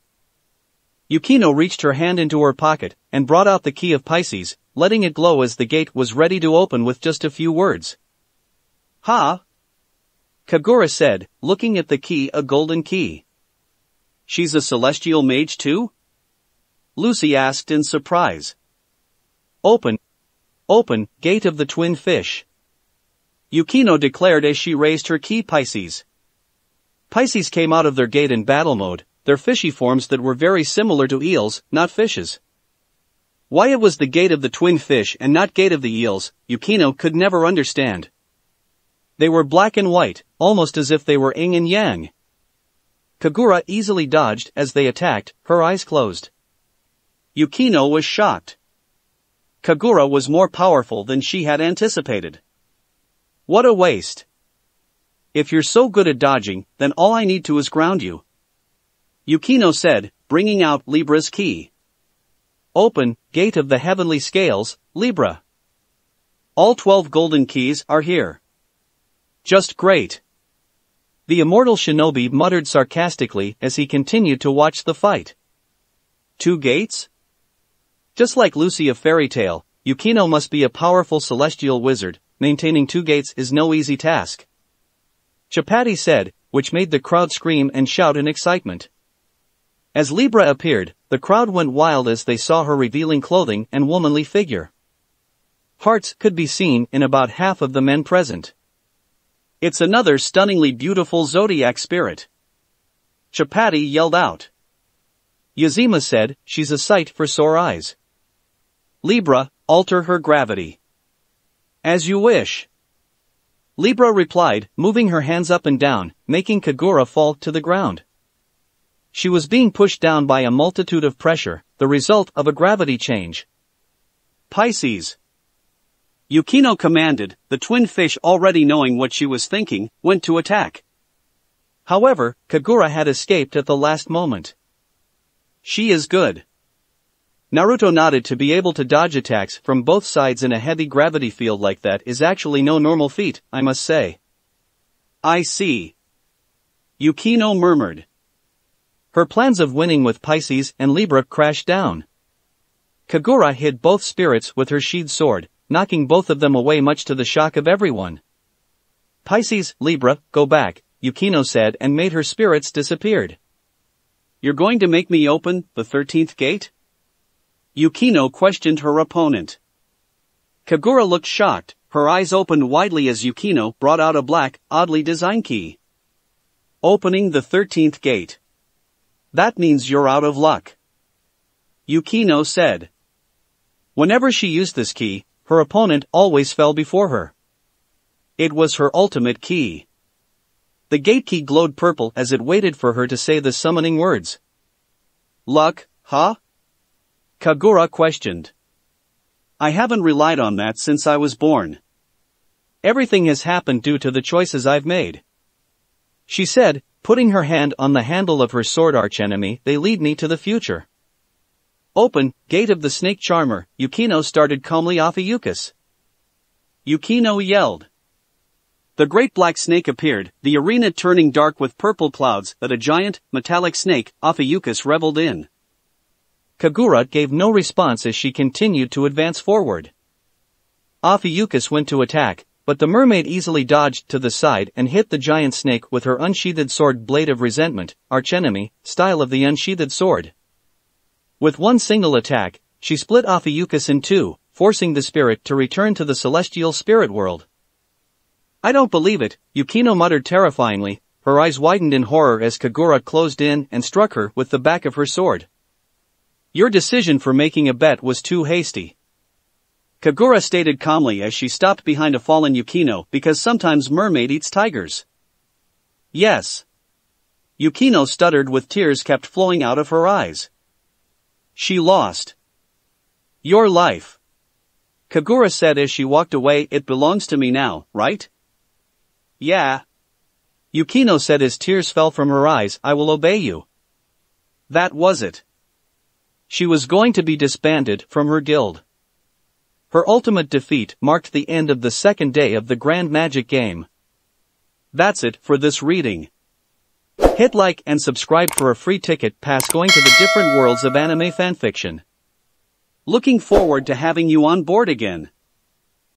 Yukino reached her hand into her pocket and brought out the key of Pisces, letting it glow as the gate was ready to open with just a few words. Ha! Kagura said, looking at the key. A golden key. She's a celestial mage too? Lucy asked in surprise. Open. Open, gate of the twin fish. Yukino declared as she raised her key. Pisces. Pisces came out of their gate in battle mode, their fishy forms that were very similar to eels, not fishes. Why it was the gate of the twin fish and not gate of the eels, Yukino could never understand. They were black and white, almost as if they were yin and yang. Kagura easily dodged as they attacked, her eyes closed. Yukino was shocked. Kagura was more powerful than she had anticipated. What a waste. If you're so good at dodging, then all I need to is ground you. Yukino said, bringing out Libra's key. Open, gate of the heavenly scales, Libra. All 12 golden keys are here. Just great. The immortal shinobi muttered sarcastically as he continued to watch the fight. 2 gates? Just like Lucy of Fairy Tale, Yukino must be a powerful celestial wizard. Maintaining 2 gates is no easy task. Chapati said, which made the crowd scream and shout in excitement. As Libra appeared, the crowd went wild as they saw her revealing clothing and womanly figure. Hearts could be seen in about half of the men present. It's another stunningly beautiful zodiac spirit. Chapati yelled out. Yazima said, she's a sight for sore eyes. Libra, alter her gravity. As you wish. Libra replied, moving her hands up and down, making Kagura fall to the ground. She was being pushed down by a multitude of pressure, the result of a gravity change. Pisces. Yukino commanded, the twin fish already knowing what she was thinking, went to attack. However, Kagura had escaped at the last moment. She is good. Naruto nodded. To be able to dodge attacks from both sides in a heavy gravity field like that is actually no normal feat, I must say. I see. Yukino murmured. Her plans of winning with Pisces and Libra crashed down. Kagura hid both spirits with her sheathed sword, knocking both of them away much to the shock of everyone. Pisces, Libra, go back, Yukino said, and made her spirits disappeared. You're going to make me open the 13th gate? Yukino questioned her opponent. Kagura looked shocked, her eyes opened widely as Yukino brought out a black, oddly designed key. Opening the 13th gate. That means you're out of luck. Yukino said. Whenever she used this key, her opponent always fell before her. It was her ultimate key. The gate key glowed purple as it waited for her to say the summoning words. Luck, huh? Kagura questioned. I haven't relied on that since I was born. Everything has happened due to the choices I've made. She said, putting her hand on the handle of her sword. Archenemy, they lead me to the future. Open, gate of the snake charmer, Yukino started calmly. Ophiuchus. Yukino yelled. The great black snake appeared, the arena turning dark with purple clouds that a giant, metallic snake, Ophiuchus, reveled in. Kagura gave no response as she continued to advance forward. Ophiuchus went to attack, but the mermaid easily dodged to the side and hit the giant snake with her unsheathed sword. Blade of resentment, archenemy, style of the unsheathed sword. With one single attack, she split Ophiuchus in two, forcing the spirit to return to the celestial spirit world. I don't believe it, Yukino muttered terrifyingly, her eyes widened in horror as Kagura closed in and struck her with the back of her sword. Your decision for making a bet was too hasty. Kagura stated calmly as she stopped behind a fallen Yukino, because sometimes mermaid eats tigers. Yes. Yukino stuttered with tears kept flowing out of her eyes. She lost. Your life. Kagura said as she walked away. It belongs to me now, right? Yeah. Yukino said as tears fell from her eyes. I will obey you. That was it. She was going to be disbanded from her guild. Her ultimate defeat marked the end of the second day of the Grand Magic Game. That's it for this reading. Hit like and subscribe for a free ticket pass going to the different worlds of anime fanfiction. Looking forward to having you on board again.